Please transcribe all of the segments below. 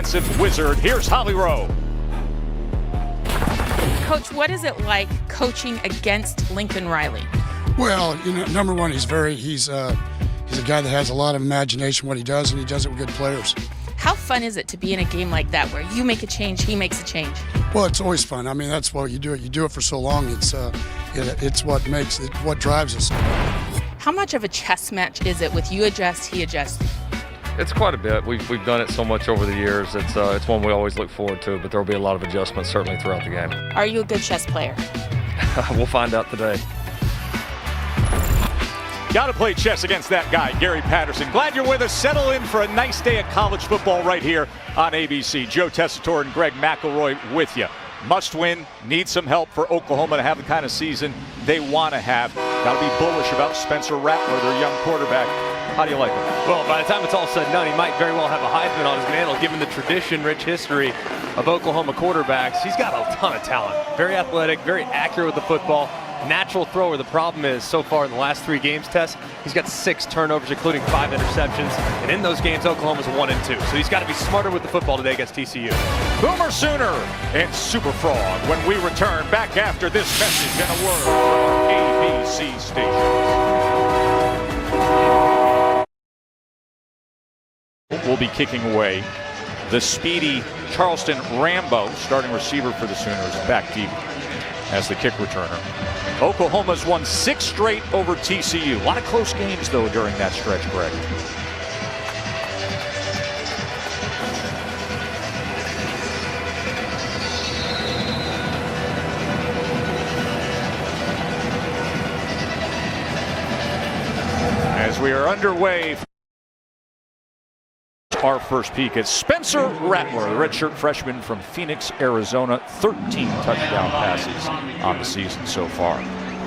defensive wizard. Here's Holly Rowe. Coach, what is it like coaching against Lincoln Riley? Well, number one, he's a guy that has a lot of imagination what he does, and he does it with good players. How fun is it to be in a game like that where you make a change, he makes a change? Well, it's always fun. I mean, that's why you do it. You do it for so long. It's what drives us. How much of a chess match is it with you adjust, he adjusts? It's quite a bit. We've done it so much over the years. It's one we always look forward to, but there will be a lot of adjustments certainly throughout the game. Are you a good chess player? We'll find out today. Got to play chess against that guy, Gary Patterson. Glad you're with us. Settle in for a nice day of college football right here on ABC. Joe Tessitore and Greg McElroy with you. Must win, need some help for Oklahoma to have the kind of season they want to have. Got to be bullish about Spencer Rattler, their young quarterback. How do you like him? Well, by the time it's all said and done, he might very well have a Heisman on his mantle, given the tradition-rich history of Oklahoma quarterbacks. He's got a ton of talent. Very athletic, very accurate with the football. Natural thrower. The problem is, so far in the last 3 games test, he's got 6 turnovers, including 5 interceptions. And in those games, Oklahoma's 1-2. So he's got to be smarter with the football today against TCU. Boomer Sooner and Super Frog when we return back after this message and a word from ABC stations. Will be kicking away. The speedy Charleston Rambo, starting receiver for the Sooners, back deep as the kick returner. Oklahoma's won 6 straight over TCU. A lot of close games, though, during that stretch, Greg. As we are underway, our first peek at Spencer Rattler, the redshirt freshman from Phoenix, Arizona. 13 touchdown passes on the season so far.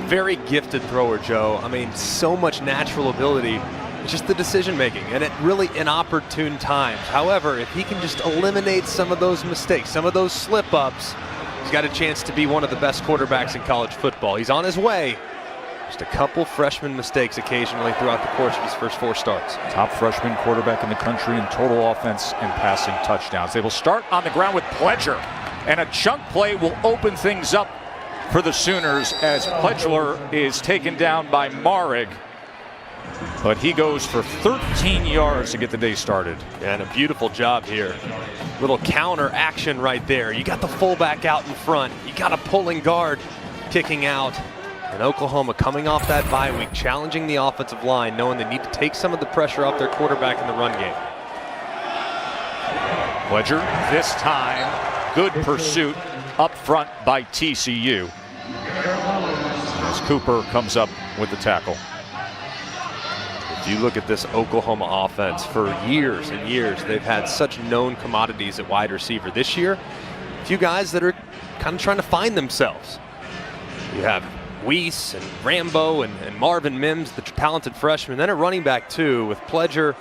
Very gifted thrower, Joe. I mean, so much natural ability. It's just the decision making, and at really inopportune times. However, if he can just eliminate some of those mistakes, some of those slip-ups, he's got a chance to be one of the best quarterbacks in college football. He's on his way. Just a couple freshman mistakes occasionally throughout the course of his first 4 starts. Top freshman quarterback in the country in total offense and passing touchdowns. They will start on the ground with Pledger, and a chunk play will open things up for the Sooners as Pledger is taken down by Marig. But he goes for 13 yards to get the day started. And a beautiful job here. Little counter action right there. You got the fullback out in front. You got a pulling guard kicking out. And Oklahoma coming off that bye week, challenging the offensive line, knowing they need to take some of the pressure off their quarterback in the run game. Pledger, this time, good pursuit up front by TCU. As Cooper comes up with the tackle. If you look at this Oklahoma offense, for years and years, they've had such known commodities at wide receiver. This year, a few guys that are kind of trying to find themselves. You have Weiss and Rambo and Marvin Mims, the talented freshman. Then a running back, too, with Pledger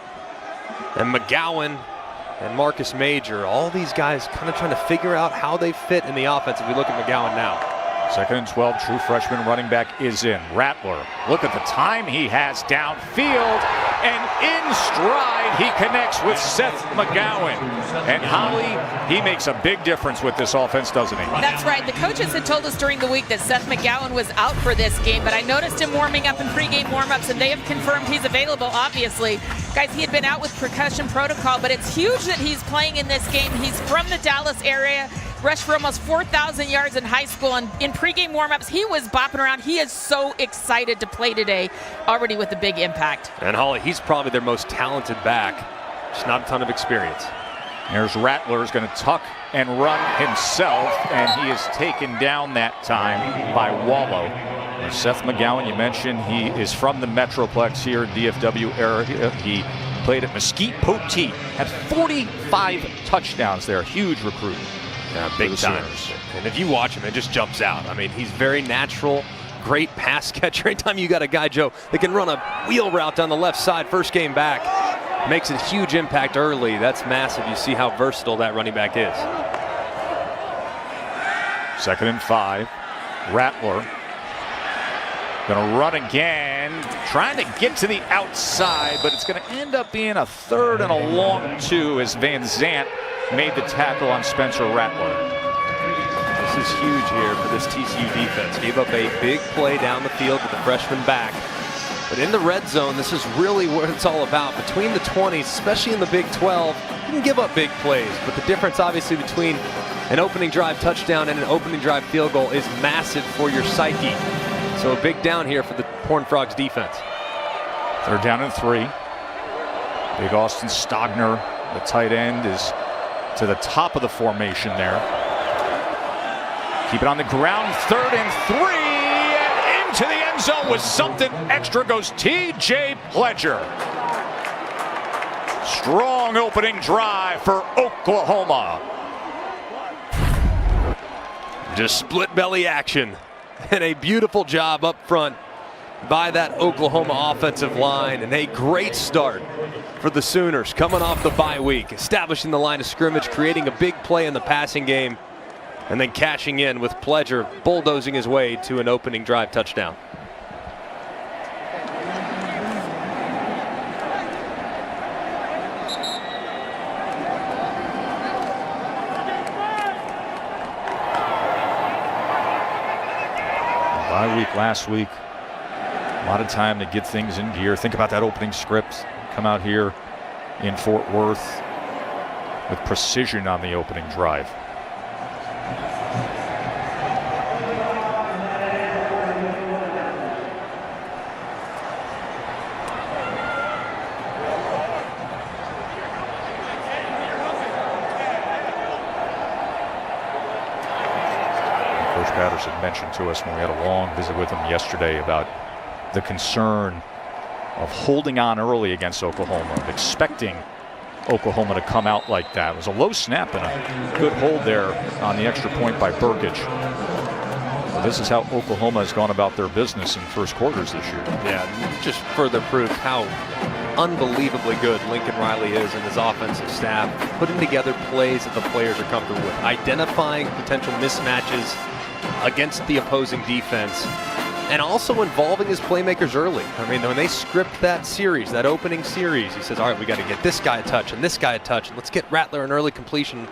and McGowan and Marcus Major. All these guys kind of trying to figure out how they fit in the offense if we look at McGowan now. 2nd and 12, true freshman running back is in. Rattler, look at the time he has downfield, and in stride he connects with Seth McGowan. And Holly, he makes a big difference with this offense, doesn't he? That's right. The coaches had told us during the week that Seth McGowan was out for this game, but I noticed him warming up in pregame warmups, and they have confirmed he's available, obviously. Guys, he had been out with concussion protocol, but it's huge that he's playing in this game. He's from the Dallas area. Rushed for almost 4,000 yards in high school, and in pregame warmups, he was bopping around. He is so excited to play today, already with a big impact. And Holly, he's probably their most talented back. Just not a ton of experience. There's Rattler, is going to tuck and run himself, and he is taken down that time by Wallow. And Seth McGowan, you mentioned, he is from the Metroplex here in DFW area. He played at Mesquite Poteet, had 45 touchdowns there, a huge recruit. Yeah, big time. And if you watch him, it just jumps out. I mean, he's very natural, great pass catcher. Anytime you got a guy, Joe, that can run a wheel route down the left side first game back, makes a huge impact early. That's massive. You see how versatile that running back is. 2nd and 5. Rattler going to run again, trying to get to the outside, but it's going to end up being a 3rd and a long 2 as Van Zant made the tackle on Spencer Rattler. This is huge here for this TCU defense. Gave up a big play down the field with the freshman back. But in the red zone, this is really what it's all about. Between the 20s, especially in the Big 12, you can give up big plays. But the difference, obviously, between an opening drive touchdown and an opening drive field goal is massive for your psyche. So a big down here for the Horned Frogs defense. They're down and 3. Big Austin Stogner, the tight end, is to the top of the formation there. Keep it on the ground, 3rd and 3, and into the end zone with something extra goes TJ Pledger. Strong opening drive for Oklahoma. Just split belly action and a beautiful job up front by that Oklahoma offensive line, and a great start for the Sooners coming off the bye week, establishing the line of scrimmage, creating a big play in the passing game, and then cashing in with Pledger bulldozing his way to an opening drive touchdown. Bye week last week. A lot of time to get things in gear. Think about that opening script. Come out here in Fort Worth with precision on the opening drive. Coach Patterson mentioned to us when we had a long visit with him yesterday about the concern of holding on early against Oklahoma, of expecting Oklahoma to come out like that. It was a low snap and a good hold there on the extra point by Burkage. Well, this is how Oklahoma has gone about their business in first quarters this year. Yeah, just further proof how unbelievably good Lincoln Riley is and his offensive staff, putting together plays that the players are comfortable with, identifying potential mismatches against the opposing defense, and also involving his playmakers early. I mean, when they script that series, that opening series, he says, all right, we got to get this guy a touch and this guy a touch, and let's get Rattler an early completion.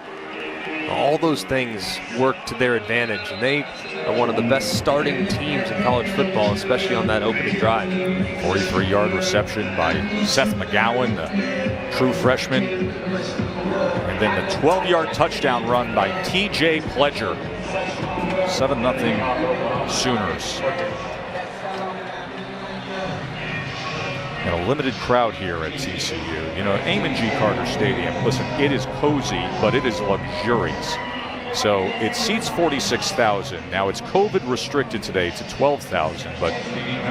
All those things work to their advantage, and they are one of the best starting teams in college football, especially on that opening drive. 43-yard reception by Seth McGowan, the true freshman. And then the 12-yard touchdown run by TJ Pledger. 7-0 Sooners. And a limited crowd here at TCU. You know, Amon G. Carter Stadium, listen, it is cozy, but it is luxurious. So it seats 46,000. Now it's COVID restricted today to 12,000, but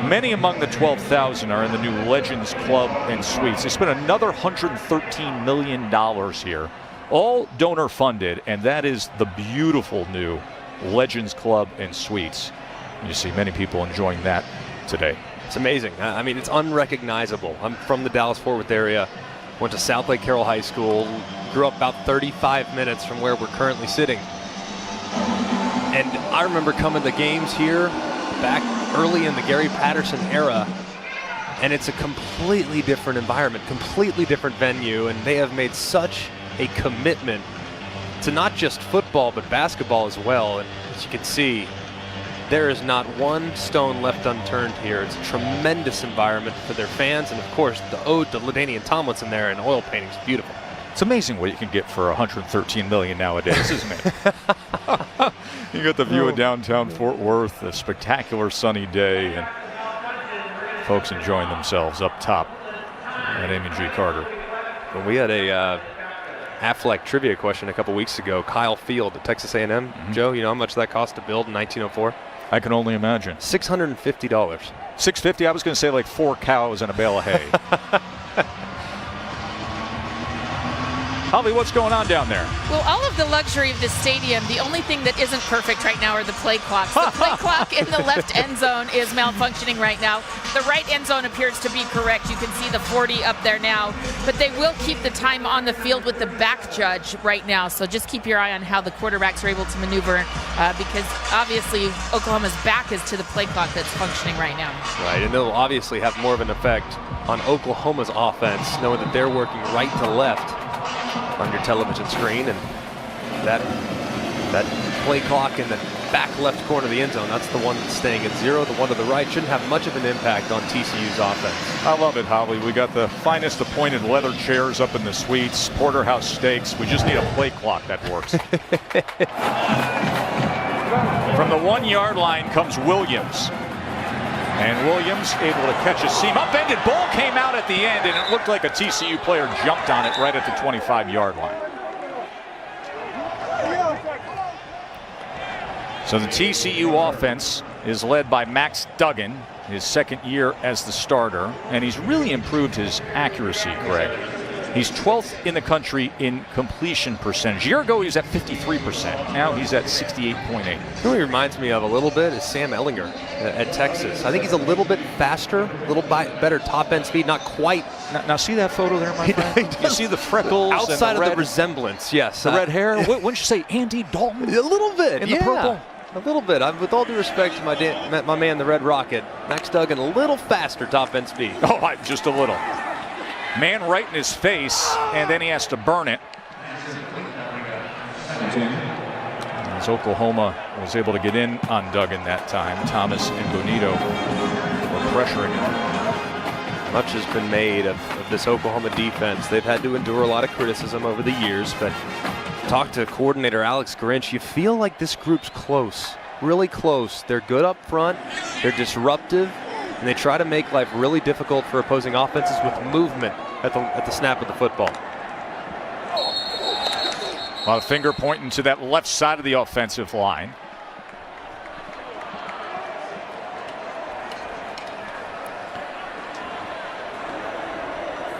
many among the 12,000 are in the new Legends Club and Suites. They spent another $113 million here, all donor funded, and that is the beautiful new Legends Club and Suites. You see many people enjoying that today. It's amazing. I mean, it's unrecognizable. I'm from the Dallas-Fort Worth area, went to South Lake Carroll High School, grew up about 35 minutes from where we're currently sitting. And I remember coming to games here back early in the Gary Patterson era, and it's a completely different environment, completely different venue, and they have made such a commitment to not just football, but basketball as well. And as you can see, there is not one stone left unturned here. It's a tremendous environment for their fans, and of course, the ode to LaDainian Tomlinson there in oil painting is beautiful. It's amazing what you can get for $113 million nowadays, isn't it? You got the view of downtown Fort Worth, a spectacular sunny day, and folks enjoying themselves up top at Amon G. Carter. When we had a Aflac trivia question a couple weeks ago, Kyle Field at Texas A&M. Mm-hmm. Joe, you know how much that cost to build in 1904? I can only imagine. $650. $650? I was going to say like 4 cows and a bale of hay. Holly, what's going on down there? Well, all of the luxury of this stadium, the only thing that isn't perfect right now are the play clocks. The play clock in the left end zone is malfunctioning right now. The right end zone appears to be correct. You can see the 40 up there now, but they will keep the time on the field with the back judge right now. So just keep your eye on how the quarterbacks are able to maneuver because obviously Oklahoma's back is to the play clock that's functioning right now. Right, and it'll obviously have more of an effect on Oklahoma's offense, knowing that they're working right to left on your television screen, and that play clock in the back left corner of the end zone, that's the one that's staying at 0. The one to the right shouldn't have much of an impact on TCU's offense. I love it, Holly. We got the finest appointed leather chairs up in the suites, porterhouse steaks. We just need a play clock that works. From the 1-yard line comes Williams. And Williams able to catch a seam. Upended ball came out at the end, and it looked like a TCU player jumped on it right at the 25-yard line. So the TCU offense is led by Max Duggan, his second year as the starter, and he's really improved his accuracy, Greg. He's 12th in the country in completion percentage. A year ago, he was at 53%. Now he's at 68.8. Who he reminds me of a little bit is Sam Ehlinger at Texas. I think he's a little bit faster, a little better top-end speed, not quite. Now see that photo there, my friend? You see the freckles outside and of the resemblance, yes. The red hair? Wouldn't you say Andy Dalton? A little bit, in the purple? A little bit. With all due respect to my man, the Red Rocket, Max Duggan, a little faster top-end speed. Oh, just a little. Man right in his face, and then he has to burn it. As Oklahoma was able to get in on Duggan that time, Thomas and Bonito were pressuring him. Much has been made of this Oklahoma defense. They've had to endure a lot of criticism over the years, but talk to coordinator Alex Grinch, you feel like this group's close, really close. They're good up front, they're disruptive, and they try to make life really difficult for opposing offenses with movement at the snap of the football. A lot of finger pointing to that left side of the offensive line.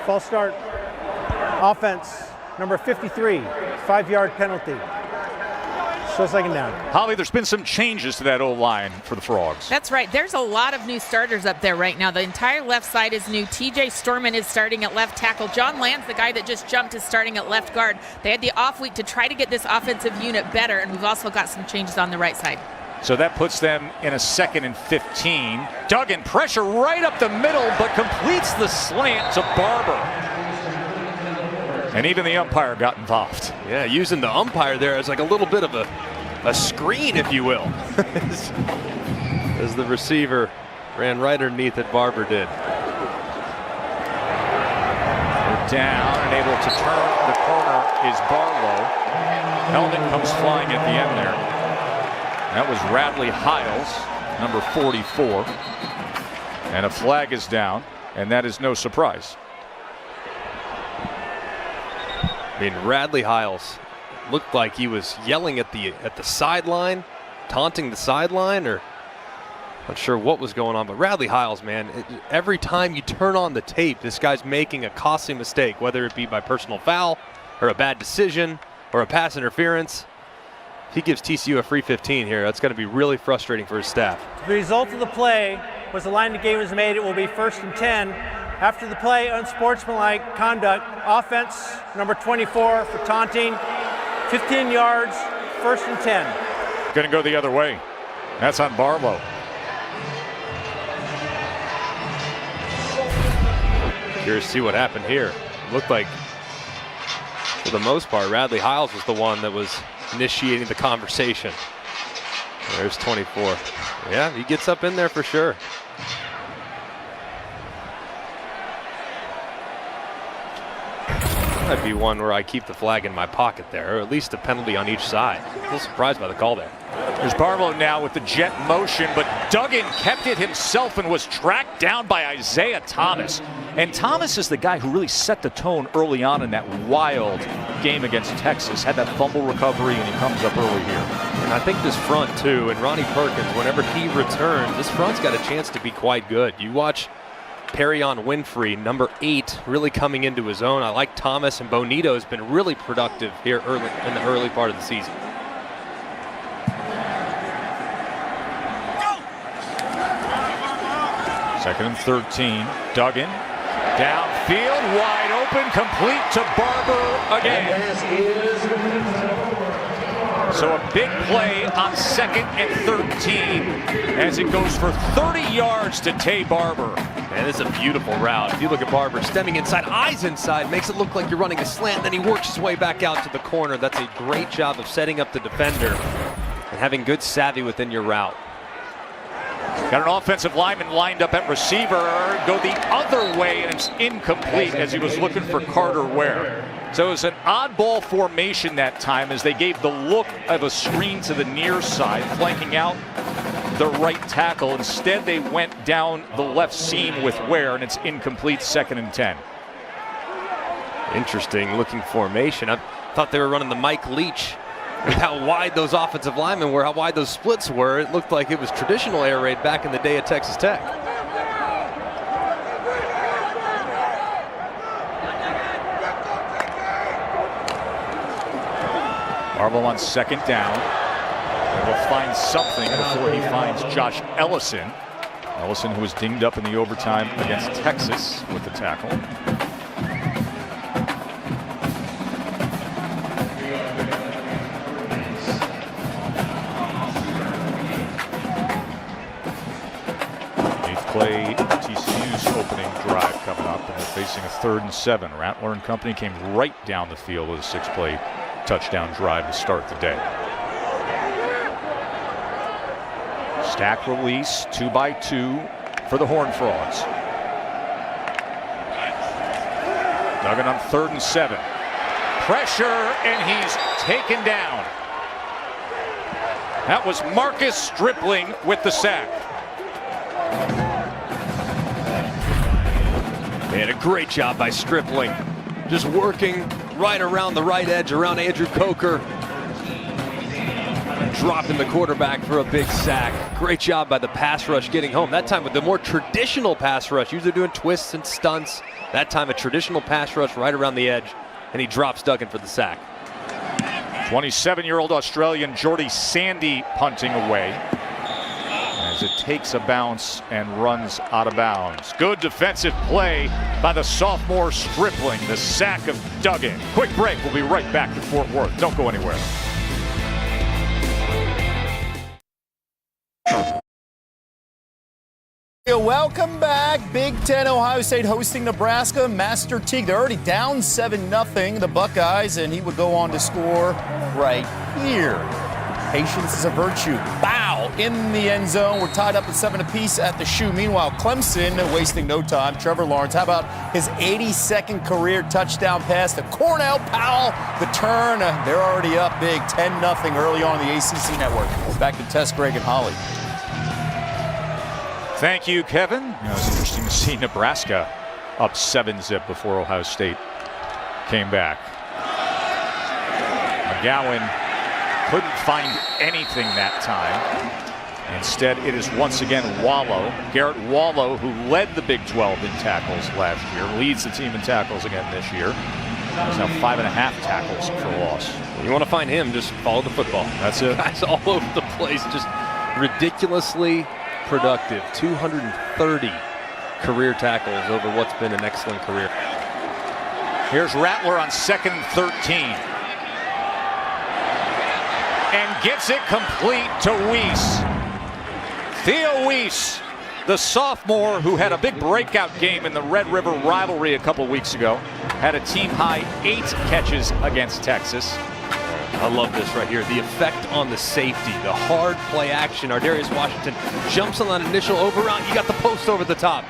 False start. Offense, number 53, 5-yard penalty. So second down. Holly, there's been some changes to that O-line for the Frogs. That's right. There's a lot of new starters up there right now. The entire left side is new. TJ Storman is starting at left tackle. John Land's the guy that just jumped, is starting at left guard. They had the off week to try to get this offensive unit better, and we've also got some changes on the right side. So that puts them in a 2nd and 15. Duggan, pressure right up the middle, but completes the slant to Barber. And even the umpire got involved. Yeah, using the umpire there as like a little bit of a screen, if you will. As the receiver ran right underneath it, Barber did. They're down and able to turn the corner is Barlow. Helmet comes flying at the end there. That was Radley Hiles, number 44. And a flag is down, and that is no surprise. I mean, Radley Hiles looked like he was yelling at the sideline, taunting the sideline, or not sure what was going on. But Radley Hiles, man, every time you turn on the tape, this guy's making a costly mistake, whether it be by personal foul or a bad decision or a pass interference. If he gives TCU a free 15 here, that's going to be really frustrating for his staff. The result of the play was the line the game was made. It will be 1st and 10. After the play, unsportsmanlike conduct. Offense, number 24 for taunting. 15 yards, 1st and 10. Going to go the other way. That's on Barlow. Curious to see what happened here. Looked like, for the most part, Radley Hiles was the one that was initiating the conversation. There's 24. Yeah, he gets up in there for sure. Might be one where I keep the flag in my pocket there, or at least a penalty on each side. A little surprised by the call there. There's Barlow now with the jet motion, but Duggan kept it himself and was tracked down by Isaiah Thomas. And Thomas is the guy who really set the tone early on in that wild game against Texas. Had that fumble recovery, and he comes up early here. And I think this front, too, and Ronnie Perkins, whenever he returns, this front's got a chance to be quite good. You watch Perrion Winfrey, number 8, really coming into his own. I like Thomas, and Bonito has been really productive here early in the early part of the season. Second and 13. Duggan downfield, wide open, complete to Barber again. So a big play on 2nd and 13 as it goes for 30 yards to Tay Barber. And this is a beautiful route. If you look at Barber stemming inside, eyes inside, makes it look like you're running a slant, then he works his way back out to the corner. That's a great job of setting up the defender and having good savvy within your route. Got an offensive lineman lined up at receiver, go the other way, and it's incomplete as he was looking for Carter Ware. So it was an oddball formation that time as they gave the look of a screen to the near side, flanking out the right tackle. Instead, they went down the left seam with Ware, and it's incomplete, 2nd and 10. Interesting looking formation. I thought they were running the Mike Leach with how wide those offensive linemen were, how wide those splits were. It looked like it was traditional air raid back in the day at Texas Tech. Marvel on 2nd down. He will find something before he finds Josh Ellison. Ellison, who was dinged up in the overtime against Texas with the tackle. Play TCU's opening drive coming up, and they're facing a 3rd and 7. Rattler and company came right down the field with a 6-play touchdown drive to start the day. Stack release, 2-by-2 for the Horned Frogs. Duggan on 3rd and 7. Pressure, and he's taken down. That was Marcus Stripling with the sack. And a great job by Stripling. Just working right around the right edge, around Andrew Coker. Dropping the quarterback for a big sack. Great job by the pass rush getting home. That time with the more traditional pass rush. Usually doing twists and stunts. That time a traditional pass rush right around the edge. And he drops Duggan for the sack. 27-year-old Australian Jordy Sandy punting away as it takes a bounce and runs out of bounds. Good defensive play by the sophomore Stripling, the sack of Duggan. Quick break, we'll be right back to Fort Worth. Don't go anywhere. Welcome back. Big Ten, Ohio State hosting Nebraska. Master Teague, they're already down 7-0, the Buckeyes, and he would go on to score right here. Patience is a virtue. Bow in the end zone. We're tied up at 7 apiece at the shoe. Meanwhile, Clemson wasting no time. Trevor Lawrence, how about his 82nd career touchdown pass to Cornell Powell? The turn, they're already up big, 10-0 early on in the ACC network. Back to Tess, Greg, and Holly. Thank you, Kevin. It was interesting to see Nebraska up 7-0 before Ohio State came back. McGowan couldn't find anything that time. Instead, it is once again Wallow. Garrett Wallow, who led the Big 12 in tackles last year, leads the team in tackles again this year. There's now 5.5 tackles for loss. You want to find him, just follow the football. That's it. Guys all over the place, just ridiculously productive. 230 career tackles over what's been an excellent career. Here's Rattler on 2nd and 13. And gets it complete to Weiss. Theo Weiss, the sophomore who had a big breakout game in the Red River rivalry a couple weeks ago, had a team-high 8 catches against Texas. I love this right here. The effect on the safety, the hard play action. Ardarius Washington jumps on that initial overrun. You got the post over the top.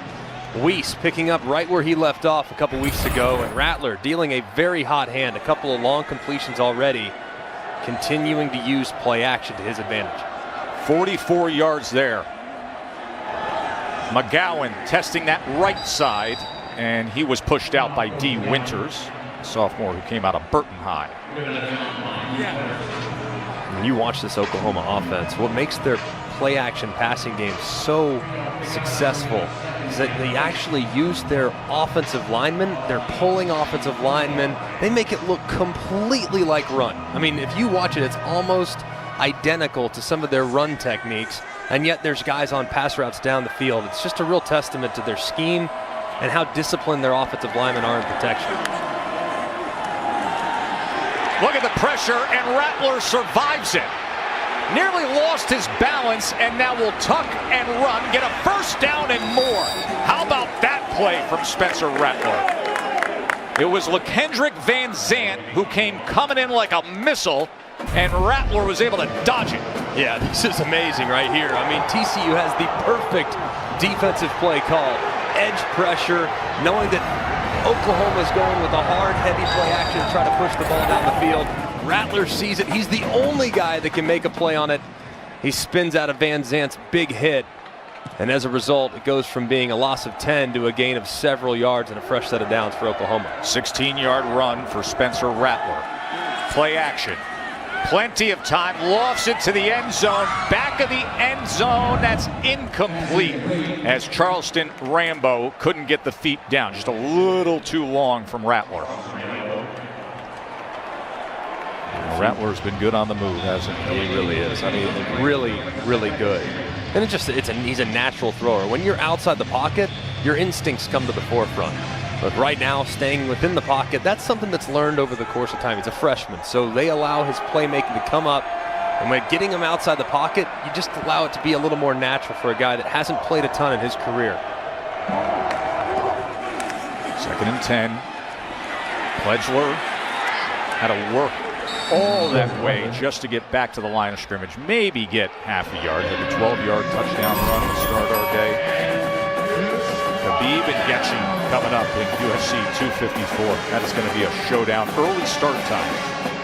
Weiss picking up right where he left off a couple weeks ago, and Rattler dealing a very hot hand. A couple of long completions already, continuing to use play action to his advantage. 44 yards there. McGowan testing that right side, and he was pushed out by D. Winters, sophomore who came out of Burton High. When you watch this Oklahoma offense, what makes their play action passing game so successful is that they actually use their offensive linemen, their pulling offensive linemen. They make it look completely like run. I mean, if you watch it, it's almost identical to some of their run techniques, and yet there's guys on pass routes down the field. It's just a real testament to their scheme and how disciplined their offensive linemen are in protection. Look at the pressure, and Rattler survives it. nearly lost his balance, and now will tuck and run, get a first down and more. How about that play from Spencer Rattler? It was LaKendrick Van Zant who came coming in like a missile, and Rattler was able to dodge it. Yeah, this is amazing right here. I mean, TCU has the perfect defensive play call. Edge pressure, knowing that Oklahoma's going with a hard, heavy play action to try to push the ball down the field. Rattler sees it. He's the only guy that can make a play on it. He spins out of Van Zant's big hit. And as a result, it goes from being a loss of 10 to a gain of several yards and a fresh set of downs for Oklahoma. 16-yard run for Spencer Rattler. Play action. Plenty of time. Lofts it to the end zone. Back of the end zone. That's incomplete as Charleston Rambo couldn't get the feet down. Just a little too long from Rattler. Rattler's been good on the move, hasn't he? He really is. I mean, really, really good. And he's a natural thrower. When you're outside the pocket, your instincts come to the forefront. But right now, staying within the pocket, that's something that's learned over the course of time. He's a freshman, so they allow his playmaking to come up. And when getting him outside the pocket, you just allow it to be a little more natural for a guy that hasn't played a ton in his career. 2nd and 10. Pledgler had to work all that way just to get back to the line of scrimmage. Maybe get half a yard. Had a 12-yard touchdown run to start our day. Khabib and Getchin coming up in UFC 254. That is going to be a showdown. Early start time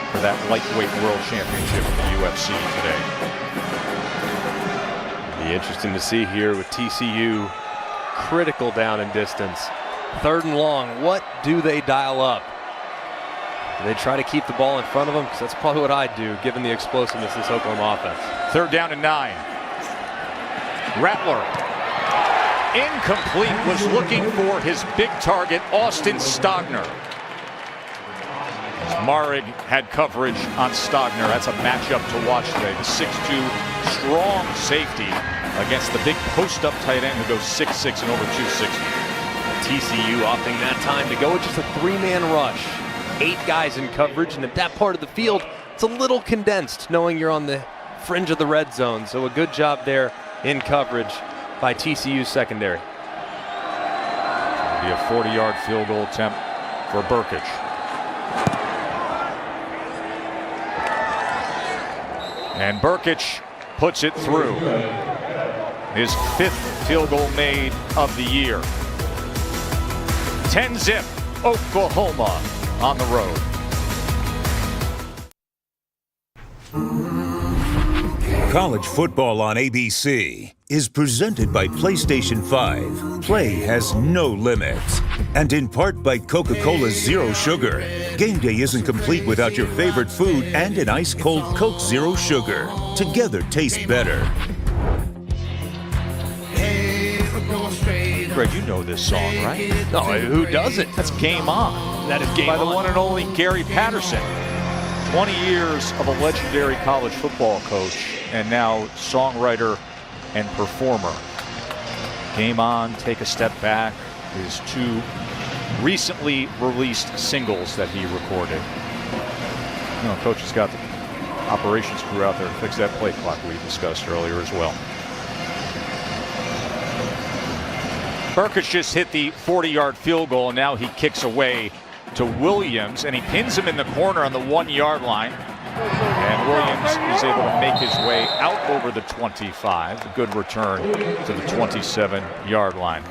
for that lightweight world championship in the UFC today. Be interesting to see here with TCU critical down and distance. 3rd and long. What do they dial up? Do they try to keep the ball in front of them? Because that's probably what I'd do, given the explosiveness of this Oklahoma offense. 3rd down and 9. Rattler. Incomplete, was looking for his big target, Austin Stogner. As Marig had coverage on Stogner. That's a matchup to watch today. The 6'2", strong safety against the big post-up tight end who goes 6'6" and over 260. TCU opting that time to go with just a 3-man rush. 8 guys in coverage, and at that part of the field, it's a little condensed, knowing you're on the fringe of the red zone. So a good job there in coverage by TCU's secondary. It'll be a 40-yard field goal attempt for Burkich. And Burkich puts it through. His 5th field goal made of the year. 10-zip, Oklahoma on the road. College football on ABC is presented by PlayStation 5. Play has no limits. And in part by Coca-Cola Zero Sugar. Game day isn't complete without your favorite food and an ice-cold Coke Zero Sugar. Together tastes better. Greg, you know this song, right? No, who doesn't? That's Game On. That is Game by On. the one and only Gary Patterson. 20 years of a legendary college football coach and now songwriter and performer. Game On, Take a Step Back, his 2 recently released singles that he recorded. You know, Coach has got the operations crew out there to fix that play clock we discussed earlier as well. Burkich just hit the 40-yard field goal, and now he kicks away to Williams, and he pins him in the corner on the 1-yard line. And Williams is able to make his way out over the 25. A good return to the 27-yard line.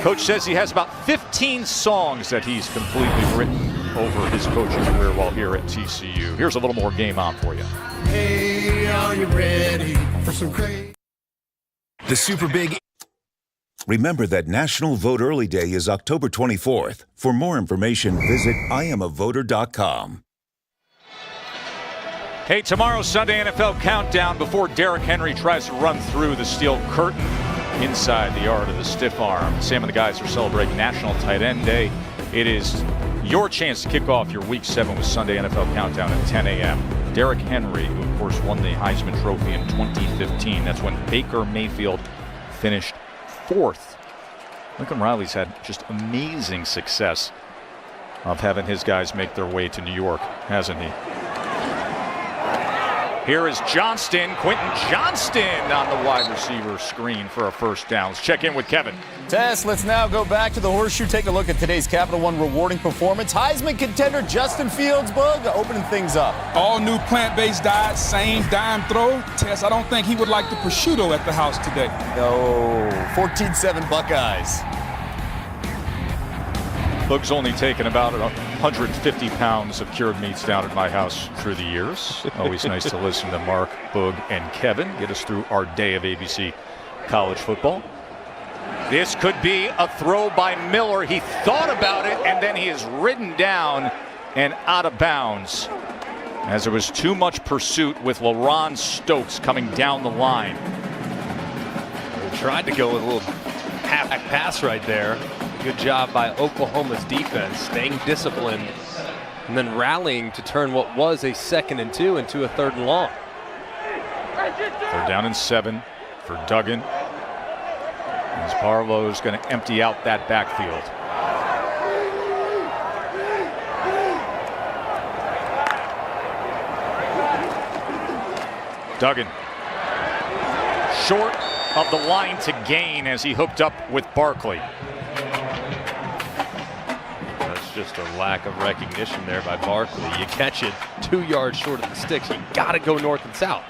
Coach says he has about 15 songs that he's completely written over his coaching career while here at TCU. Here's a little more Game On for you. Hey, are you ready for some crazy? The Super Big. Remember that National Vote Early Day is October 24th. For more information, visit IamAvoter.com. Hey, tomorrow's Sunday NFL Countdown before Derrick Henry tries to run through the steel curtain inside the art of the stiff arm. Sam and the guys are celebrating National Tight End Day. It is your chance to kick off your Week 7 with Sunday NFL Countdown at 10 a.m. Derrick Henry, who of course won the Heisman Trophy in 2015. That's when Baker Mayfield finished 4th. Lincoln Riley's had just amazing success of having his guys make their way to New York, hasn't he? Here is Johnston, Quentin Johnston on the wide receiver screen for a first down. Let's check in with Kevin. Tess, let's now go back to the Horseshoe. Take a look at today's Capital One rewarding performance. Heisman contender Justin Fields, Bug, opening things up. All new plant-based diet, same dime throw. Tess, I don't think he would like the prosciutto at the house today. No, 14-7 Buckeyes. Boog's only taken about 150 pounds of cured meats down at my house through the years. Always nice to listen to Mark, Boog, and Kevin get us through our day of ABC college football. This could be a throw by Miller. He thought about it, and then he is ridden down and out of bounds as there was too much pursuit with LaRon Stokes coming down the line. They tried to go with a little halfback pass right there. Good job by Oklahoma's defense, staying disciplined and then rallying to turn what was a 2nd and 2 into a 3rd and long. They're down and 7 for Duggan. As Barlow is going to empty out that backfield. Duggan short of the line to gain as he hooked up with Barkley. Just a lack of recognition there by Barkley. You catch it 2 yards short of the sticks. You got to go north and south.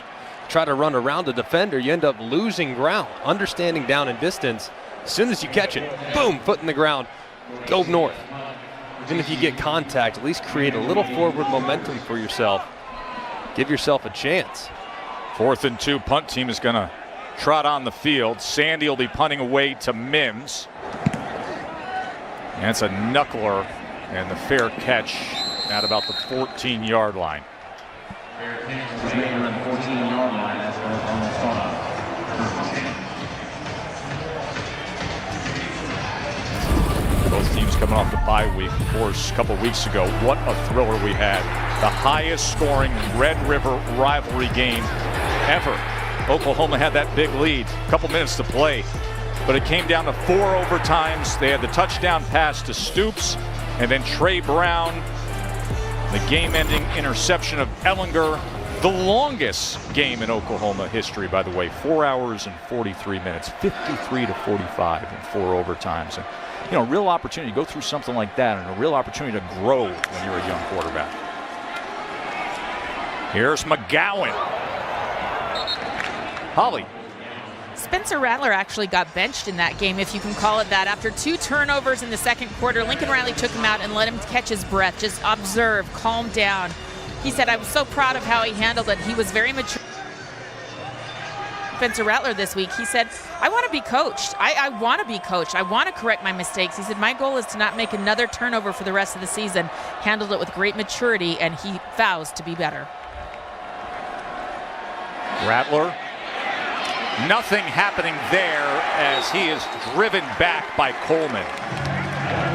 Try to run around a defender, you end up losing ground. Understanding down and distance, as soon as you catch it, boom, foot in the ground, go north. Even if you get contact, at least create a little forward momentum for yourself. Give yourself a chance. 4th and 2, punt team is going to trot on the field. Sandy will be punting away to Mims. And it's a knuckler. And the fair catch at about the 14-yard line. Both teams coming off the bye week. Of course, a couple weeks ago, what a thriller we had. The highest scoring Red River rivalry game ever. Oklahoma had that big lead, a couple minutes to play. But it came down to 4 overtimes. They had the touchdown pass to Stoops. And then Trey Brown, the game-ending interception of Ellinger. The longest game in Oklahoma history, by the way, 4 hours and 43 minutes, 53 to 45 in 4 overtimes. And, you know, real opportunity to go through something like that and a real opportunity to grow when you're a young quarterback. Here's McGowan. Holly. Spencer Rattler actually got benched in that game, if you can call it that. After 2 turnovers in the 2nd quarter, Lincoln Riley took him out and let him catch his breath. Just observe, calm down. He said, I was so proud of how he handled it. He was very mature. Spencer Rattler this week, he said, I want to be coached. I want to be coached. I want to correct my mistakes. He said, my goal is to not make another turnover for the rest of the season. Handled it with great maturity, and he vows to be better. Rattler. Nothing happening there as he is driven back by Coleman.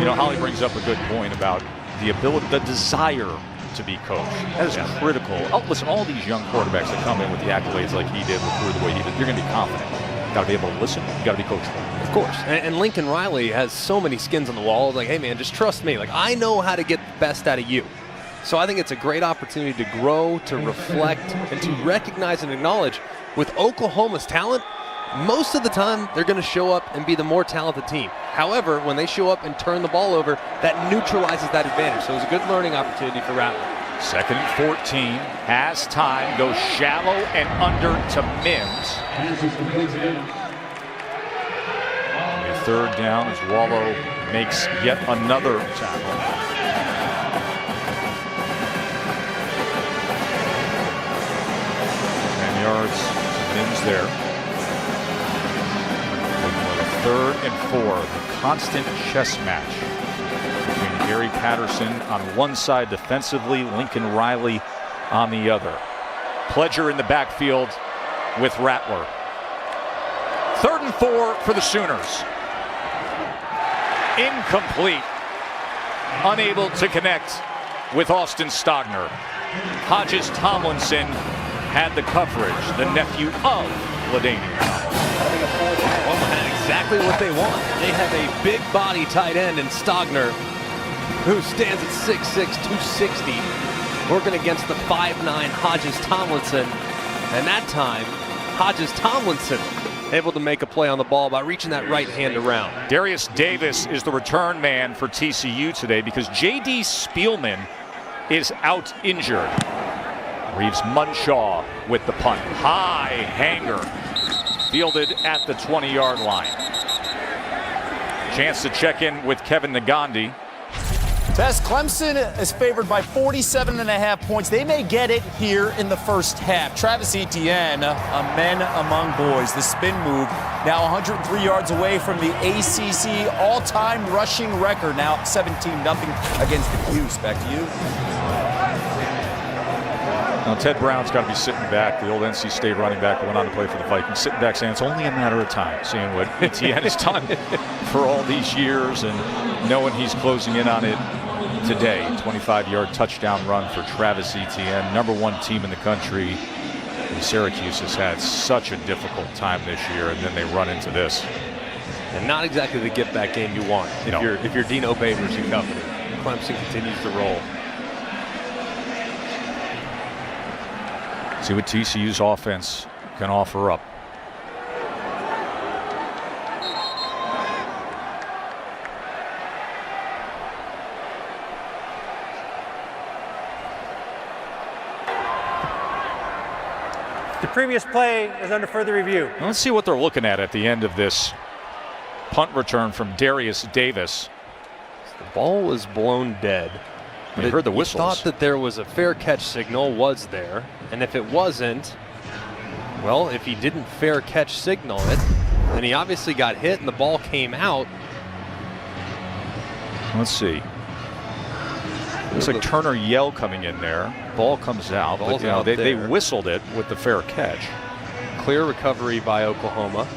You know, Holly brings up a good point about the ability, the desire to be coached. That is critical. Oh, listen, all these young quarterbacks that come in with the accolades like he did, recruit the way he did, you're going to be confident. You got to be able to listen. You got to be coachable. Of course. And Lincoln Riley has so many skins on the wall. Like, hey, man, just trust me. Like, I know how to get the best out of you. So I think it's a great opportunity to grow, to reflect, and to recognize and acknowledge with Oklahoma's talent, most of the time they're going to show up and be the more talented team. However, when they show up and turn the ball over, that neutralizes that advantage. So it was a good learning opportunity for Rattler. 2nd and 14, has time, goes shallow and under to Mims. A 3rd down as Wallow makes yet another tackle. 10 yards to Mims there. 3rd and 4, the constant chess match between Gary Patterson on one side defensively, Lincoln Riley on the other. Pledger in the backfield with Rattler. 3rd and 4 for the Sooners. Incomplete. Unable to connect with Austin Stogner. Hodges Tomlinson had the coverage, the nephew of LaDainian. Oklahoma had exactly what they want. They have a big body tight end in Stogner, who stands at 6'6", 260, working against the 5'9" Hodges Tomlinson. And that time, Hodges Tomlinson able to make a play on the ball by reaching that right hand around. Darius Davis is the return man for TCU today because J.D. Spielman is out injured. Reeves Munshaw with the punt. High hanger. Fielded at the 20-yard line. Chance to check in with Kevin Nagandi. Tess, Clemson is favored by 47.5 points. They may get it here in the first half. Travis Etienne, a men among boys. The spin move now 103 yards away from the ACC all-time rushing record. Now 17-0 against the Cuse. Back to you. Now Ted Brown's got to be sitting back, the old NC State running back who went on to play for the Vikings, sitting back saying it's only a matter of time, seeing what Etienne has done for all these years and knowing he's closing in on it today. 25-yard touchdown run for Travis Etienne, #1 team in the country. And Syracuse has had such a difficult time this year, and then they run into this. And not exactly the get-back game you want if you're Dino Babers and company. Clemson continues to roll. See what TCU's offense can offer up. The previous play is under further review. Let's see what they're looking at the end of this punt return from Darius Davis. The ball was blown dead. They heard the whistles. Thought that there was a fair catch signal, was there? And if it wasn't, well, if he didn't fair catch signal it, then he obviously got hit and the ball came out. Let's see. Looks like Turner Yell coming in there. Ball comes out, but they whistled it with the fair catch. Clear recovery by Oklahoma.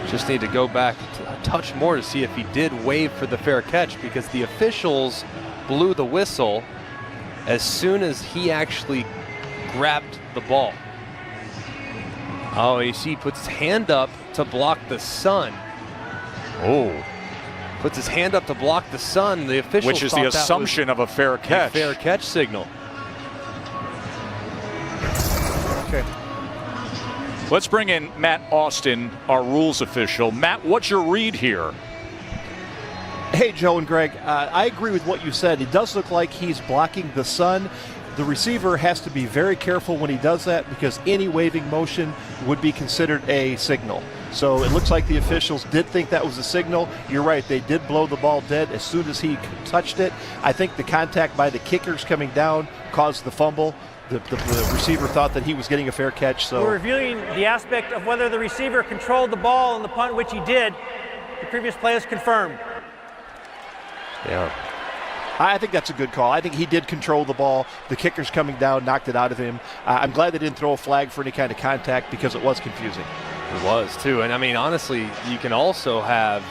Just need to go back a touch more to see if he did wave for the fair catch, because the officials blew the whistle as soon as he actually grabbed the ball. Oh, you see, he puts his hand up to block the sun. Oh. Puts his hand up to block the sun. The officials which is the assumption of a fair catch. A fair catch signal. Okay. Let's bring in Matt Austin, our rules official. Matt, what's your read here? Hey, Joe and Greg, I agree with what you said. It does look like he's blocking the sun. The receiver has to be very careful when he does that, because any waving motion would be considered a signal. So it looks like the officials did think that was a signal. You're right, they did blow the ball dead as soon as he touched it. I think the contact by the kickers coming down caused the fumble. The receiver thought that he was getting a fair catch. So we're reviewing the aspect of whether the receiver controlled the ball in the punt, which he did. The previous play is confirmed. Yeah. I think that's a good call. I think he did control the ball. The kicker's coming down, knocked it out of him. I'm glad they didn't throw a flag for any kind of contact, because it was confusing. It was, too. And, I mean, honestly, you can also have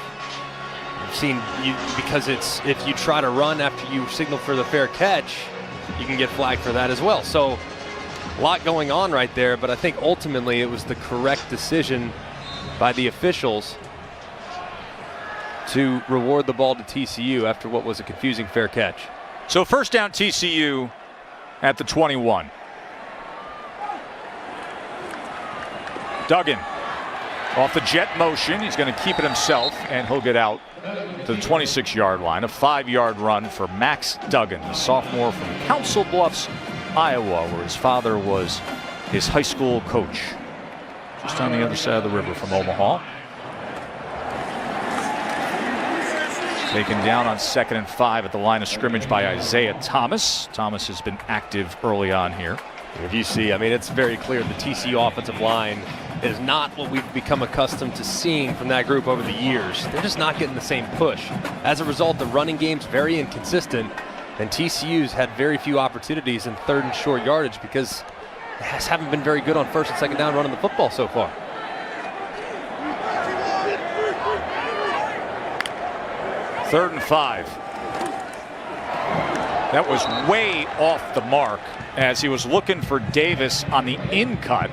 seen, because it's, if you try to run after you signal for the fair catch, you can get flagged for that as well. So a lot going on right there, but I think ultimately it was the correct decision by the officials to reward the ball to TCU after what was a confusing fair catch. So first down TCU at the 21. Duggan off the jet motion. He's going to keep it himself, and he'll get out to the 26-yard line. A 5-yard run for Max Duggan, the sophomore from Council Bluffs, Iowa, where his father was his high school coach. Just on the other side of the river from Omaha. Taken down on 2nd and 5 at the line of scrimmage by Isaiah Thomas. Thomas has been active early on here. If you see, I mean, it's very clear the TCU offensive line is not what we've become accustomed to seeing from that group over the years. They're just not getting the same push. As a result, the running game's very inconsistent, and TCU's had very few opportunities in 3rd and short yardage because they haven't been very good on 1st and 2nd down running the football so far. Third and 5. That was way off the mark as he was looking for Davis on the in cut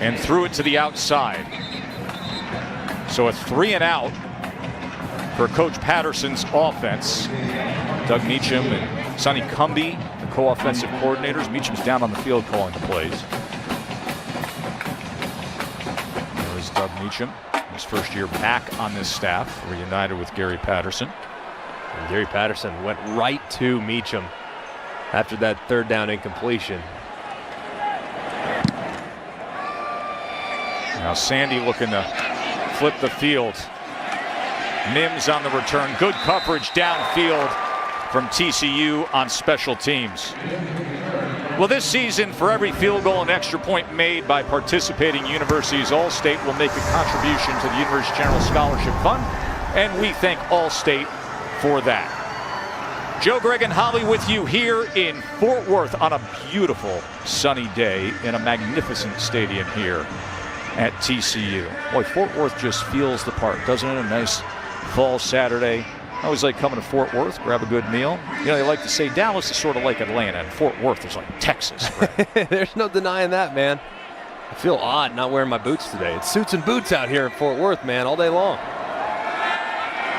and threw it to the outside. So a 3 and out for Coach Patterson's offense. Doug Meacham and Sonny Cumbie, the co-offensive coordinators. Meacham's down on the field calling the plays. Doug Meacham, his first year back on this staff, reunited with Gary Patterson. And Gary Patterson went right to Meacham after that third down incompletion. Now Sandy looking to flip the field. Mims on the return. Good coverage downfield from TCU on special teams. Well, this season, for every field goal and extra point made by participating universities, All-State will make a contribution to the University General Scholarship Fund, and we thank All-State for that. Joe, Greg, and Holly with you here in Fort Worth on a beautiful sunny day in a magnificent stadium here at TCU. Boy, Fort Worth just feels the part, doesn't it? A nice fall Saturday. I always like coming to Fort Worth, grab a good meal. You know, they like to say Dallas is sort of like Atlanta, and Fort Worth is like Texas. There's no denying that, man. I feel odd not wearing my boots today. It's suits and boots out here in Fort Worth, man, all day long.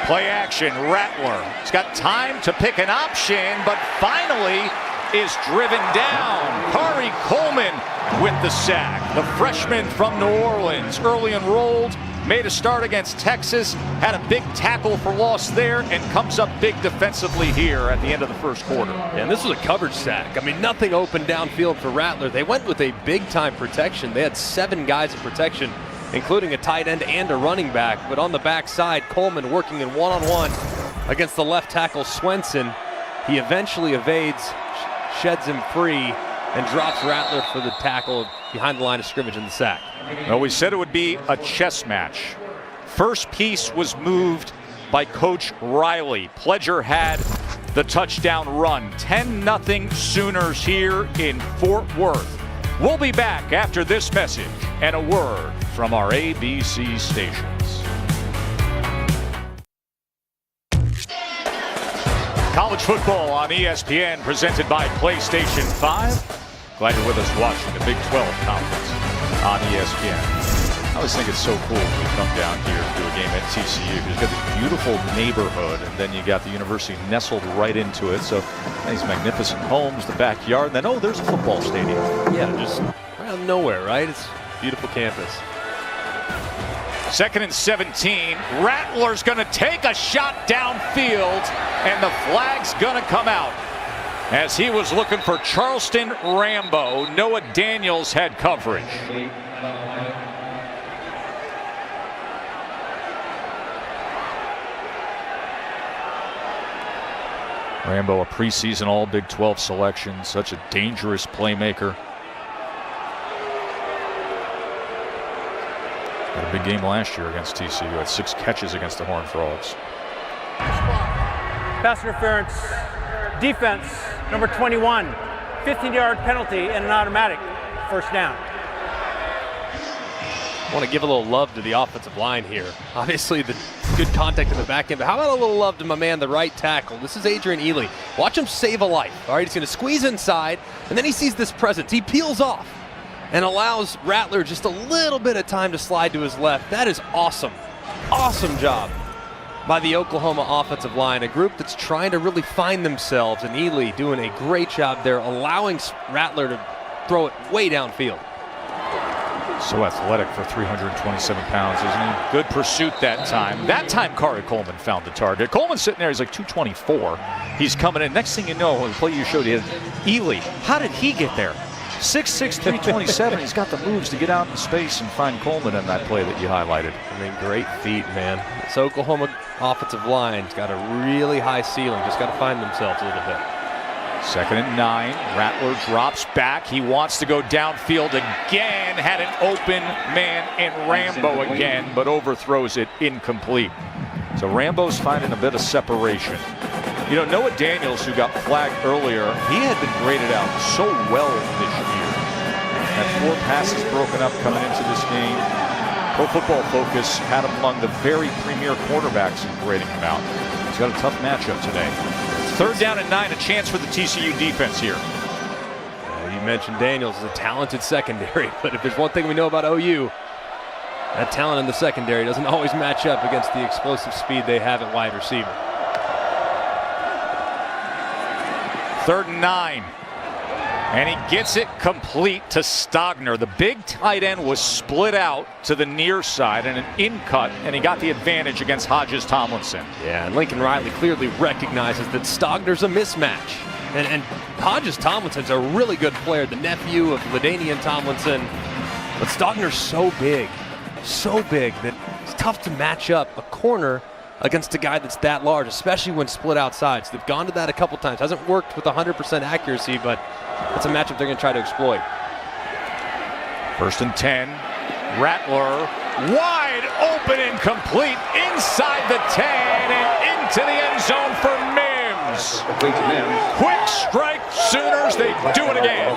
Play action, Rattler. He's got time to pick an option, but finally is driven down. Kari Coleman with the sack. The freshman from New Orleans, early enrolled, made a start against Texas, had a big tackle for loss there, and comes up big defensively here at the end of the first quarter. And this was a coverage sack. I mean, nothing open downfield for Rattler. They went with a big-time protection. They had 7 guys in protection, including a tight end and a running back. But on the backside, Coleman working in one-on-one against the left tackle, Swenson. He eventually evades, sheds him free, and drops Rattler for the tackle behind the line of scrimmage in the sack. Well, we said it would be a chess match. First piece was moved by Coach Riley. Pledger had the touchdown run. 10-0 Sooners here in Fort Worth. We'll be back after this message and a word from our ABC stations. College football on ESPN presented by PlayStation 5. Glad you're with us watching the Big 12 Conference on ESPN. I always think it's so cool when we come down here to do a game at TCU. You've got this beautiful neighborhood, and then you got the university nestled right into it. So these magnificent homes, the backyard, and then, oh, there's a football stadium. Yeah, just right out of nowhere, right? It's a beautiful campus. 2nd and 17. Rattler's going to take a shot downfield, and the flag's going to come out. As he was looking for Charleston Rambo, Noah Daniels had coverage. Rambo, a preseason All Big 12 selection, such a dangerous playmaker. Had a big game last year against TCU. Had 6 catches against the Horned Frogs. Pass interference, defense, number 21, 15-yard penalty and an automatic first down. I want to give a little love to the offensive line here. Obviously, the good contact in the back end, but how about a little love to my man, the right tackle? This is Adrian Ely. Watch him save a life. All right, he's going to squeeze inside, and then he sees this presence. He peels off and allows Rattler just a little bit of time to slide to his left. That is awesome. Awesome job by the Oklahoma offensive line, a group that's trying to really find themselves, and Ely doing a great job there, allowing Rattler to throw it way downfield. So athletic for 327 pounds, isn't he? Good pursuit that time. That time, Kari Coleman found the target. Coleman's sitting there, he's like 224. He's coming in. Next thing you know, the play you showed, he had Ely. How did he get there? 6'6", 327. He's got the moves to get out in space and find Coleman in that play that you highlighted. I mean, great feet, man. This Oklahoma offensive line's got a really high ceiling. Just got to find themselves a little bit. 2nd and 9. Rattler drops back. He wants to go downfield again. Had an open man in Rambo again, but overthrows it incomplete. So Rambo's finding a bit of separation. You know, Noah Daniels, who got flagged earlier, he had been graded out so well this year. Had 4 passes broken up coming into this game. Pro Football Focus had him among the very premier quarterbacks in grading him out. He's got a tough matchup today. 3rd down and 9, a chance for the TCU defense here. You mentioned Daniels is a talented secondary, but if there's one thing we know about OU, that talent in the secondary doesn't always match up against the explosive speed they have at wide receiver. 3rd and 9. And he gets it complete to Stogner. The big tight end was split out to the near side and an in cut, and he got the advantage against Hodges Tomlinson. Yeah, and Lincoln Riley clearly recognizes that Stogner's a mismatch. And Hodges Tomlinson's a really good player, the nephew of LaDainian Tomlinson. But Stogner's so big that it's tough to match up a corner against a guy that's that large, especially when split outside. So they've gone to that a couple times. Hasn't worked with 100% accuracy, but it's a matchup they're going to try to exploit. 1st and 10. Rattler wide open and complete inside the 10 and into the end zone for Mims. Quick strike Sooners. They do it again.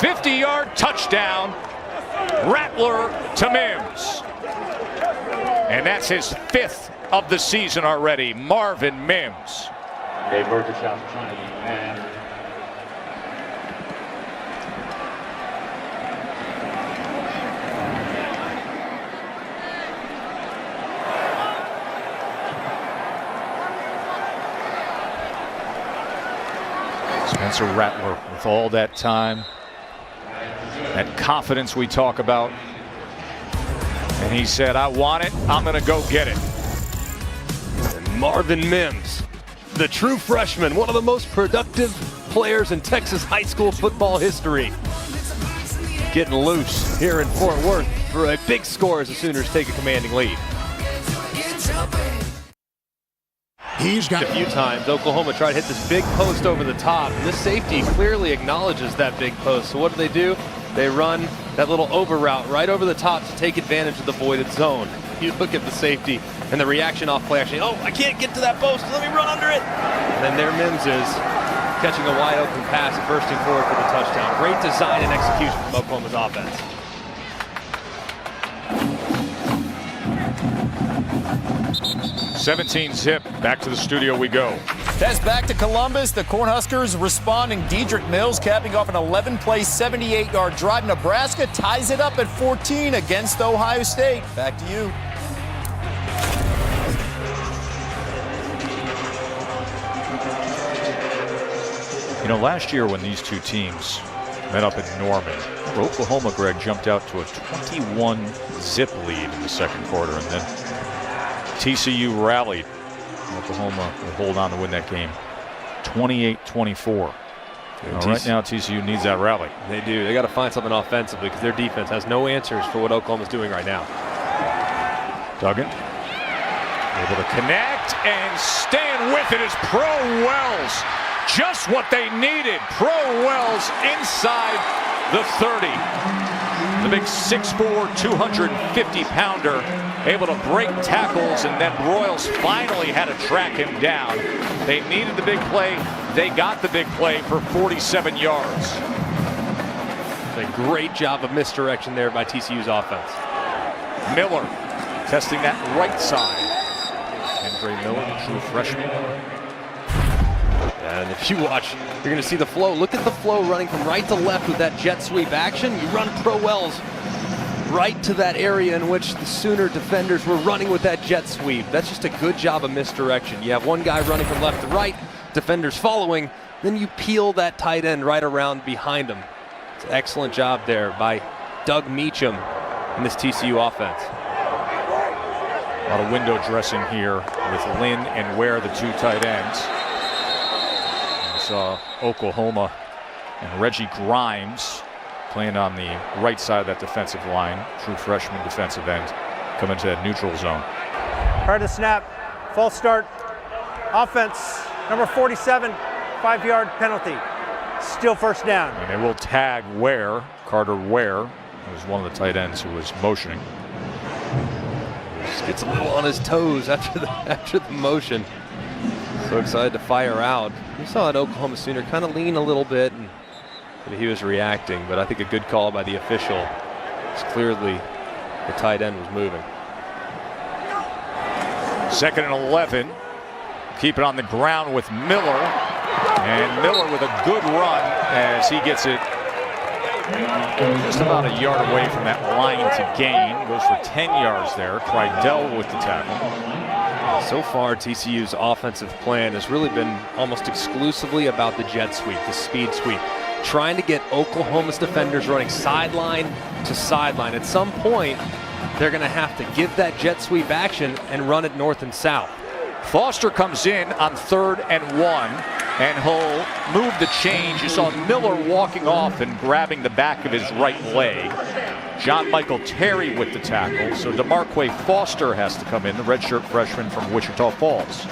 a 50-yard touchdown. Rattler to Mims. And that's his 5th of the season already. Marvin Mims. Dave Burgesshouse trying to be man. Spencer Rattler with all that time, that confidence we talk about. And he said, I want it, I'm going to go get it. And Marvin Mims, the true freshman, one of the most productive players in Texas high school football history. Getting loose here in Fort Worth for a big score as the Sooners take a commanding lead. He's got a few times. Oklahoma tried to hit this big post over the top. And this safety clearly acknowledges that big post. So what do? They run that little over route right over the top to take advantage of the voided zone. You look at the safety and the reaction off play actually, oh, I can't get to that post, let me run under it. And then there Mims is catching a wide open pass and bursting forward for the touchdown. Great design and execution from Oklahoma's offense. .17-zip. Back to the studio we go. That's back to Columbus. The Cornhuskers responding. Dedrick Mills capping off an 11-play, 78-yard drive. Nebraska ties it up at 14 against Ohio State. Back to you. You know, last year when these two teams met up in Norman, Oklahoma, Greg, jumped out to a 21-zip lead in the second quarter, and then TCU rallied. Oklahoma will hold on to win that game 28-24. Right now TCU needs that rally. They do. They got to find something offensively because their defense has no answers for what Oklahoma's doing right now. Duggan able to connect and staying with it is Pro Wells. Just what they needed. Pro Wells inside the 30. The big 6'4", 250-pounder, able to break tackles, and then Broyles finally had to track him down. They needed the big play. They got the big play for 47 yards. A great job of misdirection there by TCU's offense. Miller testing that right side. Andre Miller, the true freshman. And if you watch, you're going to see the flow. Look at the flow running from right to left with that jet sweep action. You run Pro Wells right to that area in which the Sooner defenders were running with that jet sweep. That's just a good job of misdirection. You have one guy running from left to right, defenders following, then you peel that tight end right around behind him. It's an excellent job there by Doug Meacham in this TCU offense. A lot of window dressing here with Lynn and Ware, the two tight ends. Oklahoma and Reggie Grimes playing on the right side of that defensive line. True freshman defensive end coming to that neutral zone. Prior to snap, false start, offense, number 47, 5-yard penalty. Still first down. And they will tag Ware, Carter Ware, who was one of the tight ends who was motioning. Just gets a little on his toes after the motion. So excited to fire out. We saw an Oklahoma Sooner kind of lean a little bit, and he was reacting, but I think a good call by the official. It's clearly the tight end was moving. 2nd and 11. Keep it on the ground with Miller. And Miller with a good run as he gets it just about a yard away from that line to gain. Goes for 10 yards there. Trydell with the tackle. So far, TCU's offensive plan has really been almost exclusively about the jet sweep, the speed sweep, trying to get Oklahoma's defenders running sideline to sideline. At some point, they're going to have to give that jet sweep action and run it north and south. Foster comes in on 3rd and 1, and he'll move the change. You saw Miller walking off and grabbing the back of his right leg. John Michael Terry with the tackle, so DeMarque Foster has to come in, the redshirt freshman from Wichita Falls.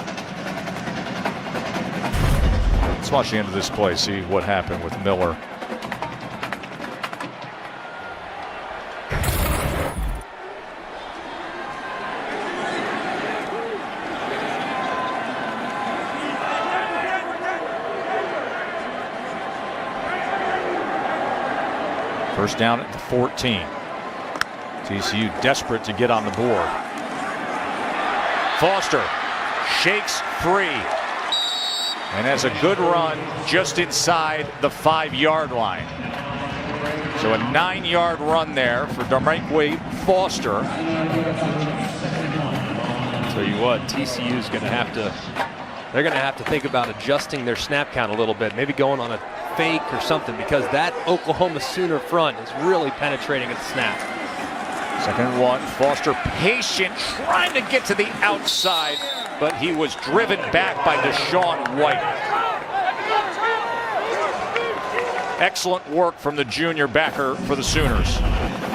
Let's watch the end of this play, see what happened with Miller. First down at the 14. TCU desperate to get on the board. Foster shakes free and has a good run just inside the 5-yard line. So a 9-yard run there for DeMarque Foster. I'll tell you what, TCU's going to have to, they're going to have to think about adjusting their snap count a little bit, maybe going on a fake or something, because that Oklahoma Sooner front is really penetrating at the snap. 2nd and 1, Foster patient, trying to get to the outside, but he was driven back by Deshaun White. Excellent work from the junior backer for the Sooners.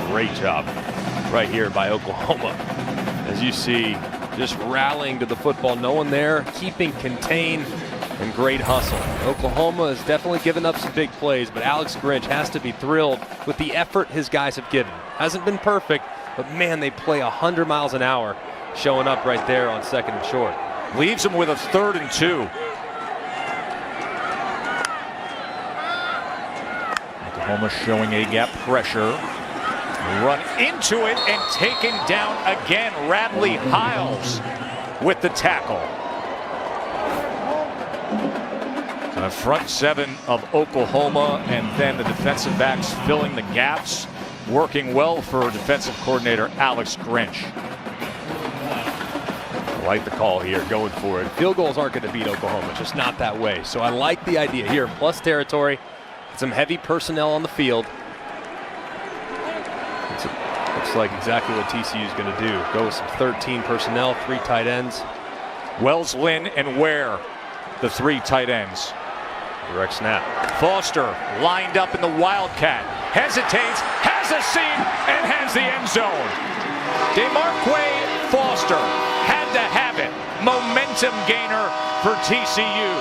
Great job right here by Oklahoma. As you see, just rallying to the football, no one there, keeping contained, and great hustle. Oklahoma has definitely given up some big plays, but Alex Grinch has to be thrilled with the effort his guys have given. Hasn't been perfect, but man, they play 100 miles an hour, showing up right there on 2nd and short. Leaves them with a 3rd and 2. Oklahoma showing A-gap pressure. Run into it and taken down again. Radley Hiles with the tackle. The front 7 of Oklahoma, and then the defensive backs filling the gaps, working well for defensive coordinator Alex Grinch. I like the call here, going for it. Field goals aren't going to beat Oklahoma, just not that way. So I like the idea here, plus territory, some heavy personnel on the field. Looks like exactly what TCU is going to do. Go with some 13 personnel, 3 tight ends. Wells, Lynn, and Ware, the 3 tight ends. Direct snap. Foster lined up in the Wildcat. Hesitates, has a seam, and has the end zone. DeMarque Foster had to have it. Momentum gainer for TCU.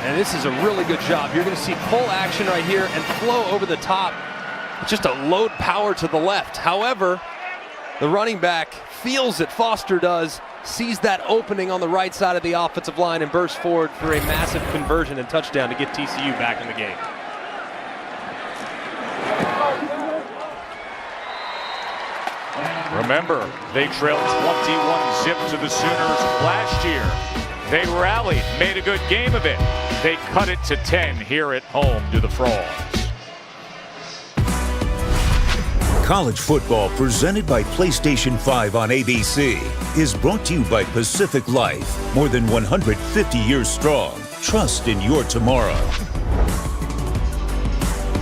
And this is a really good job. You're going to see pull action right here and flow over the top. It's just a load power to the left. However, the running back feels it, Foster does, sees that opening on the right side of the offensive line and bursts forward for a massive conversion and touchdown to get TCU back in the game. Remember, they trailed 21-zip to the Sooners last year. They rallied, made a good game of it. They cut it to 10 here at home to the Frogs. College football presented by PlayStation 5 on ABC is brought to you by Pacific Life. More than 150 years strong. Trust in your tomorrow.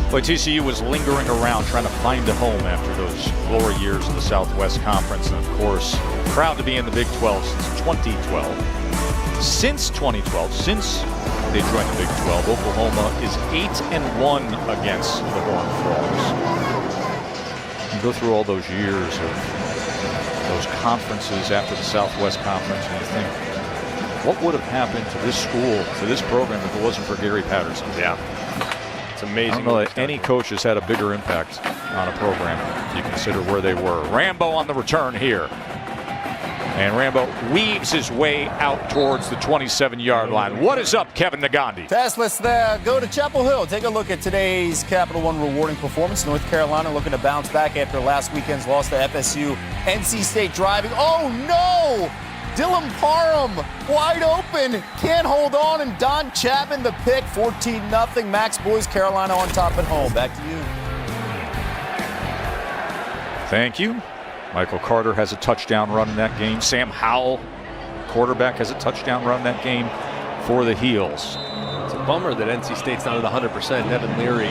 Boy, TCU was lingering around trying to find a home after those glory years in the Southwest Conference. And, of course, proud to be in the Big 12 since 2012. Since 2012, since they joined the Big 12, Oklahoma is 8-1 against the Horned Frogs. You go through all those years of those conferences after the Southwest Conference, and you think, what would have happened to this school, to this program, if it wasn't for Gary Patterson? Yeah. It's amazing. I don't know that any coach has had a bigger impact on a program if you consider where they were. Rambo on the return here. And Rambo weaves his way out towards the 27-yard line. What is up, Kevin Nagandi? Tess, let's go to Chapel Hill. Take a look at today's Capital One rewarding performance. North Carolina looking to bounce back after last weekend's loss to FSU. NC State driving. Oh, no! Dylan Parham wide open. Can't hold on. And Don Chapman the pick. 14-0. Max Boys, Carolina on top at home. Back to you. Thank you. Michael Carter has a touchdown run in that game. Sam Howell, quarterback, has a touchdown run in that game for the Heels. It's a bummer that NC State's not at 100%. Nevin Leary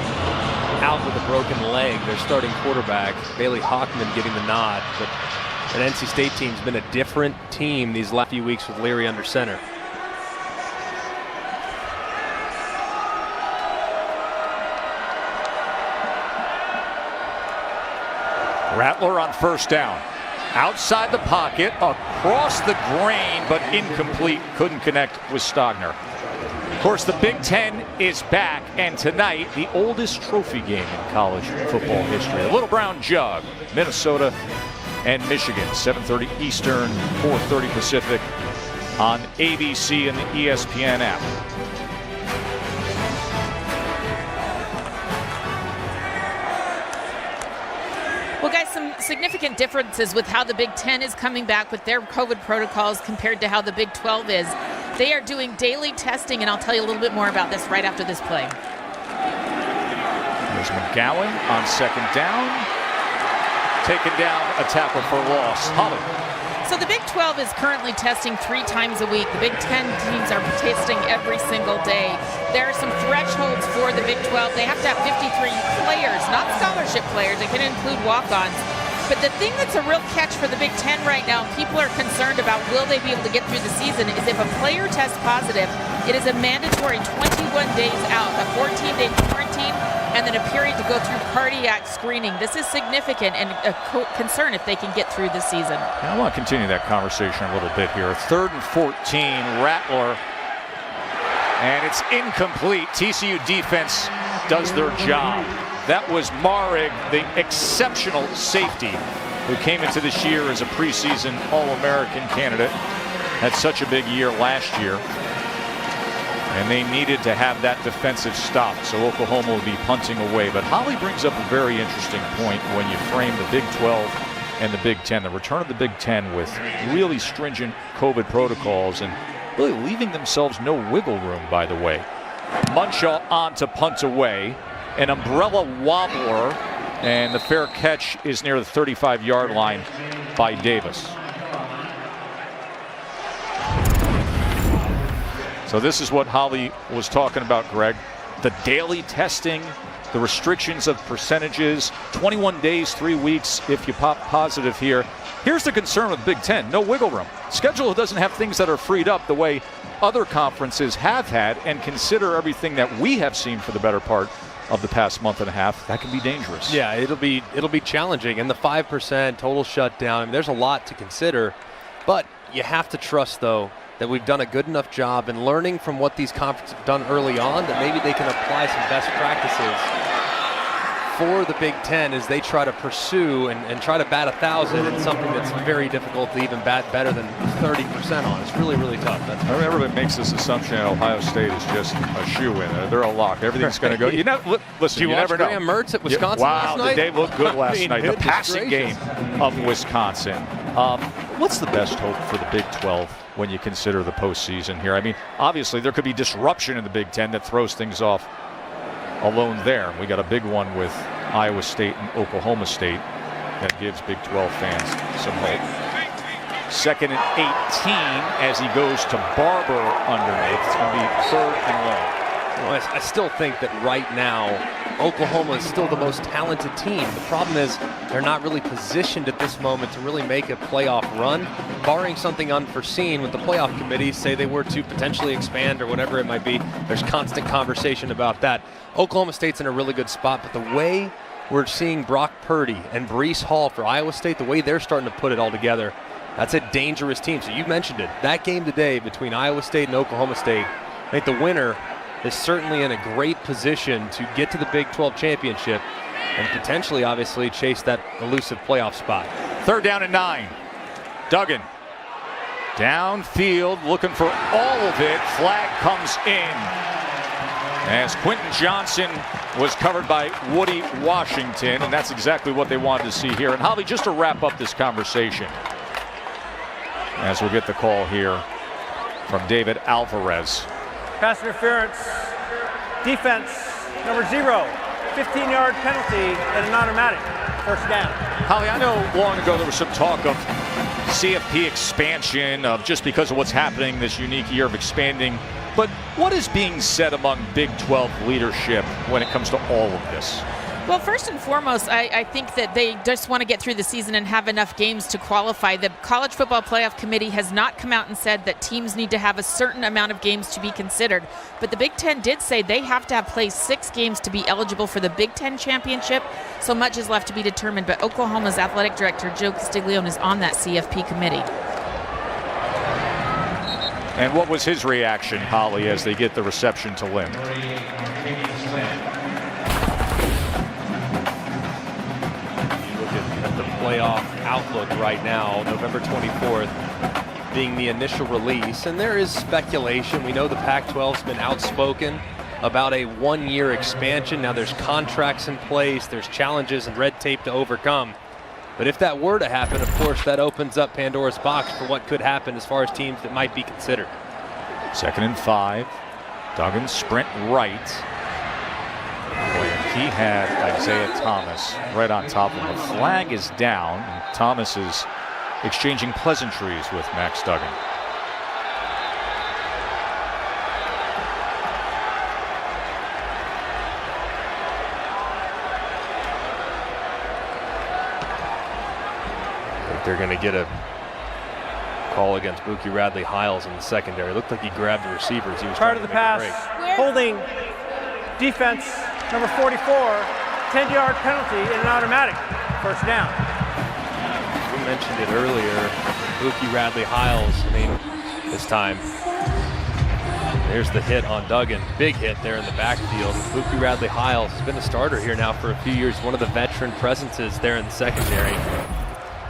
out with a broken leg. Their starting quarterback, Bailey Hockman, getting the nod. But an NC State team's been a different team these last few weeks with Leary under center. Rattler on first down. Outside the pocket, across the grain, but incomplete. Couldn't connect with Stogner. Of course, the Big Ten is back, and tonight, the oldest trophy game in college football history. The Little Brown Jug, Minnesota and Michigan, 7:30 Eastern, 4:30 Pacific on ABC and the ESPN app. Well, guys, some significant differences with how the Big Ten is coming back with their COVID protocols compared to how the Big 12 is. They are doing daily testing, and I'll tell you a little bit more about this right after this play. There's McGowan on second down. Taken down, a tackle for loss. Holly. So the Big 12 is currently testing 3 times a week. The Big 10 teams are testing every single day. There are some thresholds for the Big 12. They have to have 53 players, not scholarship players. It can include walk-ons. But the thing that's a real catch for the Big 10 right now, people are concerned about will they be able to get through the season, is if a player tests positive, it is a mandatory 21 days out, a 14-day quarantine, and then a period to go through cardiac screening. This is significant and a concern if they can get through the season. I want to continue that conversation a little bit here. 3rd and 14, Rattler, and it's incomplete. TCU defense does their job. That was Marig, the exceptional safety who came into this year as a preseason All-American candidate. Had such a big year last year. And they needed to have that defensive stop, so Oklahoma will be punting away. But Holly brings up a very interesting point when you frame the Big 12 and the Big 10. The return of the Big 10 with really stringent COVID protocols and really leaving themselves no wiggle room, by the way. Munchall on to punt away. An umbrella wobbler, and the fair catch is near the 35-yard line by Davis. So this is what Holly was talking about, Greg. The daily testing, the restrictions of percentages, 21 days, 3 weeks if you pop positive here. Here's the concern with Big Ten, no wiggle room. Schedule doesn't have things that are freed up the way other conferences have had, and consider everything that we have seen for the better part of the past month and a half. That can be dangerous. Yeah, it'll be challenging. And the 5% total shutdown, I mean, there's a lot to consider. But you have to trust, though, that we've done a good enough job in learning from what these conferences have done early on, that maybe they can apply some best practices for the Big Ten as they try to pursue and try to bat 1,000 in something that's very difficult to even bat better than 30% on. It's really, really tough. Everybody makes this assumption that Ohio State is just a shoe-in. They're a lock. Everything's going to go. You know, listen, you never know. Graham Mertz at Wisconsin last night? Wow, they looked good last I mean, night. The passing gracious. game of Wisconsin. What's the best hope for the Big 12 when you consider the postseason here? I mean, obviously there could be disruption in the Big 10 that throws things off alone there. We got a big one with Iowa State and Oklahoma State that gives Big 12 fans some hope. 2nd and 18 as he goes to Barber underneath. It's going to be 3rd and long. Well, I still think that right now Oklahoma is still the most talented team. The problem is they're not really positioned at this moment to really make a playoff run, barring something unforeseen with the playoff committee, say they were to potentially expand or whatever it might be. There's constant conversation about that. Oklahoma State's in a really good spot, but the way we're seeing Brock Purdy and Breece Hall for Iowa State, the way they're starting to put it all together, that's a dangerous team. So you mentioned it. That game today between Iowa State and Oklahoma State, I think the winner is certainly in a great position to get to the Big 12 championship and potentially, obviously, chase that elusive playoff spot. 3rd down and 9. Duggan downfield looking for all of it. Flag comes in as Quentin Johnson was covered by Woody Washington, and that's exactly what they wanted to see here. And Holly, just to wrap up this conversation, as we'll get the call here from David Alvarez. Pass interference, defense, number 0, 15-yard penalty, and an automatic. First down. Holly, I know long ago there was some talk of CFP expansion, of just because of what's happening this unique year of expanding. But what is being said among Big 12 leadership when it comes to all of this? Well, first and foremost, I think that they just want to get through the season and have enough games to qualify. The College Football Playoff Committee has not come out and said that teams need to have a certain amount of games to be considered. But the Big Ten did say they have to have played 6 games to be eligible for the Big Ten championship. So much is left to be determined. But Oklahoma's athletic director, Joe Castiglione, is on that CFP committee. And what was his reaction, Holly, as they get the reception to Lynn? Playoff outlook right now, November 24th being the initial release, and there is speculation. We know the Pac-12's been outspoken about a 1-year expansion. Now there's contracts in place, there's challenges and red tape to overcome. But if that were to happen, of course, that opens up Pandora's box for what could happen as far as teams that might be considered. 2nd and 5. Duggan sprint right. He had Isaiah Thomas right on top of him. The flag is down, and Thomas is exchanging pleasantries with Max Duggan. I think they're going to get a call against Buki Radley-Hiles in the secondary. It looked like he grabbed the receivers. He was part of the pass, holding defense. Number 44, 10-yard penalty and an automatic first down. We mentioned it earlier, Buki Radley-Hiles, this time. There's the hit on Duggan. Big hit there in the backfield. Buki Radley-Hiles has been a starter here now for a few years, one of the veteran presences there in the secondary.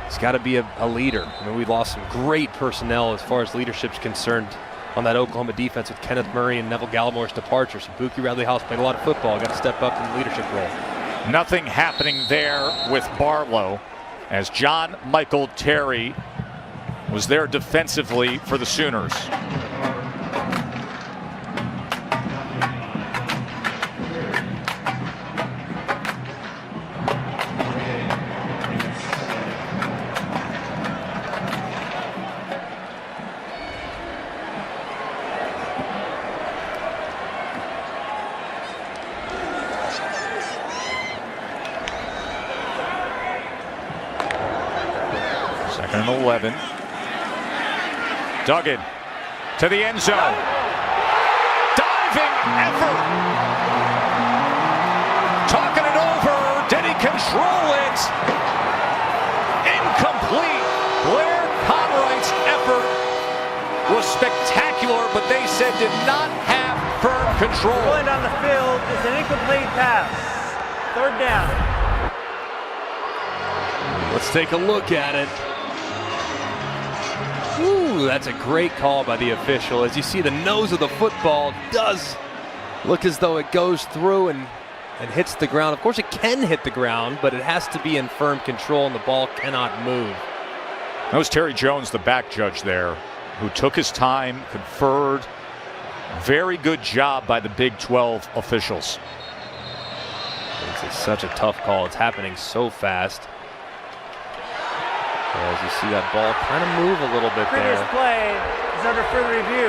He's got to be a leader. We lost some great personnel as far as leadership's concerned on that Oklahoma defense with Kenneth Murray and Neville Gallimore's departure. So Buki Radley-Hiles played a lot of football, got to step up in the leadership role. Nothing happening there with Barlow as John Michael Terry was there defensively for the Sooners. And 11. Duggan to the end zone. Diving effort. Talking it over. Did he control it? Incomplete. Blair Conright's effort was spectacular, but they said did not have firm control. Going on the field is an incomplete pass. 3rd down. Let's take a look at it. Ooh, that's a great call by the official. As you see, the nose of the football does look as though it goes through and hits the ground. Of course, it can hit the ground, but it has to be in firm control, and the ball cannot move. That was Terry Jones, the back judge there, who took his time, conferred. Very good job by the Big 12 officials. It's such a tough call. It's happening so fast. As you see that ball kind of move a little bit there. Previous play is under further review.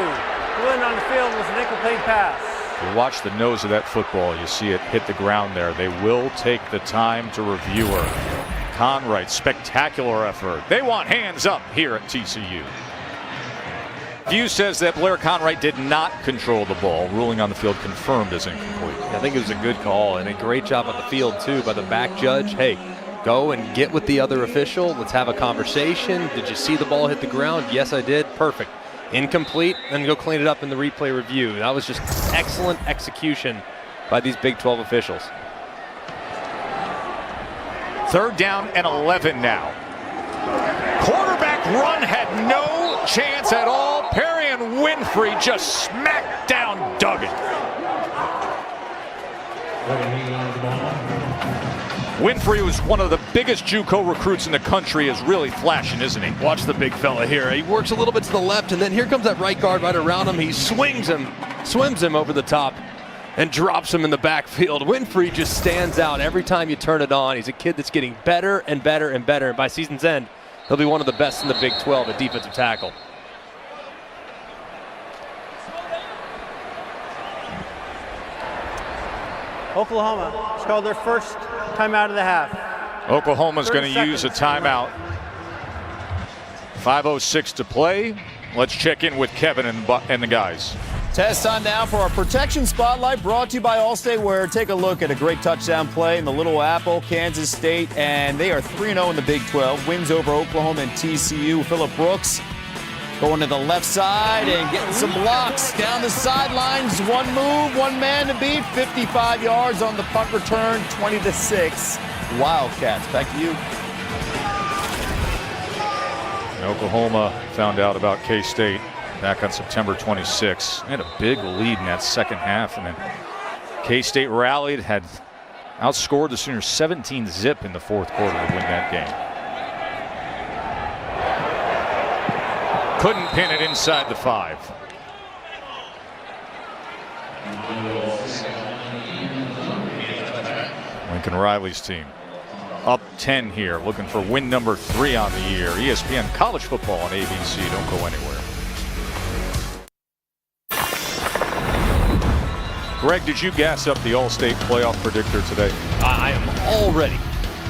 Going on the field was an incomplete pass. If you watch the nose of that football, you see it hit the ground there. They will take the time to review her. Conright, spectacular effort. They want hands up here at TCU. View says that Blair Conright did not control the ball. Ruling on the field confirmed as incomplete. I think it was a good call and a great job on the field too by the back judge. Hey, go and get with the other official. Let's have a conversation. Did you see the ball hit the ground? Yes, I did. Perfect. Incomplete, then go clean it up in the replay review. That was just excellent execution by these Big 12 officials. 3rd down and 11 now. Quarterback run had no chance at all. Perry and Winfrey just smacked down Duggan. Winfrey was one of the biggest JUCO recruits in the country, is really flashing, isn't he? Watch the big fella here. He works a little bit to the left, and then here comes that right guard right around him. He swings him, swims him over the top. and drops him in the backfield. Winfrey just stands out every time you turn it on. He's a kid that's getting better and better and better. And by season's end, he'll be one of the best in the Big 12 at defensive tackle. Oklahoma has called their first timeout of the half. Oklahoma's going to use a timeout. 5:06 to play. Let's check in with Kevin and the guys. Test time now for our protection spotlight, brought to you by Allstate, where take a look at a great touchdown play in the Little Apple, Kansas State, and they are 3-0 in the Big 12. Wins over Oklahoma and TCU. Phillip Brooks going to the left side and getting some blocks down the sidelines. One move, one man to beat. 55 yards on the punt return, 20-6. Wildcats. Back to you. Oklahoma found out about K-State back on September 26. They had a big lead in that second half, and then K-State rallied, had outscored the Sooners 17-0 in the fourth quarter to win that game. Couldn't pin it inside the 5. Lincoln Riley's team up 10 here, looking for win number 3 on the year. ESPN College Football on ABC. Don't go anywhere. Greg, did you gas up the All-State playoff predictor today? I am all ready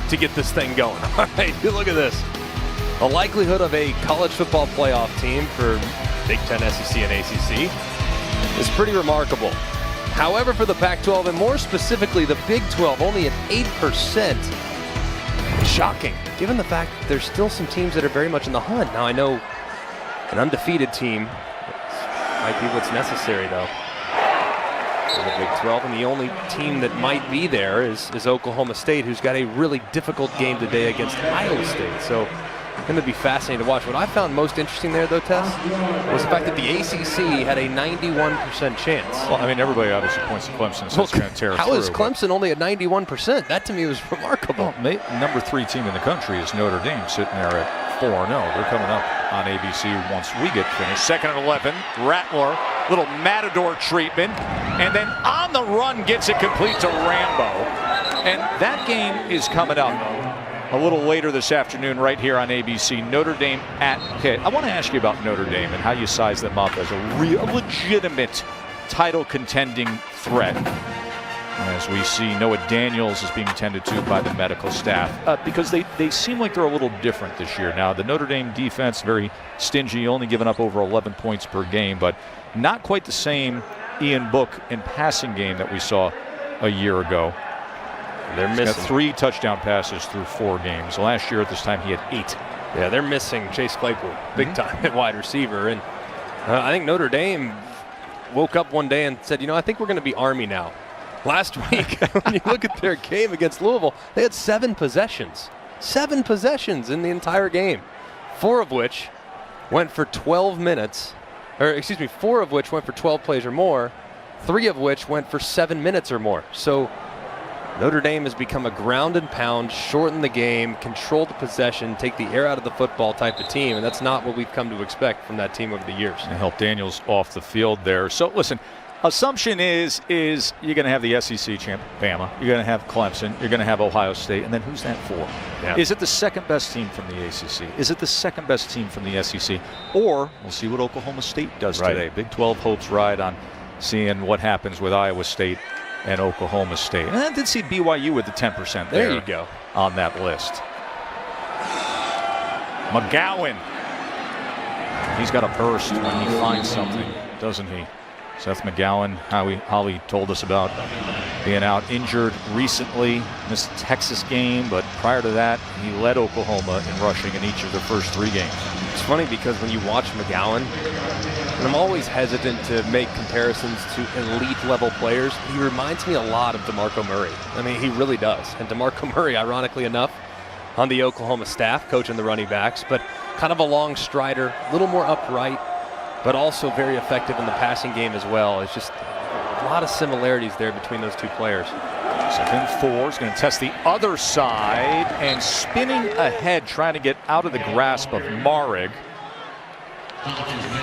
to get this thing going. All right, look at this. The likelihood of a college football playoff team for Big Ten, SEC, and ACC is pretty remarkable. However, for the Pac-12, and more specifically the Big 12, only at 8%. Shocking, given the fact that there's still some teams that are very much in the hunt. Now, I know an undefeated team might be what's necessary, though, for the Big 12, and the only team that might be there is Oklahoma State, who's got a really difficult game today against Iowa State. So going to be fascinating to watch. What I found most interesting there, though, Tess, was the fact that the ACC had a 91% chance. Well, I mean, everybody obviously points to Clemson, so it's going to tear through. How is Clemson only at 91%? That to me was remarkable. Well, number 3 team in the country is Notre Dame, sitting there at 4-0. They're coming up on ABC once we get finished. 2nd and 11, Rattler, little matador treatment, and then on the run gets it complete to Rambo. And that game is coming up a little later this afternoon right here on ABC. Notre Dame at Pitt. I want to ask you about Notre Dame and how you size them up as a real legitimate title contending threat. As we see, Noah Daniels is being tended to by the medical staff because they seem like they're a little different this year. Now, the Notre Dame defense, very stingy, only giving up over 11 points per game, but not quite the same Ian Book and passing game that we saw a year ago. They're missing. He's got 3 touchdown passes through 4 games. Last year at this time he had 8. Yeah, they're missing Chase Claypool big time at wide receiver. And I think Notre Dame woke up one day and said, you know, I think we're going to be Army now. Last week, when you look at their game against Louisville, they had 7 possessions. 7 possessions in the entire game. 4 of which went for 12 minutes. Or, excuse me, 4 of which went for 12 plays or more. 3 of which went for 7 minutes or more. So Notre Dame has become a ground and pound, shorten the game, control the possession, take the air out of the football type of team, and that's not what we've come to expect from that team over the years. And help Daniels off the field there. So listen, assumption is you're going to have the SEC champ, Bama. You're going to have Clemson. You're going to have Ohio State. And then who's that for? Yeah. Is it the second best team from the ACC? Is it the second best team from the SEC? Or we'll see what Oklahoma State does today. Big 12 hopes ride on seeing what happens with Iowa State and Oklahoma State. And I did see BYU with the 10% there. There you go. On that list. McGowan. He's got a burst when he finds something, doesn't he? Seth McGowan, Holly told us about being out injured recently, missed the Texas game, but prior to that, he led Oklahoma in rushing in each of their first 3 games. It's funny because when you watch McGowan, and I'm always hesitant to make comparisons to elite level players, he reminds me a lot of DeMarco Murray. I mean, he really does. And DeMarco Murray, ironically enough, on the Oklahoma staff, coaching the running backs, but kind of a long strider, a little more upright, but also very effective in the passing game as well. It's just a lot of similarities there between those 2 players. 2nd and 4 is going to test the other side and spinning ahead, trying to get out of the grasp of Marig.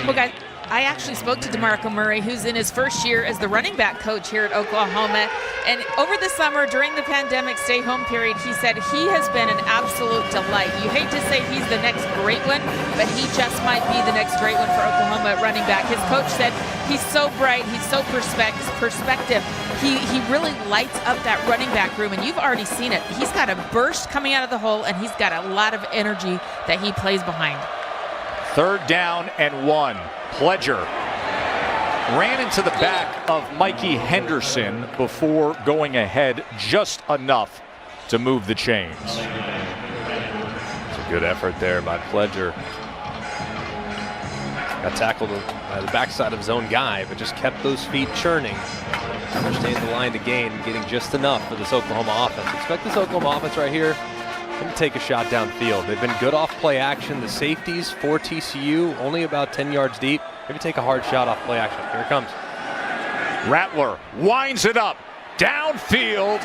Well, guys, I actually spoke to DeMarco Murray, who's in his first year as the running back coach here at Oklahoma. And over the summer, during the pandemic stay-home period, he said he has been an absolute delight. You hate to say he's the next great one, but he just might be the next great one for Oklahoma at running back. His coach said he's so bright, he's so perspective. He really lights up that running back room, and you've already seen it. He's got a burst coming out of the hole, and he's got a lot of energy that he plays behind. 3rd down and 1. Pledger ran into the back of Mikey Henderson before going ahead just enough to move the chains. It's a good effort there by Pledger. Got tackled by the backside of his own guy, but just kept those feet churning. Understands the line to gain, getting just enough for this Oklahoma offense. Expect this Oklahoma offense right here to take a shot downfield. They've been good off play action. The safeties for TCU only about 10 yards deep. Maybe take a hard shot off play action. Here it comes. Rattler winds it up downfield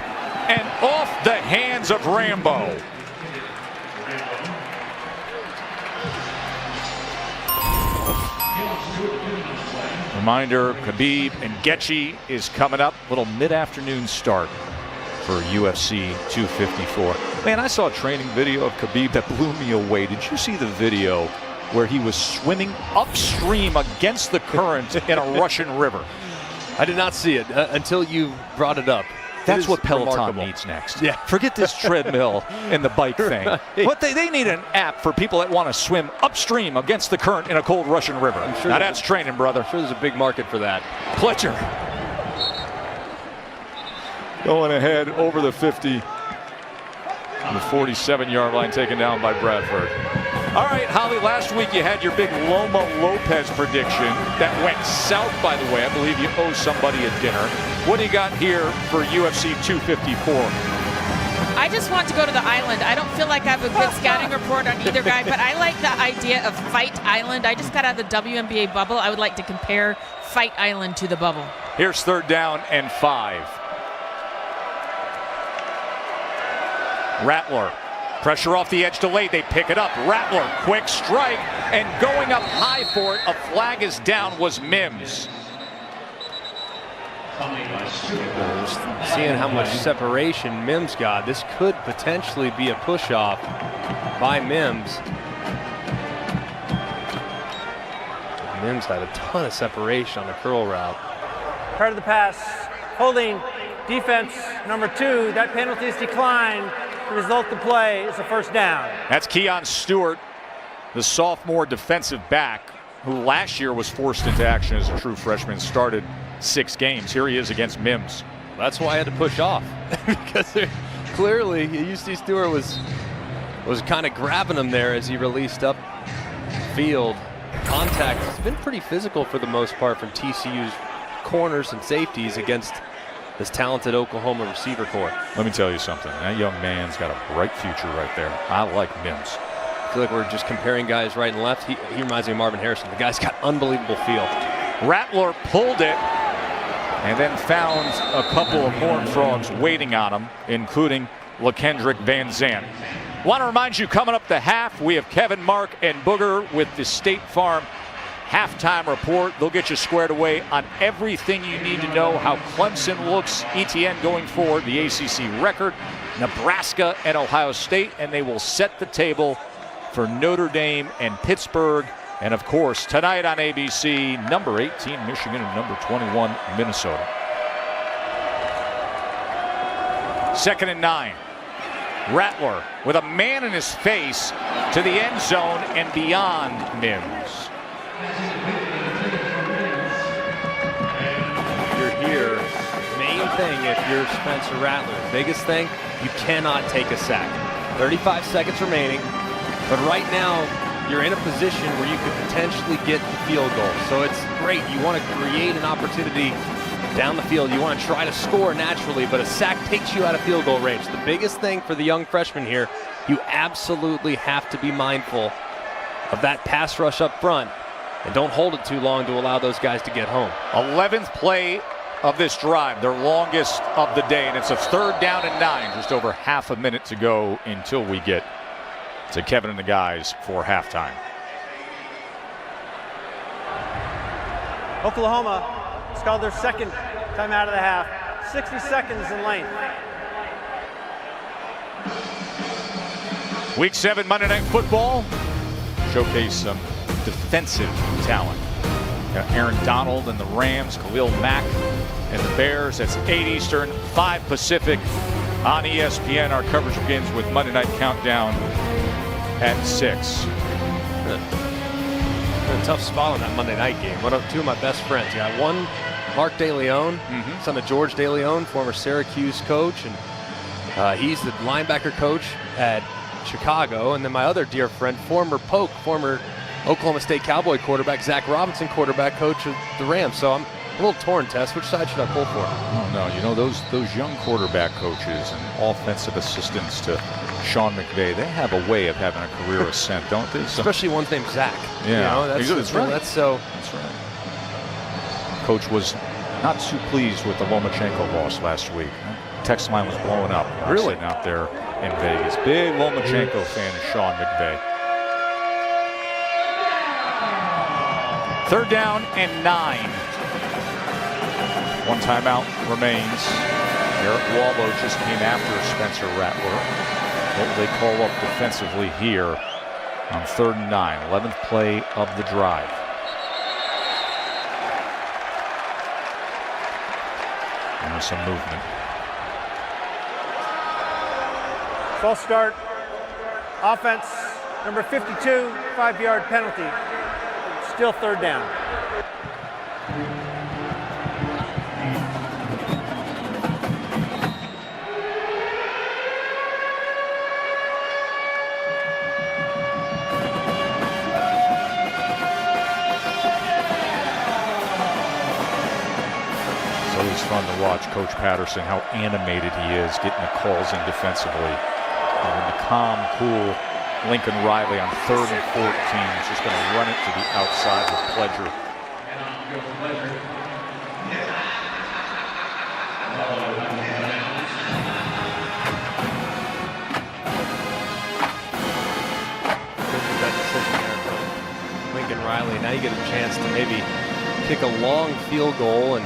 and off the hands of Rambo. Reminder, Khabib and Getchi is coming up. Little mid-afternoon start for UFC 254. Man, I saw a training video of Khabib that blew me away. Did you see the video where he was swimming upstream against the current in a Russian river? I did not see it until you brought it up. That's what Peloton remarkable. needs next. Yeah. Forget this treadmill and the bike thing. Right. What they need an app for people that want to swim upstream against the current in a cold Russian river. I'm sure now that's training, brother. I'm sure there's a big market for that. Pledger going ahead over the 50. On the 47-yard line, taken down by Bradford. All right, Holly, last week you had your big Loma Lopez prediction that went south, by the way. I believe you owe somebody a dinner. What do you got here for UFC 254? I just want to go to the island. I don't feel like I have a good scouting report on either guy, but I like the idea of Fight Island. I just got out of the WNBA bubble. I would like to compare Fight Island to the bubble. Here's 3rd down and 5. Rattler, pressure off the edge delayed. They pick it up. Rattler, quick strike, and going up high for it. A flag is down was Mims. Seeing how much separation Mims got, this could potentially be a push-off by Mims. Mims had a ton of separation on the curl route. Part of the pass, holding defense number 2. That penalty is declined. The result of the play is a 1st down. That's Keon Stewart, the sophomore defensive back, who last year was forced into action as a true freshman, started 6 games. Here he is against Mims. That's why I had to push off because clearly UC Stewart was kind of grabbing him there as he released up field. Contact has been pretty physical for the most part from TCU's corners and safeties against this talented Oklahoma receiver corps. Let me tell you something. That young man's got a bright future right there. I like Mims. I feel like we're just comparing guys right and left. He reminds me of Marvin Harrison. The guy's got unbelievable feel. Rattler pulled it and then found a couple of Horned Frogs waiting on him, including LaKendrick Van Zandt. Want to remind you, coming up the half, we have Kevin, Mark, and Booger with the State Farm halftime report. They'll get you squared away on everything you need to know, how Clemson looks, ETN going forward, the ACC record, Nebraska and Ohio State, and they will set the table for Notre Dame and Pittsburgh. And of course, tonight on ABC, number 18 Michigan and number 21 Minnesota. 2nd and 9. Rattler with a man in his face to the end zone and beyond Mims. You're here. Main thing if you're Spencer Rattler, biggest thing, you cannot take a sack. 35 seconds remaining, but right now you're in a position where you could potentially get the field goal. So it's great. You want to create an opportunity down the field. You want to try to score naturally, but a sack takes you out of field goal range. The biggest thing for the young freshman here, you absolutely have to be mindful of that pass rush up front and don't hold it too long to allow those guys to get home. 11th play of this drive, their longest of the day, and it's a 3rd down and 9. Just over half a minute to go until we get to Kevin and the guys for halftime. Oklahoma has called their second timeout of the half. 60 seconds in length. Week 7 Monday Night Football showcase some defensive talent. Got Aaron Donald and the Rams, Khalil Mack and the Bears. That's 8 Eastern, 5 Pacific on ESPN. Our coverage begins with Monday Night Countdown at 6. A tough spot on that Monday night game. Two of my best friends. You got one, Mark DeLeon, son of George DeLeon, former Syracuse coach, and he's the linebacker coach at Chicago. And then my other dear friend, former Oklahoma State Cowboy quarterback, Zach Robinson, quarterback coach of the Rams. So I'm a little torn, Tess. Which side should I pull for? Oh, no. You know, those young quarterback coaches and offensive assistants to Sean McVay, they have a way of having a career ascent, don't they? So, especially one's named Zach. Yeah, you know, that's right. That's so. That's right. Coach was not too pleased with the Lomachenko loss last week. Text line was blowing up. Really? Sitting out there in Vegas. Big Lomachenko fan is Sean McVay. 3rd down and 9. One timeout remains. Eric Wallow just came after Spencer Rattler. What will they call up defensively here on 3rd and 9, 11th play of the drive? And there's some movement. False start. Offense, number 52, 5-yard penalty. Still 3rd down. It's fun to watch Coach Patterson, how animated he is, getting the calls in defensively. And the calm, cool Lincoln Riley on 3rd and 14 is just going to run it to the outside with pleasure. That decision there from Lincoln Riley. Now you get a chance to maybe kick a long field goal and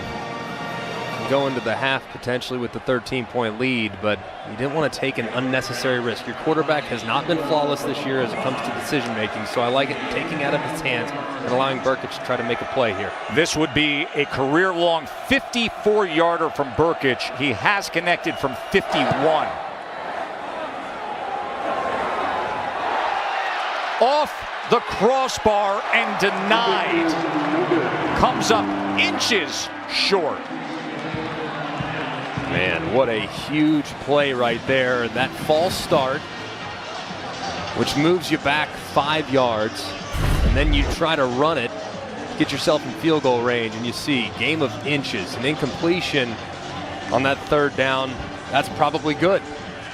go into the half potentially with the 13-point lead, but you didn't want to take an unnecessary risk. Your quarterback has not been flawless this year as it comes to decision making, so I like it taking out of his hands and allowing Burkich to try to make a play here. This would be a career-long 54-yarder from Burkich. He has connected from 51. Off the crossbar and denied. Comes up inches short. Man, what a huge play right there. That false start, which moves you back 5 yards, and then you try to run it, get yourself in field goal range, and you see game of inches. An incompletion on that 3rd down, that's probably good.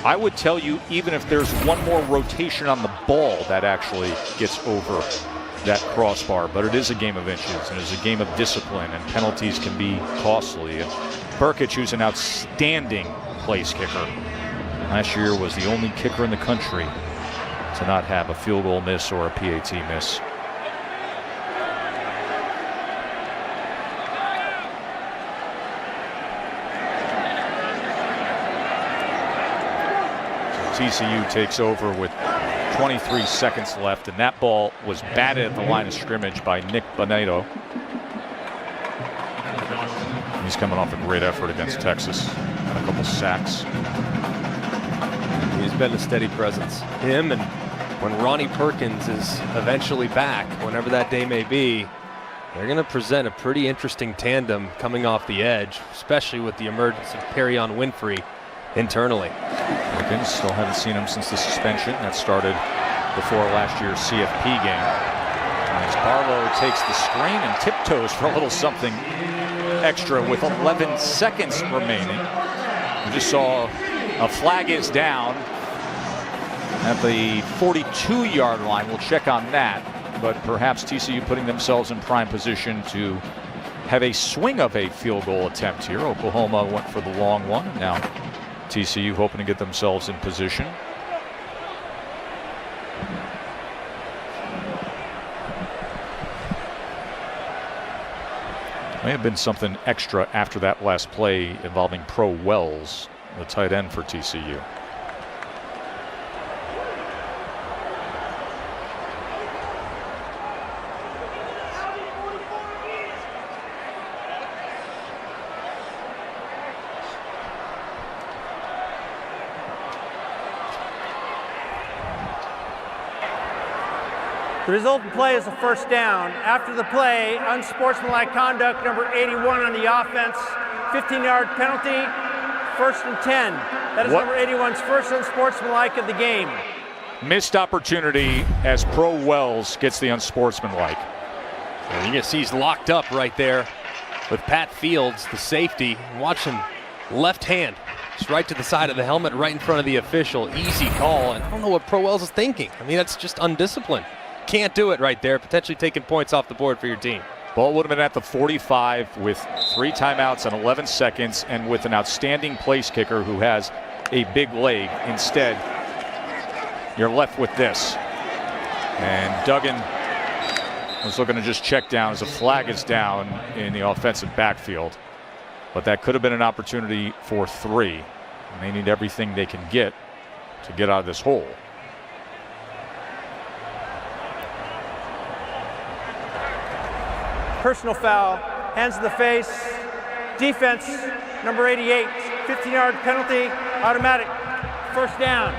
I would tell you, even if there's one more rotation on the ball, that actually gets over that crossbar. But it is a game of inches, and it's a game of discipline, and penalties can be costly. And Burkich, who's an outstanding place kicker, last year was the only kicker in the country to not have a field goal miss or a PAT miss. So TCU takes over with 23 seconds left, and that ball was batted at the line of scrimmage by Nick Boneto. He's coming off a great effort against Texas and a couple sacks. He's been a steady presence. Him, and when Ronnie Perkins is eventually back, whenever that day may be, they're going to present a pretty interesting tandem coming off the edge, especially with the emergence of Perrion Winfrey internally. Perkins, still haven't seen him since the suspension that started before last year's CFP game. As Barlow takes the screen and tiptoes for a little something extra with 11 seconds remaining. We just saw a flag is down at the 42-yard line. We'll check on that, but perhaps TCU putting themselves in prime position to have a swing of a field goal attempt here. Oklahoma went for the long one. Now TCU hoping to get themselves in position. May have been something extra after that last play involving Pro Wells, the tight end for TCU. The resultant play is a first down. After the play, unsportsmanlike conduct, number 81 on the offense, 15-yard penalty, 1st and 10. That is number 81's first unsportsmanlike of the game. Missed opportunity as Pro Wells gets the unsportsmanlike. And you can see he's locked up right there with Pat Fields, the safety. Watch him, left hand, just right to the side of the helmet, right in front of the official. Easy call, and I don't know what Pro Wells is thinking. I mean, that's just undisciplined. Can't do it right there, potentially taking points off the board for your team. Ball would have been at the 45 with 3 timeouts and 11 seconds, and with an outstanding place kicker who has a big leg. Instead, you're left with this. And Duggan was looking to just check down as a flag is down in the offensive backfield. But that could have been an opportunity for 3. And they need everything they can get to get out of this hole. Personal foul, hands to the face, defense, number 88, 15-yard penalty, automatic, first down.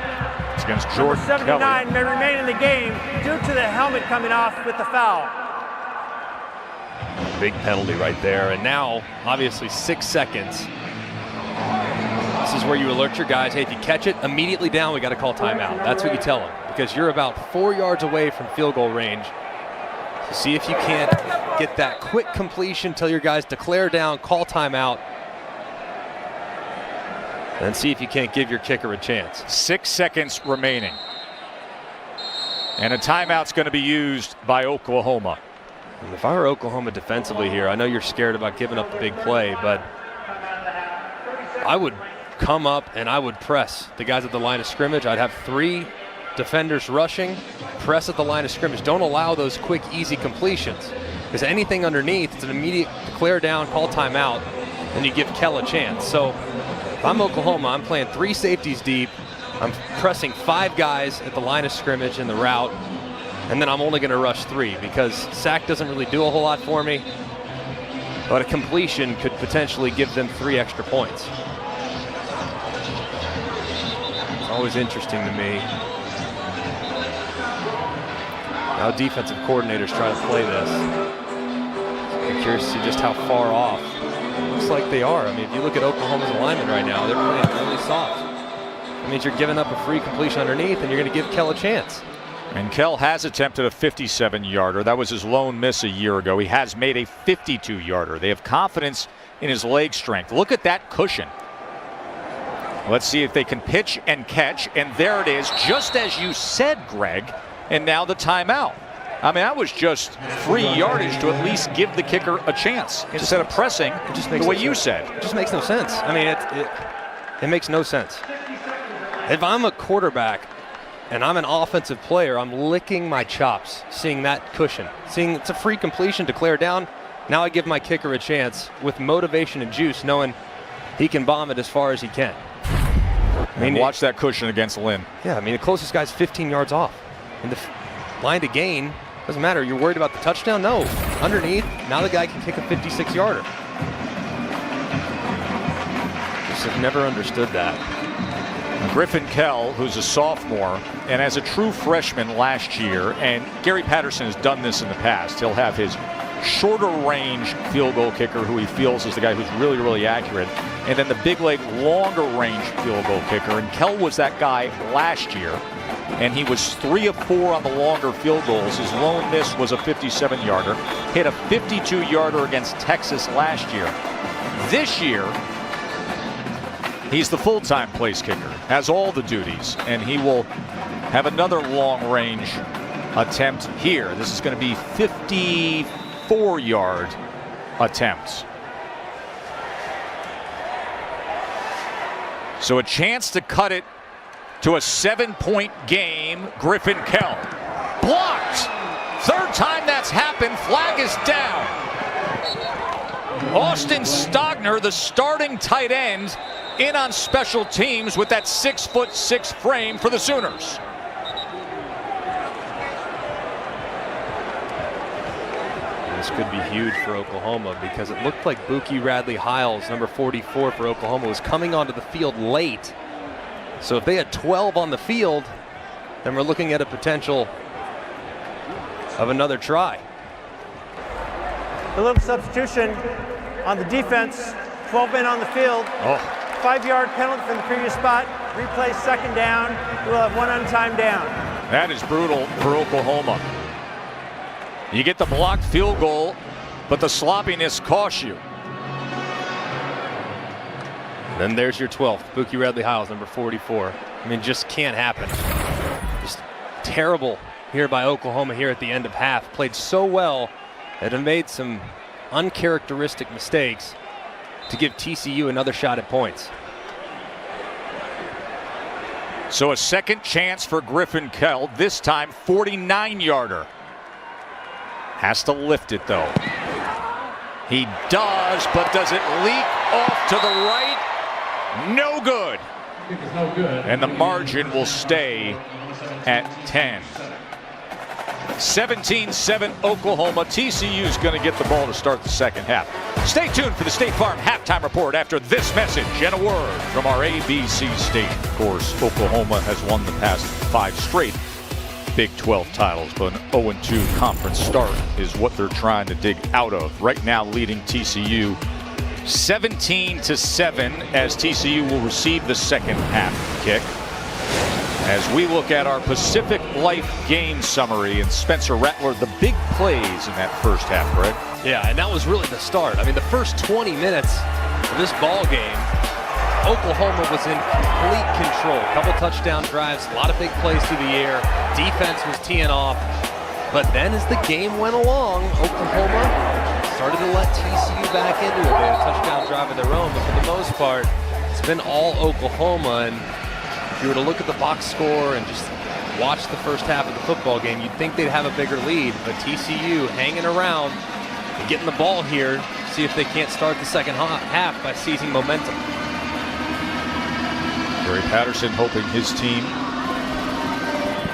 It's against Jordan Number 79 Kelly. may remain in the game due to the helmet coming off with the foul. Big penalty right there, and now obviously 6 seconds. This is where you alert your guys, hey, if you catch it immediately down, we got to call timeout. That's what you tell them, because you're about 4 yards away from field goal range. So see if you can't get that quick completion till your guys declare down, call timeout, and see if you can't give your kicker a chance. 6 seconds remaining. And a timeout's going to be used by Oklahoma. And if I were Oklahoma defensively here, I know you're scared about giving up the big play, but I would come up and I would press the guys at the line of scrimmage. I'd have 3 defenders rushing, press at the line of scrimmage. Don't allow those quick, easy completions. Because anything underneath, it's an immediate declare down, call timeout, and you give Kell a chance. So if I'm Oklahoma, I'm playing 3 safeties deep. I'm pressing 5 guys at the line of scrimmage in the route, and then I'm only going to rush 3 because sack doesn't really do a whole lot for me. But a completion could potentially give them 3 extra points. It's always interesting to me how defensive coordinators try to play this. I'm curious to see just how far off. It looks like they are. I mean, if you look at Oklahoma's alignment right now, they're playing really soft. That means you're giving up a free completion underneath, and you're going to give Kell a chance. And Kell has attempted a 57-yarder. That was his lone miss a year ago. He has made a 52-yarder. They have confidence in his leg strength. Look at that cushion. Let's see if they can pitch and catch. And there it is, just as you said, Greg. And now the timeout. I mean, that was just free yardage to at least give the kicker a chance instead of pressing the way you said. It just makes no sense. I mean, it makes no sense. If I'm a quarterback and I'm an offensive player, I'm licking my chops seeing that cushion, seeing it's a free completion, declare down. Now I give my kicker a chance with motivation and juice, knowing he can bomb it as far as he can. I mean, watch that cushion against Lynn. Yeah, I mean, the closest guy's 15 yards off. And the line to gain, doesn't matter. You're worried about the touchdown? No. Underneath, now the guy can kick a 56-yarder. Just have never understood that. Griffin Kell, who's a sophomore, and as a true freshman last year, and Gary Patterson has done this in the past, he'll have his shorter range field goal kicker who he feels is the guy who's really, really accurate, and then the big leg, longer range field goal kicker. And Kell was that guy last year, and he was 3 of 4 on the longer field goals. His lone miss was a 57-yarder. Hit a 52-yarder against Texas last year. This year, he's the full-time place kicker, has all the duties, and he will have another long-range attempt here. This is going to be 54-yard attempts. So a chance to cut it to a 7-point game. Griffin Kell blocked. 3rd time that's happened. Flag is down. Austin Stogner, the starting tight end, in on special teams with that 6'6" frame for the Sooners. This could be huge for Oklahoma because it looked like Buki Radley-Hiles, number 44 for Oklahoma, was coming onto the field late. So if they had 12 on the field, then we're looking at a potential of another try. A little substitution on the defense. 12 men on the field. 5-yard penalty from the previous spot. Replay second down. We'll have one untimed down. That is brutal for Oklahoma. You get the blocked field goal, but the sloppiness costs you. Then there's your 12th, Buki Radley-Hiles, number 44. I mean, just can't happen. Just terrible here by Oklahoma here at the end of half. Played so well that it made some uncharacteristic mistakes to give TCU another shot at points. So a second chance for Griffin Kell, this time 49-yarder. Has to lift it though. He does, but does it leak off to the right? No good. No good. And the margin will stay at 10. 17-7 Oklahoma. TCU's going to get the ball to start the second half. Stay tuned for the State Farm halftime report after this message and a word from our ABC state. Of course, Oklahoma has won the past 5 straight Big 12 titles, but an 0-2 conference start is what they're trying to dig out of. Right now leading TCU 17-7 as TCU will receive the second half kick. As we look at our Pacific Life game summary and Spencer Rattler, the big plays in that first half, Greg. Yeah, and that was really the start. I mean, the first 20 minutes of this ball game, Oklahoma was in complete control. A couple touchdown drives, a lot of big plays through the air. Defense was teeing off. But then as the game went along, Oklahoma started to let TCU back into it. They had a touchdown drive of their own, but for the most part, it's been all Oklahoma. And if you were to look at the box score and just watch the first half of the football game, you'd think they'd have a bigger lead. But TCU hanging around and getting the ball here, see if they can't start the second half by seizing momentum. Gary Patterson hoping his team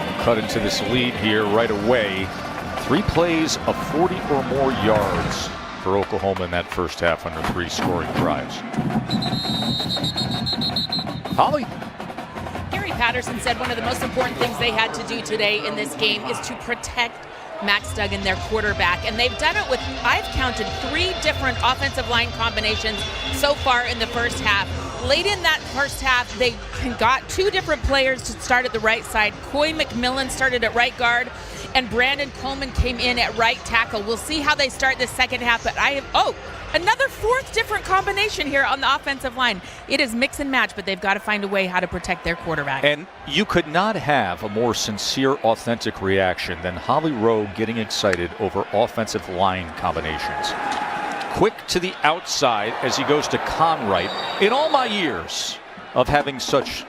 will cut into this lead here right away. 3 plays of 40 or more yards for Oklahoma in that first half under 3 scoring drives. Holly. Gary Patterson said one of the most important things they had to do today in this game is to protect Max Duggan, their quarterback, and they've done it with, I've counted 3 different offensive line combinations so far in the first half. Late in that first half, they got 2 different players to start at the right side. Coy McMillan started at right guard, and Brandon Coleman came in at right tackle. We'll see how they start the second half, but another 4th different combination here on the offensive line. It is mix and match, but they've got to find a way how to protect their quarterback. And you could not have a more sincere, authentic reaction than Holly Rowe getting excited over offensive line combinations. Quick to the outside as he goes to Conright. In all my years of having such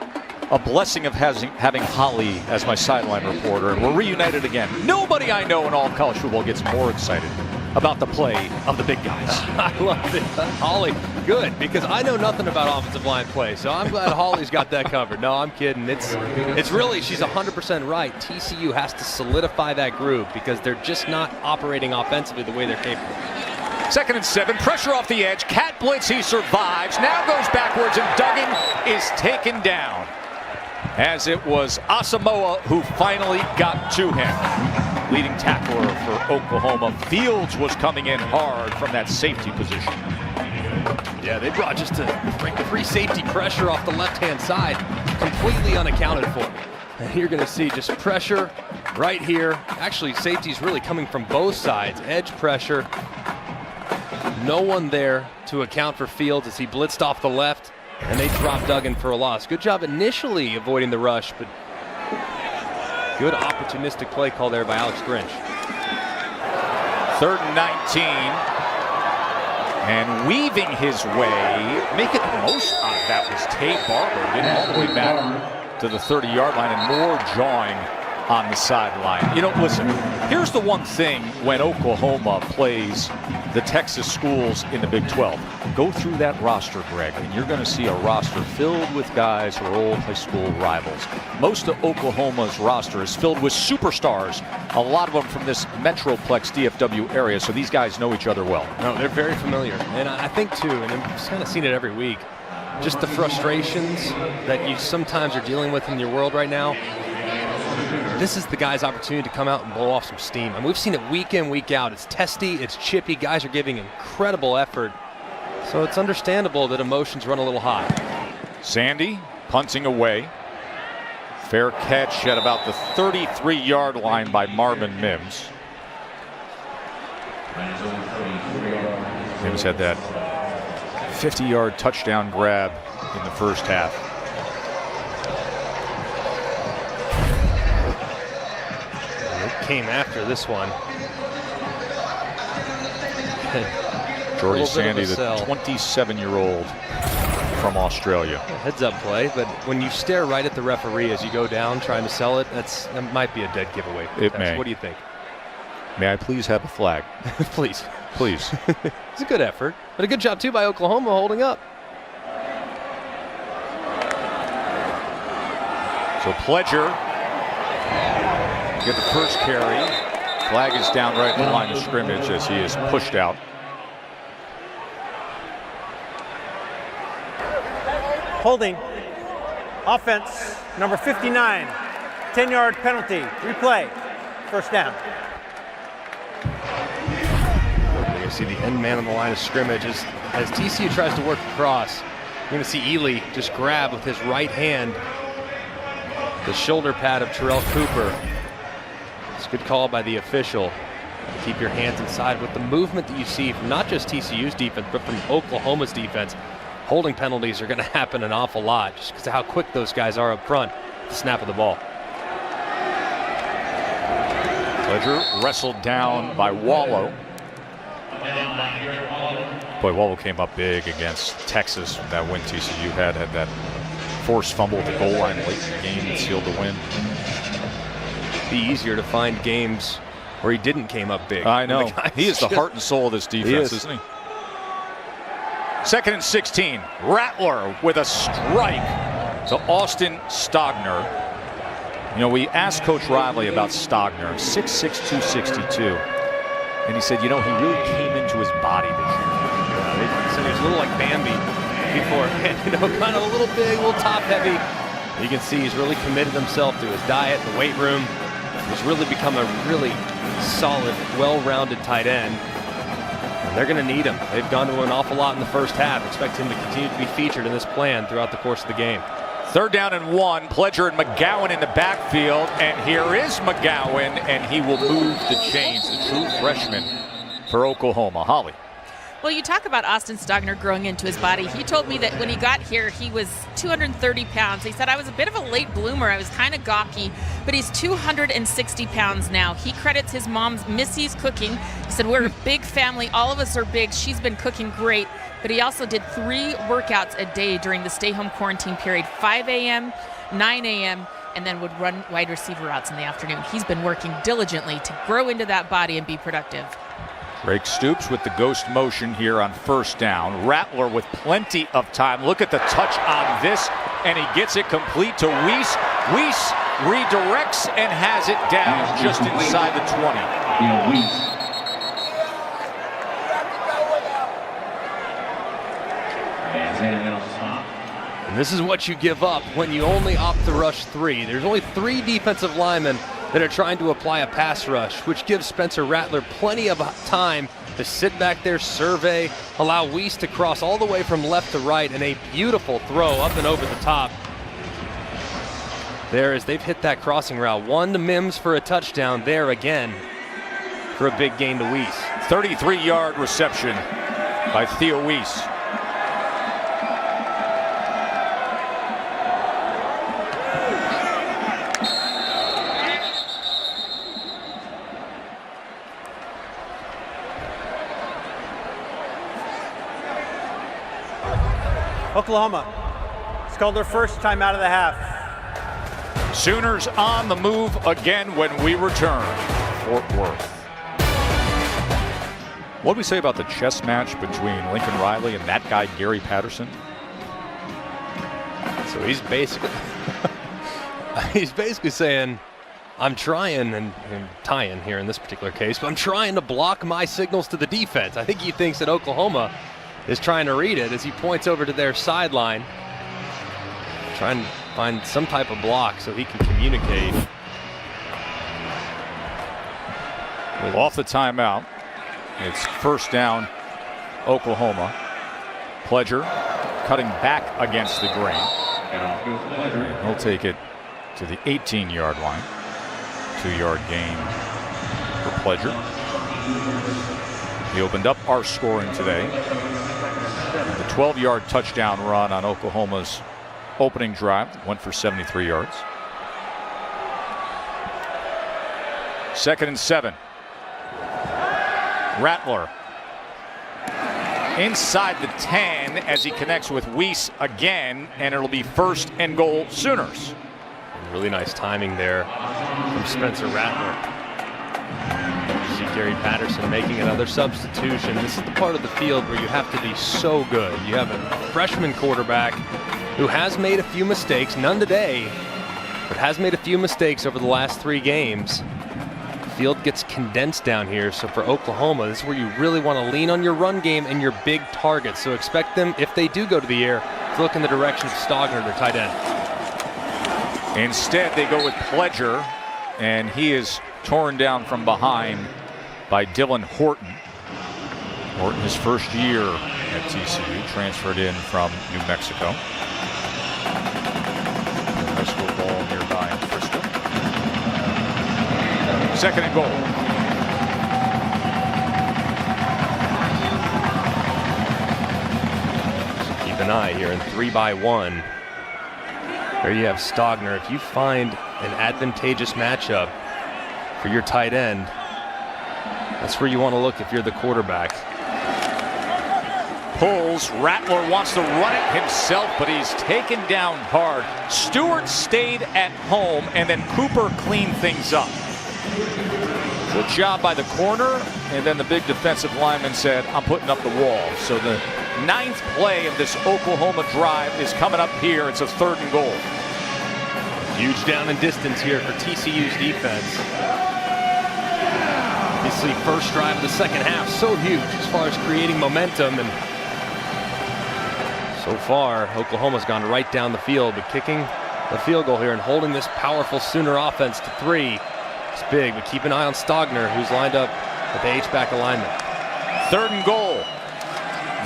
a blessing of having Holly as my sideline reporter, and we're reunited again, nobody I know in all of college football gets more excited about the play of the big guys. I love it. Holly, good, because I know nothing about offensive line play, so I'm glad Holly's got that covered. No, I'm kidding. It's really, she's 100% right. TCU has to solidify that groove because they're just not operating offensively the way they're capable. 2nd and 7, pressure off the edge, cat blitz, he survives, now goes backwards, and Duggan is taken down. As it was Asamoah who finally got to him. Leading tackler for Oklahoma. Fields was coming in hard from that safety position. Yeah, they brought just a free safety pressure off the left-hand side, completely unaccounted for. And you're going to see just pressure right here. Actually, safety's really coming from both sides. Edge pressure. No one there to account for Fields as he blitzed off the left, and they dropped Duggan for a loss. Good job initially avoiding the rush, but good opportunistic play call there by Alex Grinch. 3rd and 19. And weaving his way, making the most out of that was Tay Barber, getting all the way back to the 30-yard line, and more jawing on the sideline. You know, listen, here's the one thing when Oklahoma plays the Texas schools in the Big 12. Go through that roster, Greg, and you're going to see a roster filled with guys who are old high school rivals. Most of Oklahoma's roster is filled with superstars, a lot of them from this Metroplex DFW area, so these guys know each other well. No, they're very familiar. And I think, too, and I've kind of seen it every week, just the frustrations that you sometimes are dealing with in your world right now. This is the guy's opportunity to come out and blow off some steam. And we've seen it week in, week out. It's testy, it's chippy. Guys are giving incredible effort. So it's understandable that emotions run a little hot. Sandy punting away. Fair catch at about the 33-yard line by Marvin Mims. Mims had that 50-yard touchdown grab in the first half. Came after this one. Jordy Sandy, the 27-year-old from Australia. Heads up play, but when you stare right at the referee as you go down trying to sell it, that might be a dead giveaway. It may. What do you think? May I please have a flag? Please. Please. It's a good effort, but a good job too by Oklahoma holding up. So Pledger get the first carry. Flag is down right at the line of scrimmage as he is pushed out. Holding. Offense, number 59. 10-yard penalty. Replay. First down. You're going to see the end man on the line of scrimmage as TCU tries to work across. You're going to see Ely just grab with his right hand the shoulder pad of Terrell Cooper. It's a good call by the official. Keep your hands inside with the movement that you see from not just TCU's defense, but from Oklahoma's defense. Holding penalties are going to happen an awful lot just because of how quick those guys are up front at the snap of the ball. Pledger wrestled down by Wallow. Boy, Wallow came up big against Texas. That win TCU had that forced fumble at the goal line late in the game and sealed the win. Be easier to find games where he didn't came up big. I know. He is the heart and soul of this defense, isn't he? 2nd and 16. Rattler with a strike to Austin Stogner. You know, we asked Coach Riley about Stogner, 6'6", 262. And he said, you know, he really came into his body this year. They said he was a little like Bambi before. You know, kind of a little big, a little top heavy. You can see he's really committed himself to his diet, the weight room. He's really become a really solid, well-rounded tight end. And they're going to need him. They've gone to an awful lot in the first half. Expect him to continue to be featured in this plan throughout the course of the game. 3rd down and 1. Pledger and McGowan in the backfield. And here is McGowan, and he will move the chains. The true freshman for Oklahoma. Holly. Well, you talk about Austin Stogner growing into his body. He told me that when he got here, he was 230 pounds. He said, I was a bit of a late bloomer. I was kind of gawky, but he's 260 pounds now. He credits his mom's Missy's cooking. He said, we're a big family. All of us are big. She's been cooking great. But he also did 3 workouts a day during the stay-home quarantine period, 5 a.m., 9 a.m., and then would run wide receiver routes in the afternoon. He's been working diligently to grow into that body and be productive. Drake Stoops with the ghost motion here on 1st down. Rattler with plenty of time. Look at the touch on this, and he gets it complete to Weiss. Weiss redirects and has it down just inside the 20. And this is what you give up when you only opt to rush 3. There's only 3 defensive linemen that are trying to apply a pass rush, which gives Spencer Rattler plenty of time to sit back there, survey, allow Weiss to cross all the way from left to right, and a beautiful throw up and over the top. There as they've hit that crossing route. 1 to Mims for a touchdown there again for a big gain to Weiss. 33-yard reception by Theo Weiss. Oklahoma. It's called their first time out of the half. Sooners on the move again when we return. Fort Worth. What do we say about the chess match between Lincoln Riley and that guy, Gary Patterson? So he's basically saying, I'm trying, and tying here in this particular case, but I'm trying to block my signals to the defense. I think he thinks that Oklahoma is trying to read it as he points over to their sideline, trying to find some type of block so he can communicate. Off the timeout. It's first down, Oklahoma. Pledger cutting back against the grain. He'll take it to the 18-yard line. 2-yard gain for Pledger. He opened up our scoring today. The 12-yard touchdown run on Oklahoma's opening drive went for 73 yards. 2nd and 7. Rattler inside the 10 as he connects with Weiss again, and it'll be 1st and goal Sooners. Really nice timing there from Spencer Rattler. You see Gary Patterson making another substitution. This is the part of the field where you have to be so good. You have a freshman quarterback who has made a few mistakes, none today, but has made a few mistakes over the last 3 games. Field gets condensed down here, so for Oklahoma, this is where you really want to lean on your run game and your big targets. So expect them, if they do go to the air, to look in the direction of Stogner, their tight end. Instead, they go with Pledger, and he is torn down from behind by Dylan Horton. Horton, his first year at TCU, transferred in from New Mexico. High school ball nearby in Frisco. 2nd and goal. So keep an eye here in 3-by-1. There you have Stogner. If you find an advantageous matchup for your tight end, that's where you want to look if you're the quarterback. Pulls. Rattler wants to run it himself, but he's taken down hard. Stewart stayed at home, and then Cooper cleaned things up. Good job by the corner, and then the big defensive lineman said, I'm putting up the wall. So the 9th play of this Oklahoma drive is coming up here. It's a 3rd and goal. Huge down and distance here for TCU's defense. Obviously, first drive of the second half, so huge as far as creating momentum. And so far, Oklahoma's gone right down the field, but kicking the field goal here and holding this powerful Sooner offense to 3. It's big, but keep an eye on Stogner, who's lined up at the H-back alignment. 3rd and goal.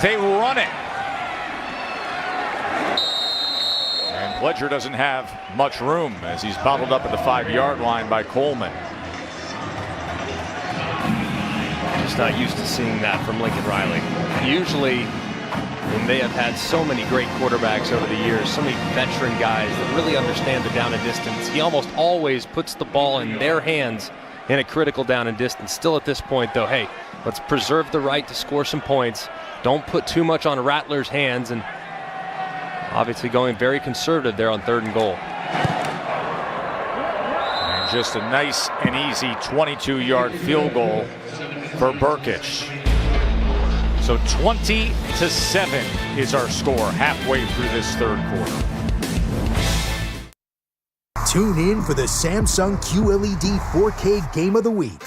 They run it. And Pledger doesn't have much room as he's bottled up at the 5-yard line by Coleman. Just not used to seeing that from Lincoln Riley. Usually, when they have had so many great quarterbacks over the years, so many veteran guys that really understand the down and distance, he almost always puts the ball in their hands in a critical down and distance. Still at this point, though, hey, let's preserve the right to score some points. Don't put too much on Rattler's hands, and obviously going very conservative there on 3rd and goal. And just a nice and easy 22-yard field goal for Burkich. So 20-7 is our score halfway through this 3rd quarter. Tune in for the Samsung QLED 4K Game of the Week.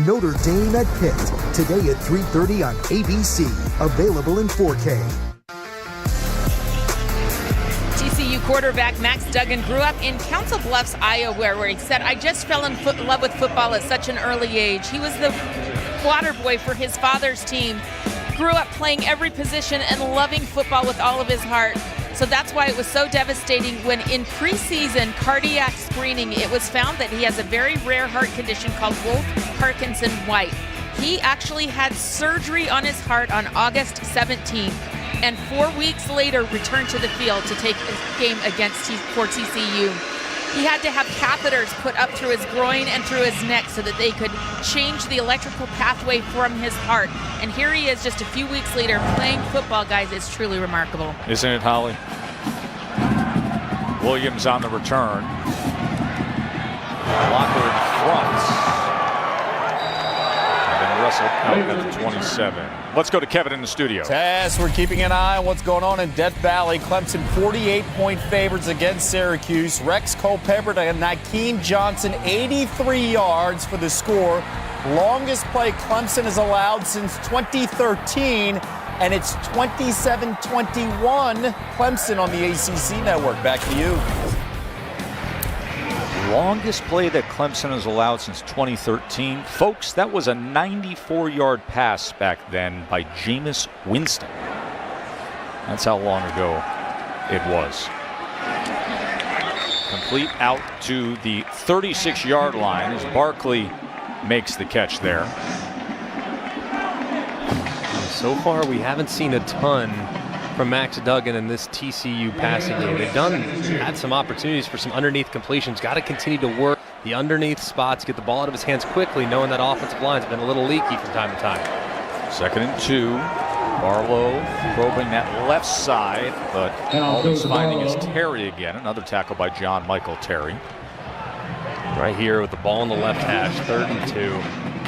Notre Dame at Pitt, today at 3:30 on ABC. Available in 4K. TCU quarterback Max Duggan grew up in Council Bluffs, Iowa, where he said, I just fell in love with football at such an early age. He was the water boy for his father's team. Grew up playing every position and loving football with all of his heart. So that's why it was so devastating when in preseason cardiac screening, it was found that he has a very rare heart condition called Wolff-Parkinson-White. He actually had surgery on his heart on August 17th, and 4 weeks later returned to the field to take a game for TCU. He had to have catheters put up through his groin and through his neck so that they could change the electrical pathway from his heart. And here he is just a few weeks later playing football, guys. It's truly remarkable. Isn't it, Holly? Williams on the return. Blocker in front. Wrestled out at the 27. Let's go to Kevin in the studio. Tess, we're keeping an eye on what's going on in Death Valley. Clemson 48-point favorites against Syracuse. Rex Culpepper and Nakeem Johnson 83 yards for the score. Longest play Clemson has allowed since 2013, and it's 27-21 Clemson on the ACC network. Back to you. Longest play that Clemson has allowed since 2013. Folks, that was a 94-yard pass back then by Jameis Winston. That's how long ago it was. Complete out to the 36-yard line as Barkley makes the catch there. So far, we haven't seen a ton from Max Duggan in this TCU passing game. They've had some opportunities for some underneath completions. Got to continue to work the underneath spots, get the ball out of his hands quickly, knowing that offensive line's been a little leaky from time to time. 2nd and 2. Barlow probing that left side, but all he's finding is Terry again. Another tackle by John Michael Terry. Right here with the ball on the left hash, 3rd and 2.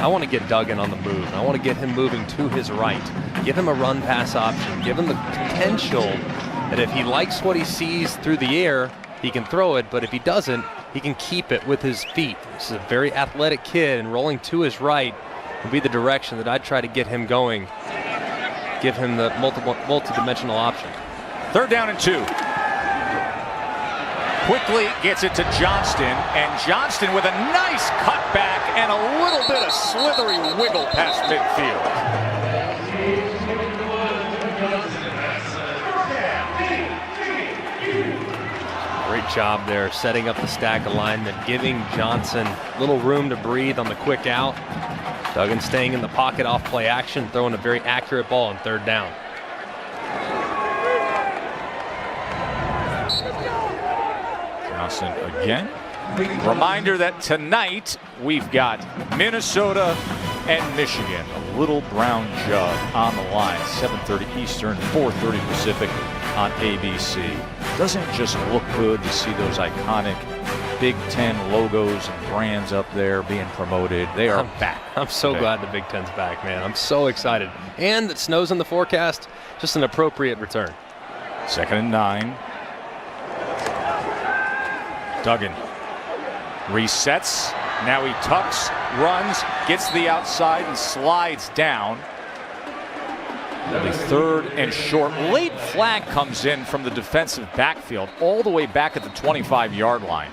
I want to get Duggan on the move. I want to get him moving to his right. Give him a run pass option. Give him the potential that if he likes what he sees through the air, he can throw it, but if he doesn't, he can keep it with his feet. This is a very athletic kid, and rolling to his right would be the direction that I'd try to get him going. Give him the multi-dimensional option. 3rd down and 2. Quickly gets it to Johnston, and Johnston with a nice cutback and a little bit of slithery wiggle past midfield. Great job there, setting up the stack alignment, giving Johnson a little room to breathe on the quick out. Duggan staying in the pocket off play action, throwing a very accurate ball on 3rd down. Johnson again. Reminder that tonight we've got Minnesota and Michigan. A little brown jug on the line. 7:30 Eastern, 4:30 Pacific on ABC. Doesn't it just look good to see those iconic Big Ten logos and brands up there being promoted? They are back. I'm so glad the Big Ten's back, man. I'm so excited. And it snows in the forecast. Just an appropriate return. 2nd and 9. Duggan resets. Now he tucks, runs, gets to the outside, and slides down. Only 3rd and short. Late flag comes in from the defensive backfield all the way back at the 25-yard line.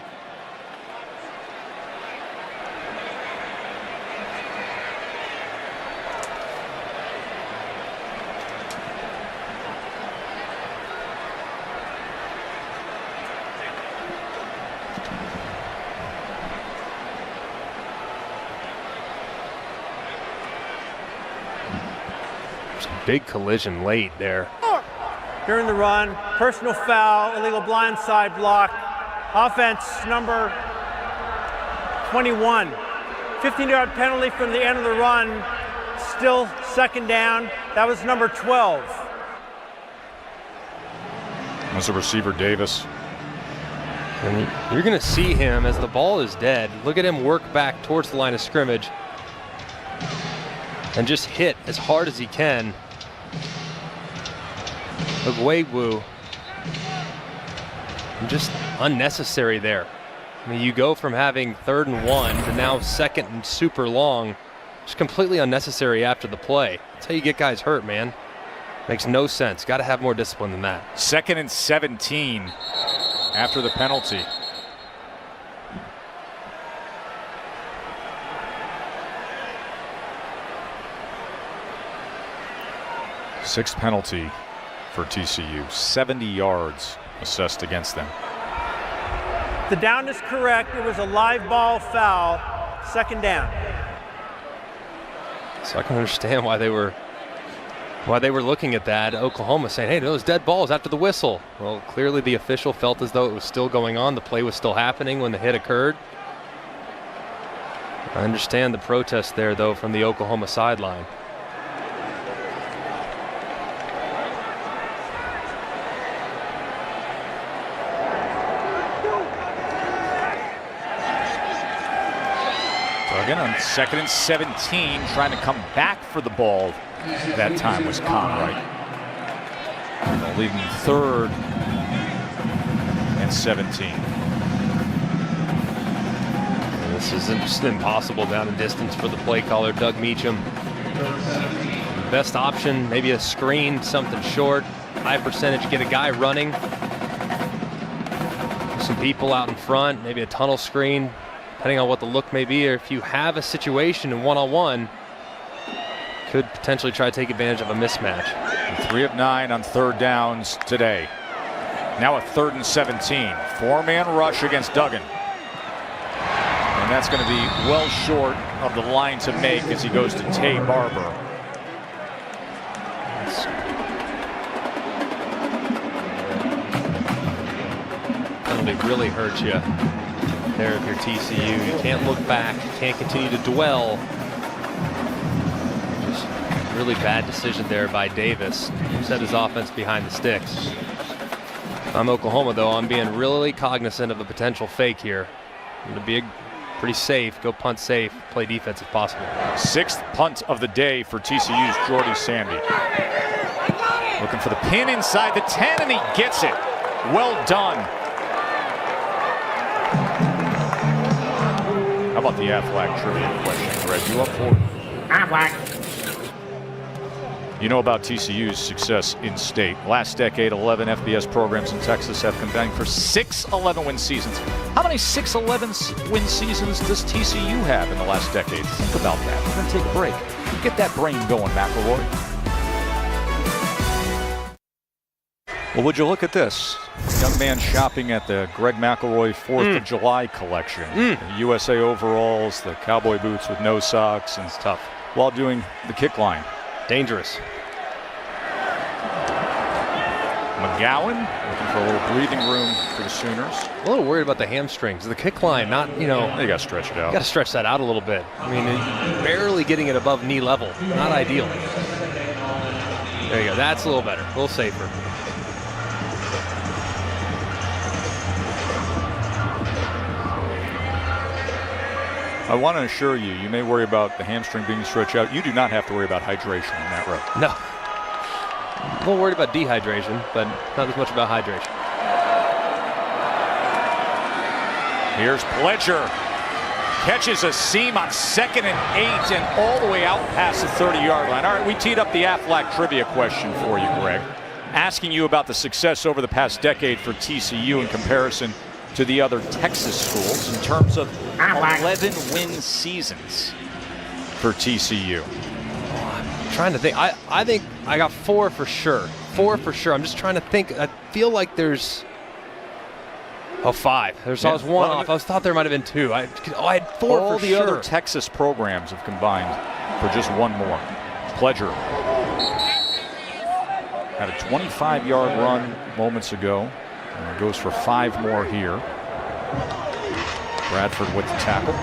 Big collision late there. During the run, personal foul, illegal blindside block. Offense number 21. 15-yard penalty from the end of the run. Still 2nd down. That was number 12. That's a receiver, Davis. And you're going to see him as the ball is dead. Look at him work back towards the line of scrimmage and just hit as hard as he can. Ogwegwu, just unnecessary there. I mean, you go from having 3rd and 1 to now 2nd and super long. Just completely unnecessary after the play. That's how you get guys hurt, man. Makes no sense. Got to have more discipline than that. 2nd and 17 after the penalty. Sixth penalty for TCU. 70 yards assessed against them. The down is correct. It was a live ball foul. 2nd down. So I can understand why they were looking at that. Oklahoma saying, hey, those dead balls after the whistle. Well, clearly the official felt as though it was still going on. The play was still happening when the hit occurred. I understand the protest there, though, from the Oklahoma sideline. Duggan on 2nd and 17, trying to come back for the ball. That time was Conwright. They'll leave him 3rd and 17. This is just impossible down and distance for the play caller, Doug Meacham. Best option, maybe a screen, something short. High percentage, get a guy running. Some people out in front, maybe a tunnel screen, depending on what the look may be. Or if you have a situation in one-on-one, could potentially try to take advantage of a mismatch. 3 of 9 on 3rd downs today. Now a 3rd and 17. 4-man rush against Duggan. And that's going to be well short of the line to make as he goes to Tay Barber. Penalty really hurts you there if you're TCU. You can't look back. You can't continue to dwell. Just really bad decision there by Davis. Set his offense behind the sticks. If I'm Oklahoma, though, I'm being really cognizant of a potential fake here. I'm going to be pretty safe, go punt safe, play defense if possible. 6th punt of the day for TCU's Jordy Sandy. Looking for the pin inside the 10, and he gets it. Well done. How about the Aflac trivia question, Greg? You up for it? Aflac. You know about TCU's success in state. Last decade, 11 FBS programs in Texas have combined for 6 11-win seasons. How many 6 11-win seasons does TCU have in the last decade? Think about that. We're going to take a break. Get that brain going, McElroy. Well, would you look at this? Young man shopping at the Greg McElroy 4th of July collection. The USA overalls, the cowboy boots with no socks, and stuff, while doing the kick line. Dangerous. McGowan looking for a little breathing room for the Sooners. A little worried about the hamstrings. The kick line, not, They got to stretch it out. You got to stretch that out a little bit. I mean, barely getting it above knee level. Not ideal. There you go. That's a little better. A little safer. I want to assure you, you may worry about the hamstring being stretched out. You do not have to worry about hydration on that road. No. I'm a little worried about dehydration, but not as much about hydration. Here's Pledger. Catches a seam on 2nd and 8 and all the way out past the 30-yard line. All right, we teed up the Aflac trivia question for you, Greg. Asking you about the success over the past decade for TCU in comparison to the other Texas schools in terms of 11-win seasons for TCU. I'm trying to think. I think I got 4 for sure. 4 for sure. I'm just trying to think. I feel like there's 5. There's always one off. I thought there might have been 2. I had 4 all for the sure. other Texas programs have combined for just one more. Pledger had a 25-yard run moments ago. And goes for 5 more here. Bradford with the tackle.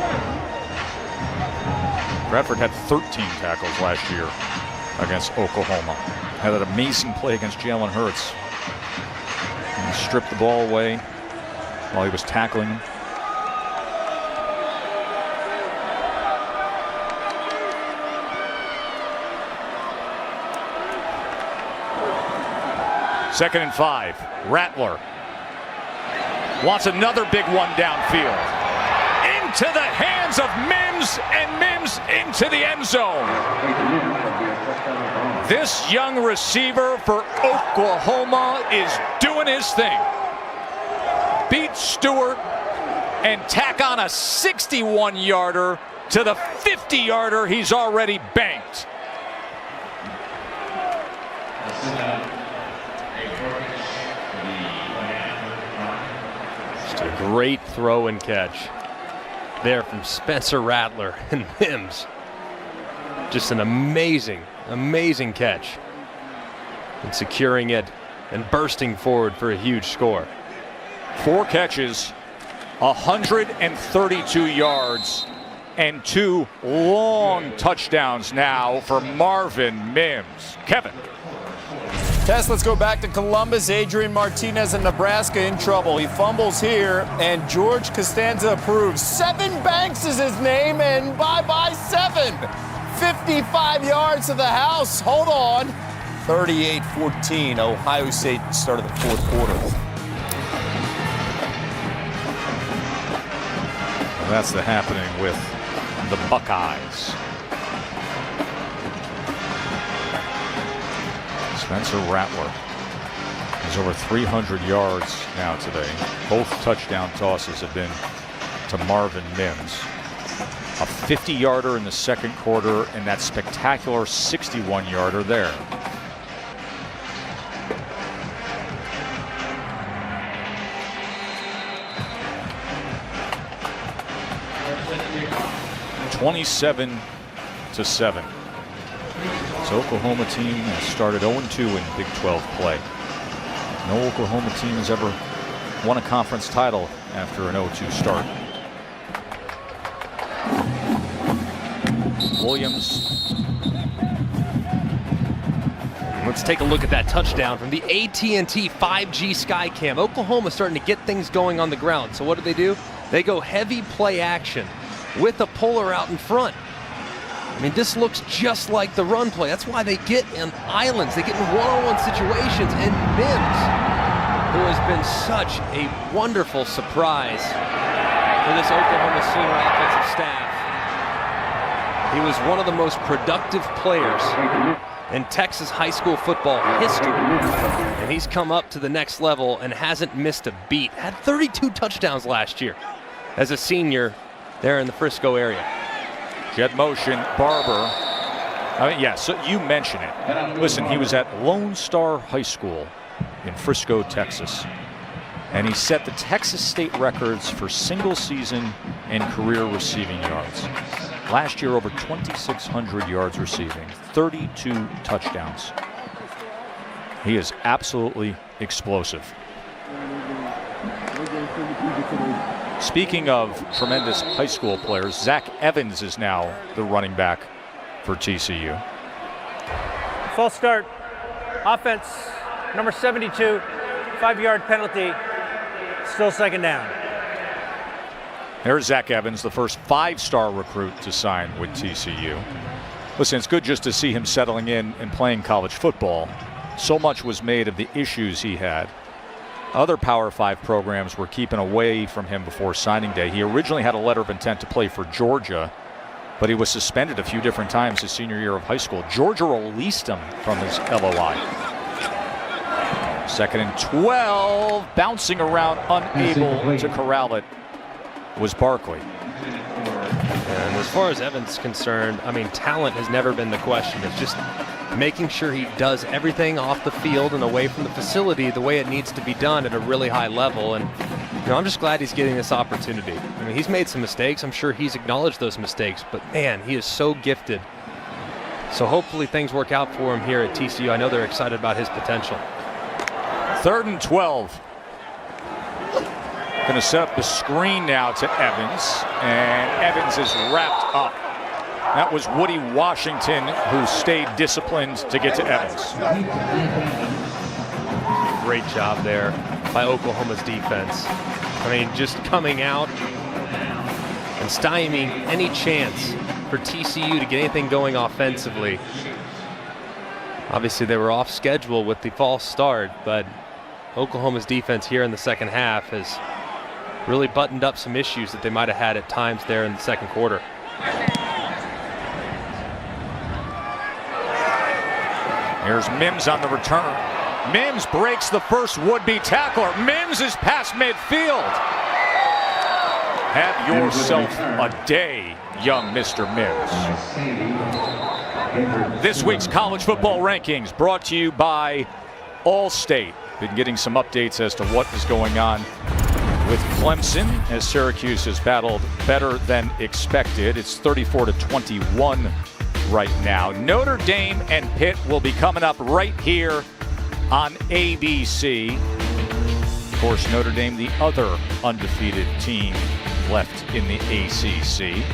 Bradford had 13 tackles last year against Oklahoma. Had that amazing play against Jalen Hurts. And stripped the ball away while he was tackling him. Second and 5. Rattler wants another big one downfield. Into the hands of Mims, and Mims into the end zone. This young receiver for Oklahoma is doing his thing. Beat Stewart and tack on a 61-yarder to the 50-yarder he's already banked. Just a great throw and catch there from Spencer Rattler and Mims. Just an amazing, amazing catch. And securing it and bursting forward for a huge score. 4 catches, 132 yards, and 2 long touchdowns now for Marvin Mims. Kevin. Tess, let's go back to Columbus. Adrian Martinez in Nebraska in trouble. He fumbles here, and George Costanza approves. Seven Banks is his name, and bye-bye 7. 55 yards to the house. Hold on. 38-14. Ohio State started the fourth quarter. That's the happening with the Buckeyes. Spencer Rattler has over 300 yards now today. Both touchdown tosses have been to Marvin Mims. A 50-yarder in the second quarter and that spectacular 61-yarder there. (27-7). This Oklahoma team has started 0-2 in Big 12 play. No Oklahoma team has ever won a conference title after an 0-2 start. Williams. Let's take a look at that touchdown from the AT&T 5G Skycam. Oklahoma starting to get things going on the ground. So what do? They go heavy play action with a puller out in front. I mean, this looks just like the run play. That's why they get in islands. They get in one-on-one situations. And Mims, who has been such a wonderful surprise for this Oklahoma Sooner offensive staff. He was one of the most productive players in Texas high school football history. And he's come up to the next level and hasn't missed a beat. Had 32 touchdowns last year as a senior there in the Frisco area. Jet motion, Barber. So you mention it. Listen, he was at Lone Star High School in Frisco, Texas. And he set the Texas state records for single season and career receiving yards. Last year, over 2,600 yards receiving, 32 touchdowns. He is absolutely explosive. Speaking of tremendous high school players, Zach Evans is now the running back for TCU. False start. Offense, number 72, 5-yard penalty. Still second down. There's Zach Evans, the first 5-star recruit to sign with TCU. Listen, it's good just to see him settling in and playing college football. So much was made of the issues he had. Other Power 5 programs were keeping away from him before signing day. He originally had a letter of intent to play for Georgia, but he was suspended a few different times his senior year of high school. Georgia released him from his LOI. 2nd and 12, bouncing around, unable to corral it, was Barkley. And as far as Evans is concerned, I mean, talent has never been the question. It's just making sure he does everything off the field and away from the facility the way it needs to be done at a really high level. And I'm just glad he's getting this opportunity. I mean, he's made some mistakes. I'm sure he's acknowledged those mistakes, but man, he is so gifted. So hopefully things work out for him here at TCU. I know they're excited about his potential. 3rd and 12. Going to set up the screen now to Evans, and Evans is wrapped up. That was Woody Washington who stayed disciplined to get to Evans. Great job there by Oklahoma's defense. I mean, just coming out and stymieing any chance for TCU to get anything going offensively. Obviously, they were off schedule with the false start, but Oklahoma's defense here in the second half has really buttoned up some issues that they might have had at times there in the second quarter. Here's Mims on the return. Mims breaks the first would-be tackler. Mims is past midfield. Have yourself a day, young Mr. Mims. This week's college football rankings brought to you by Allstate. Been getting some updates as to what is going on with Clemson as Syracuse has battled better than expected. It's 34-21 right now. Notre Dame and Pitt will be coming up right here on ABC. Of course, Notre Dame, the other undefeated team left in the ACC.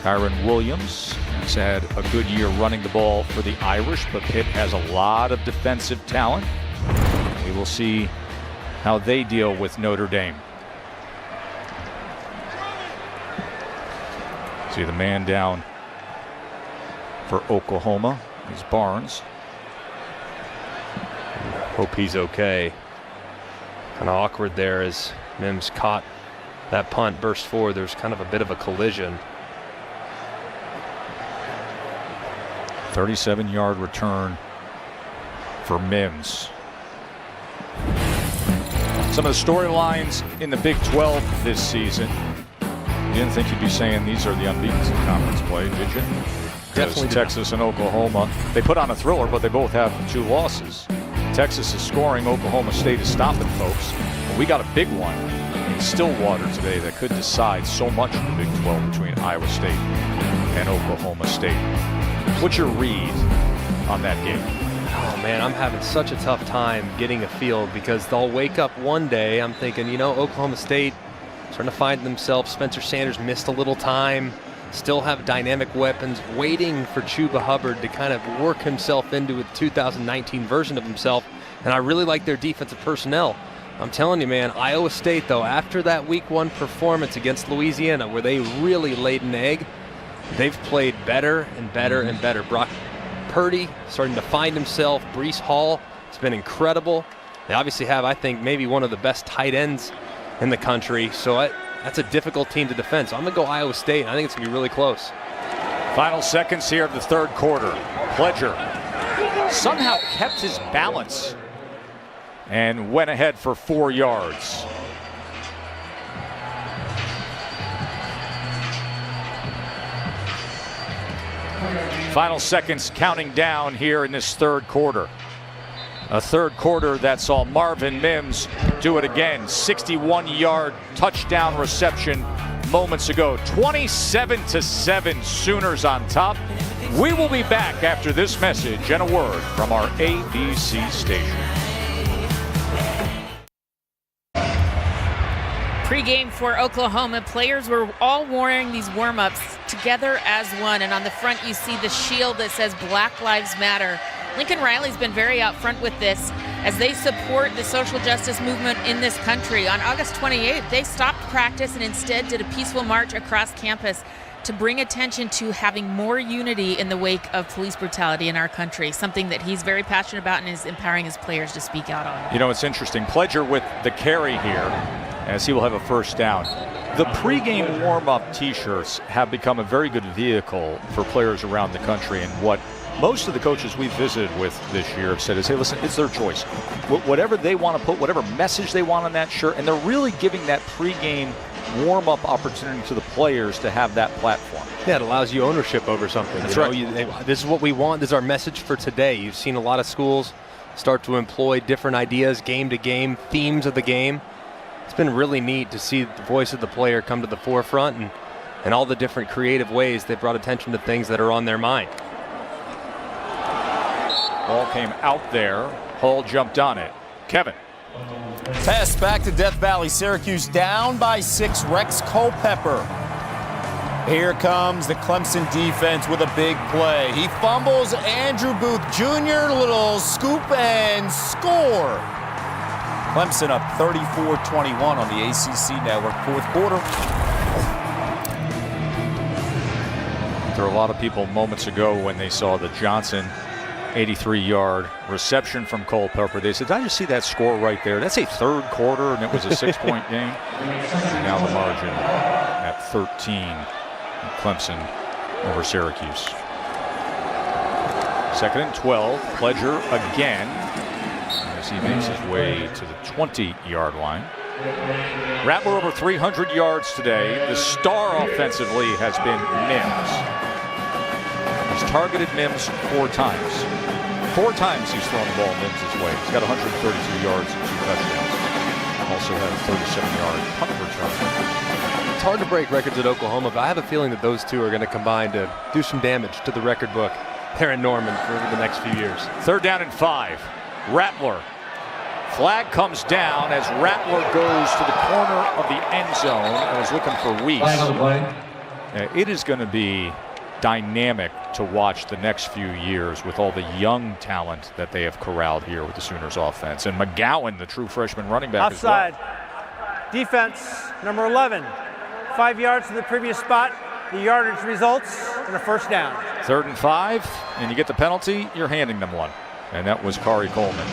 Kyron Williams He's had a good year running the ball for the Irish, but Pitt has a lot of defensive talent. We will see how they deal with Notre Dame. See the man down for Oklahoma is Barnes. Hope he's okay. Kind of awkward there as Mims caught that punt, burst forward. There's kind of a bit of a collision. 37-yard return for Mims. Some of the storylines in the Big 12 this season. You didn't think you'd be saying these are the unbeaten in conference play, did you? Definitely. Texas and Oklahoma, they put on a thriller, but they both have 2 losses. Texas is scoring, Oklahoma State is stopping folks. We got a big one in Stillwater today that could decide so much in the Big 12 between Iowa State and Oklahoma State. What's your read on that game? Oh man, I'm having such a tough time getting a feel because they'll wake up one day, I'm thinking, you know, Oklahoma State starting to find themselves. Spencer Sanders missed a little time, still have dynamic weapons, waiting for Chuba Hubbard to kind of work himself into a 2019 version of himself. And I really like their defensive personnel. I'm telling you, man, Iowa State, though, after that Week 1 performance against Louisiana where they really laid an egg, they've played better and better and better. Brock Purdy starting to find himself. Breece Hall, it's been incredible. They obviously have, I think, maybe one of the best tight ends in the country. So that's a difficult team to defend. So I'm going to go Iowa State. I think it's going to be really close. Final seconds here of the third quarter. Pledger somehow kept his balance and went ahead for 4 yards. Final seconds counting down here in this third quarter. A third quarter that saw Marvin Mims do it again. 61-yard touchdown reception moments ago. 27-7 Sooners on top. We will be back after this message and a word from our ABC station. Pre-game for Oklahoma, players were all wearing these warm-ups together as one, and on the front you see the shield that says Black Lives Matter. Lincoln Riley's been very out front with this as they support the social justice movement in this country. On August 28th, they stopped practice and instead did a peaceful march across campus to bring attention to having more unity in the wake of police brutality in our country, something that he's very passionate about and is empowering his players to speak out on. You know, it's interesting. Pledger with the carry here, as he will have a first down. The pregame warm-up T-shirts have become a very good vehicle for players around the country, and what most of the coaches we've visited with this year have said is, hey, listen, it's their choice. Whatever they want to put, whatever message they want on that shirt, and they're really giving that pregame warm-up opportunity to the players to have that platform. Yeah, it allows you ownership over something. That's right. This is what we want. This is our message for today. You've seen a lot of schools start to employ different ideas, game to game, themes of the game. It's been really neat to see the voice of the player come to the forefront and all the different creative ways they've brought attention to things that are on their mind. Ball came out there. Hall jumped on it. Kevin. Pass back to Death Valley. Syracuse down by 6. Rex Culpepper. Here comes the Clemson defense with a big play. He fumbles. Andrew Booth Jr. Little scoop and score. Clemson up 34-21 on the ACC Network. Fourth quarter. There were a lot of people moments ago when they saw the Johnson 83-yard reception from Culpepper. They said, did I just see that score right there? That's a third quarter, and it was a 6-point game. And now the margin at 13. Clemson over Syracuse. 2nd and 12. Pledger again as he makes his way to the 20-yard line. Rattler over 300 yards today. The star offensively has been Mims. He's targeted Mims 4 times. 4 times he's thrown the ball Mims' way. He's got 132 yards and 2 touchdowns. Also had a 37-yard punt return. It's hard to break records at Oklahoma, but I have a feeling that those two are going to combine to do some damage to the record book here in Norman for the next few years. 3rd down and 5. Rattler. Flag comes down as Rattler goes to the corner of the end zone and is looking for Weiss. It is going to be dynamic to watch the next few years with all the young talent that they have corralled here with the Sooners offense. And McGowan, the true freshman running back Offside. as well. Defense, number 11. 5 yards to the previous spot. The yardage results in a first down. 3rd and 5, and you get the penalty, you're handing them one. And that was Kari Coleman.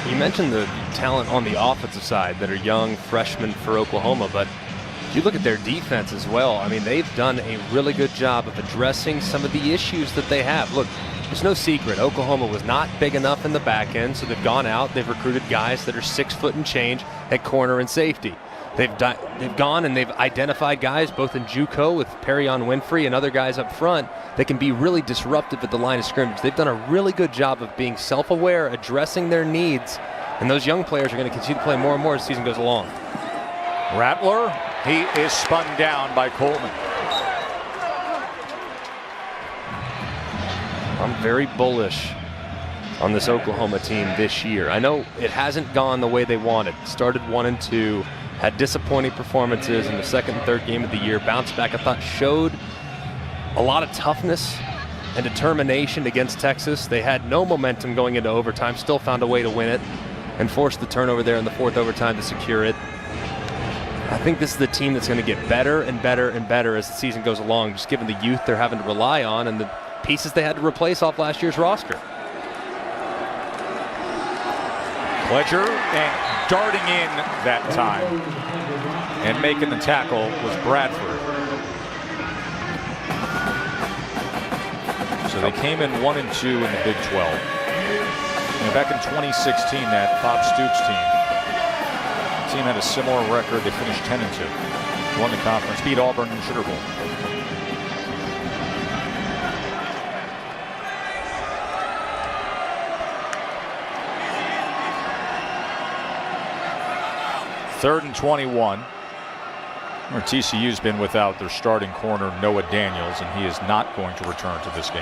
You mentioned the talent on the offensive side that are young freshmen for Oklahoma, but if you look at their defense as well, I mean, they've done a really good job of addressing some of the issues that they have. Look, there's no secret. Oklahoma was not big enough in the back end, so they've gone out, they've recruited guys that are 6 foot and change at corner and safety. They've gone and they've identified guys both in JUCO with Perrion Winfrey and other guys up front that can be really disruptive at the line of scrimmage. They've done a really good job of being self-aware, addressing their needs, and those young players are going to continue to play more and more as the season goes along. Rattler, he is spun down by Coleman. I'm very bullish on this Oklahoma team this year. I know it hasn't gone the way they wanted. Started 1-2, had disappointing performances in the 2nd and 3rd game of the year. Bounced back, I thought, showed a lot of toughness and determination against Texas. They had no momentum going into overtime, still found a way to win it, and forced the turnover there in the 4th overtime to secure it. I think this is the team that's going to get better and better and better as the season goes along, just given the youth they're having to rely on and the pieces they had to replace off last year's roster. Pledger, and darting in that time and making the tackle was Bradford. So they came in 1-2 in the Big 12. Back in 2016, that Bob Stoops team had a similar record. They finished 10-2, won the conference, beat Auburn in the Sugar Bowl. Third and 21. Where TCU's been without their starting corner, Noah Daniels, and he is not going to return to this game.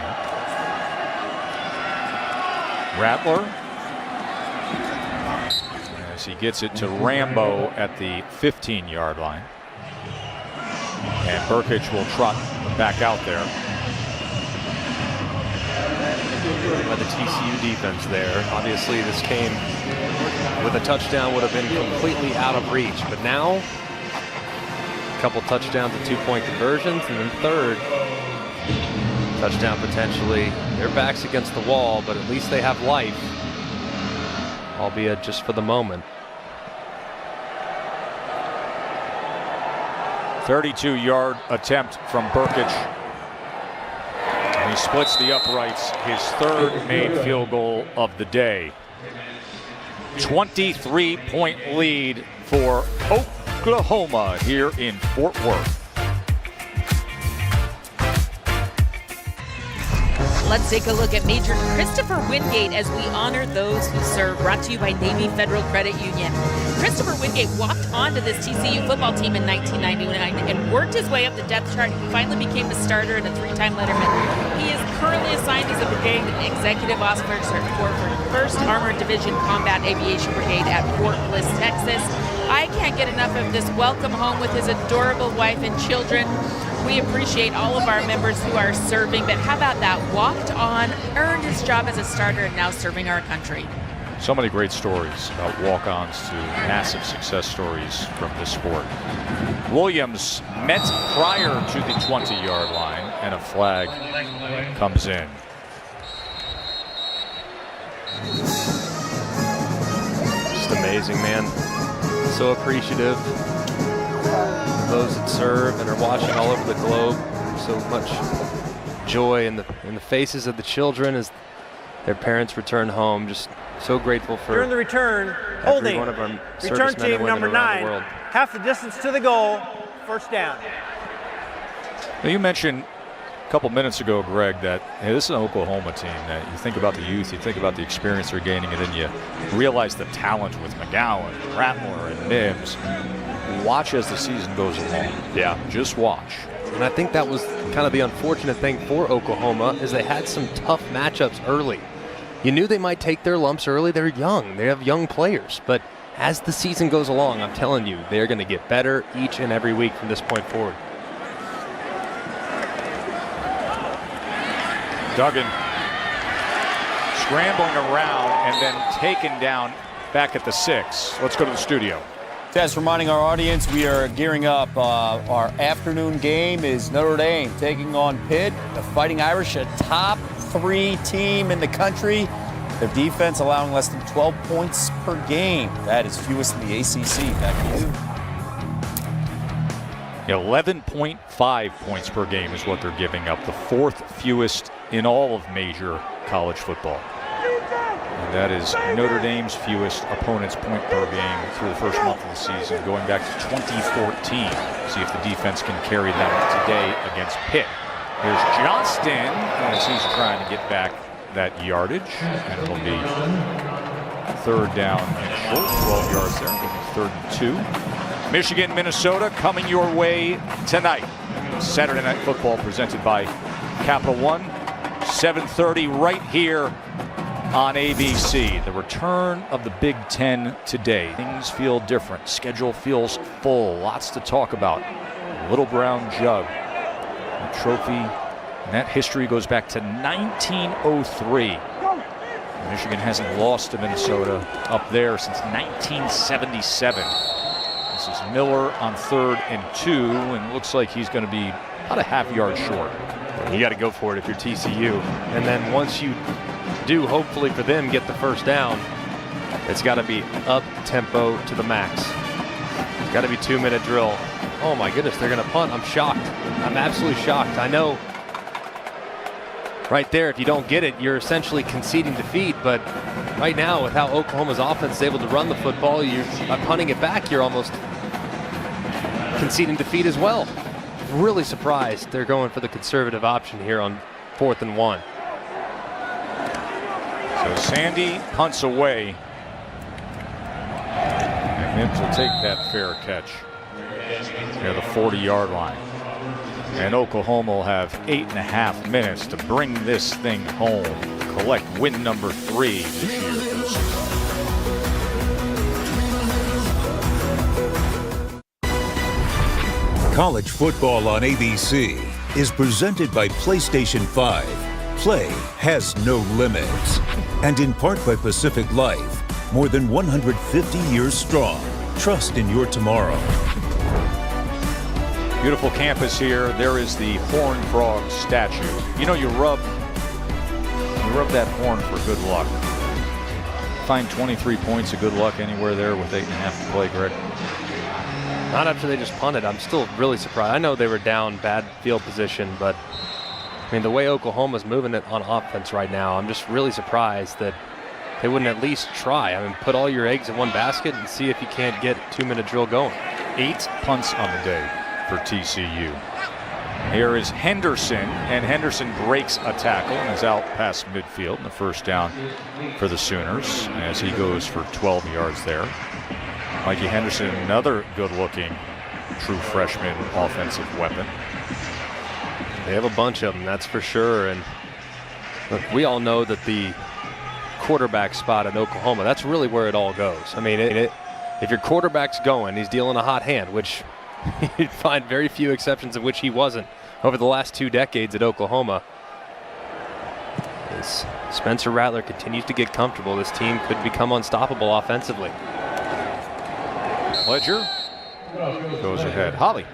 Rattler, as he gets it to Rambo at the 15-yard line. And Burkich will trot back out there. By the TCU defense there. Obviously, this game with a touchdown would have been completely out of reach, but now a couple touchdowns and 2-point conversions, and then 3rd touchdown potentially. Their back's against the wall, but at least they have life, albeit just for the moment. 32-yard attempt from Burkich. And he splits the uprights, his 3rd made field goal of the day. 23-point lead for Oklahoma here in Fort Worth. Let's take a look at Major Christopher Wingate as we honor those who serve. Brought to you by Navy Federal Credit Union. Christopher Wingate walked onto this TCU football team in 1999 and worked his way up the depth chart. He finally became a starter and a 3-time letterman. He is currently assigned as a brigade executive officer for 1st Armored Division Combat Aviation Brigade at Fort Bliss, Texas. I can't get enough of this welcome home with his adorable wife and children. We appreciate all of our members who are serving, but how about that? Walked on, earned his job as a starter, and now serving our country. So many great stories about walk-ons to massive success stories from this sport. Williams met prior to the 20-yard line, and a flag comes in. Just amazing, man. So appreciative. Those that serve and are watching all over the globe. So much joy in the faces of the children as their parents return home. Just so grateful for during the return, every holding one of our return servicemen and team women number around 9, the world. half the distance to the goal, first down. Now, you mentioned a couple minutes ago, Greg, that hey, this is an Oklahoma team that you think about the youth, you think about the experience they're gaining, and then you realize the talent with McGowan, Rattler, and Mims. Watch as the season goes along. Yeah, just watch. And I think that was kind of the unfortunate thing for Oklahoma is they had some tough matchups early. You knew they might take their lumps early. They're young. They have young players. But as the season goes along, I'm telling you, they're going to get better each and every week from this point forward. Duggan scrambling around and then taken down back at the 6. Let's go to the studio. Just reminding our audience, we are gearing up. Our afternoon game is Notre Dame taking on Pitt. The Fighting Irish, a top 3 team in the country. Their defense allowing less than 12 points per game. That is fewest in the ACC. Back to you. 11.5 points per game is what they're giving up, the 4th fewest in all of major college football. And that is Notre Dame's fewest opponents point per game through the first month of the season, going back to 2014. See if the defense can carry them today against Pitt. Here's Johnston as he's trying to get back that yardage, and it'll be 3rd down and short, 12 yards there. It'll be 3rd and 2. Michigan, Minnesota coming your way tonight. Saturday Night Football presented by Capital One. 7:30 right here on ABC. The return of the Big Ten today. Things feel different. Schedule feels full. Lots to talk about. Little brown jug. The trophy, and that history goes back to 1903. Michigan hasn't lost to Minnesota up there since 1977. This is Miller on 3rd and 2, and looks like he's going to be about a half yard short. You got to go for it if you're TCU. And then once you do, hopefully for them, get the first down, it's got to be up tempo to the max. It's got to be 2-minute drill. Oh my goodness, they're going to punt. I'm shocked. I'm absolutely shocked. I know right there, if you don't get it, you're essentially conceding defeat. But right now, with how Oklahoma's offense is able to run the football, by punting it back, you're almost conceding defeat as well. Really surprised they're going for the conservative option here on 4th and 1. So Sandy punts away, and Mims will take that fair catch near the 40-yard line. And Oklahoma will have 8.5 minutes to bring this thing home, collect win number 3 this year. College football on ABC is presented by PlayStation 5. Play has no limits. And in part by Pacific Life, more than 150 years strong. Trust in your tomorrow. Beautiful campus here. There is the Horned Frog statue. You know, you rub that horn for good luck. Find 23 points of good luck anywhere there with 8.5 to play, Greg. Not after they just punted. I'm still really surprised. I know they were down, bad field position, but I mean, the way Oklahoma's moving it on offense right now, I'm just really surprised that they wouldn't at least try. I mean, put all your eggs in one basket and see if you can't get 2-minute drill going. 8 punts on the day for TCU. Here is Henderson, and Henderson breaks a tackle and is out past midfield, and the first down for the Sooners as he goes for 12 yards there. Mikey Henderson, another good-looking true freshman offensive weapon. They have a bunch of them, that's for sure. And look, we all know that the quarterback spot at Oklahoma, that's really where it all goes. I mean, if your quarterback's going, he's dealing a hot hand, which you'd find very few exceptions of which he wasn't over the last 2 decades at Oklahoma. As Spencer Rattler continues to get comfortable, this team could become unstoppable offensively. Ledger goes ahead. Holly.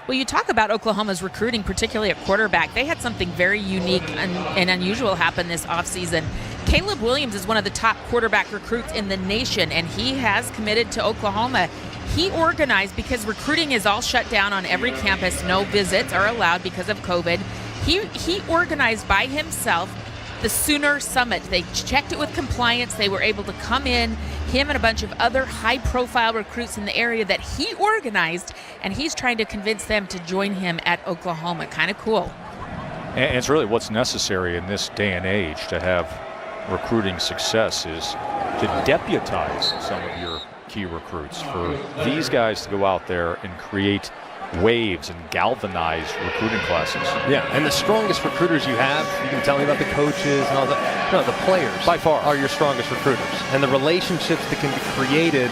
Well, you talk about Oklahoma's recruiting, particularly at quarterback. They had something very unique and unusual happen this offseason. Caleb Williams is one of the top quarterback recruits in the nation, and he has committed to Oklahoma. He organized, because recruiting is all shut down on every campus. No visits are allowed because of COVID. He organized by himself the Sooner Summit. They checked it with compliance. They were able to come in, him and a bunch of other high-profile recruits in the area that he organized, and he's trying to convince them to join him at Oklahoma. Kind of cool. And it's really what's necessary in this day and age to have recruiting success, is to deputize some of your key recruits, for these guys to go out there and create waves and galvanize recruiting classes. Yeah, and the strongest recruiters you have, you can tell me about the coaches and all that. No, the players by far are your strongest recruiters. And the relationships that can be created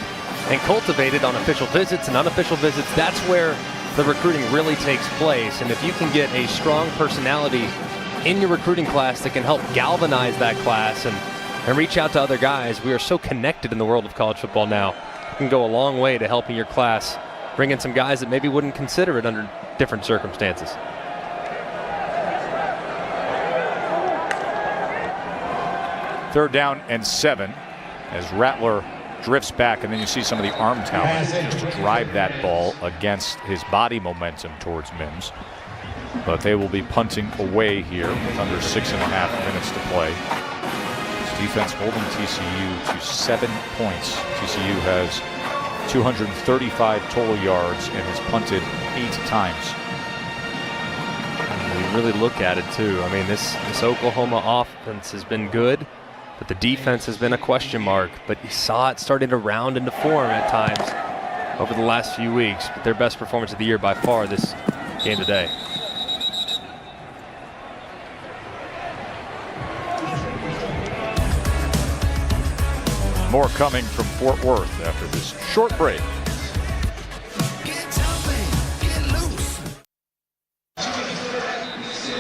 and cultivated on official visits and unofficial visits, that's where the recruiting really takes place. And if you can get a strong personality in your recruiting class that can help galvanize that class and reach out to other guys. We are so connected in the world of college football now. It can go a long way to helping your class bring in some guys that maybe wouldn't consider it under different circumstances. Third down and 7 as Rattler drifts back, and then you see some of the arm talent just to drive that ball against his body momentum towards Mims. But they will be punting away here with under 6.5 minutes to play. This defense holding TCU to 7 points. TCU has 235 total yards and has punted 8 times. And we really look at it too. I mean, this Oklahoma offense has been good, but the defense has been a question mark. But you saw it starting to round into form at times over the last few weeks. But their best performance of the year by far this game today. More coming from Fort Worth after this short break.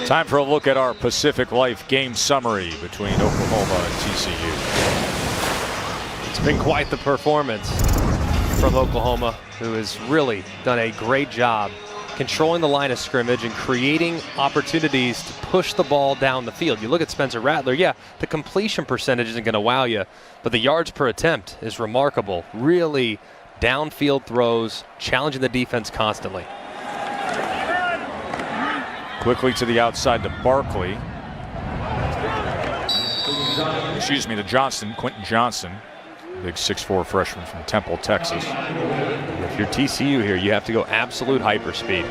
Time for a look at our Pacific Life game summary between Oklahoma and TCU. It's been quite the performance from Oklahoma, who has really done a great job controlling the line of scrimmage and creating opportunities to push the ball down the field. You look at Spencer Rattler, yeah, the completion percentage isn't going to wow you, but the yards per attempt is remarkable. Really downfield throws, challenging the defense constantly. Quickly to the outside to Barkley. Excuse me, to Johnston, Quentin Johnson. Big 6'4" freshman from Temple, Texas. If you're TCU here, you have to go absolute hyperspeed.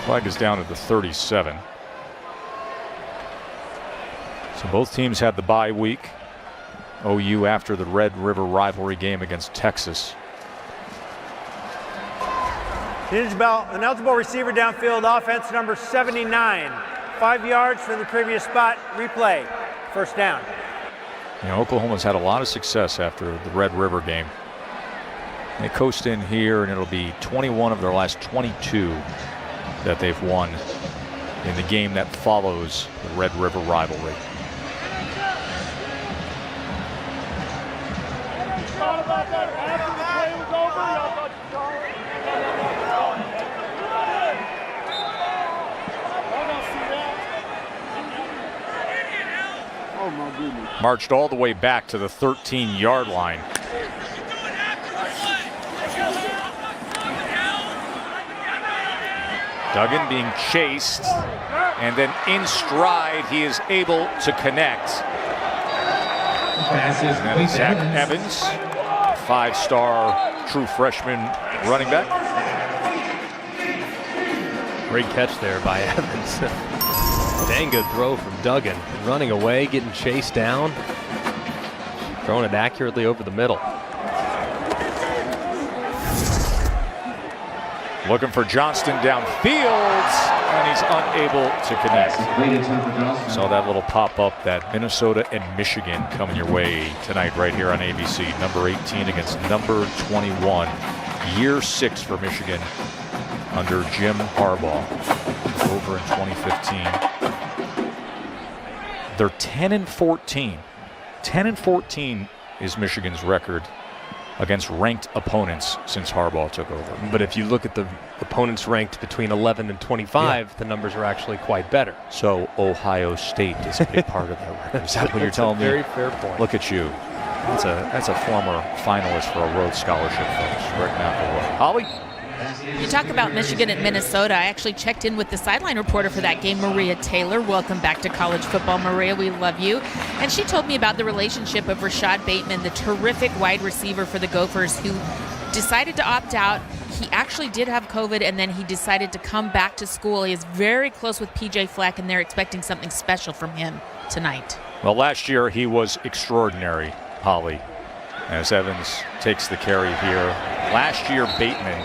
Flag is down at the 37. So both teams had the bye week. OU after the Red River rivalry game against Texas. Ineligible receiver downfield, offense number 79. 5 yards from the previous spot, replay, first down. You know, Oklahoma's had a lot of success after the Red River game. They coast in here, and it'll be 21 of their last 22 that they've won in the game that follows the Red River rivalry. Marched all the way back to the 13-yard line. Duggan being chased, and then in stride, he is able to connect. And that is Zach Evans, 5-star true freshman running back. Great catch there by Evans. Dang good throw from Duggan. Running away, getting chased down. Throwing it accurately over the middle. Looking for Johnston downfield, and he's unable to connect. Saw that little pop-up, that Minnesota and Michigan coming your way tonight right here on ABC. Number 18 against number 21. Year 6 for Michigan under Jim Harbaugh. Over in 2015. They're 10-14. 10-14 is Michigan's record against ranked opponents since Harbaugh took over. But if you look at the opponents ranked between 11 and 25, the numbers are actually quite better. So Ohio State is a big part of that record. Is that what you're telling me? Very fair point. Look at you. That's a former finalist for a Rhodes Scholarship, folks. Greg McElroy. Holly? You talk about Michigan and Minnesota. I actually checked in with the sideline reporter for that game, Maria Taylor. Welcome back to college football, Maria. We love you. And she told me about the relationship of Rashad Bateman, the terrific wide receiver for the Gophers, who decided to opt out. He actually did have COVID, and then he decided to come back to school. He is very close with P.J. Fleck, and they're expecting something special from him tonight. Well, last year he was extraordinary, Holly, as Evans takes the carry here. Last year, Bateman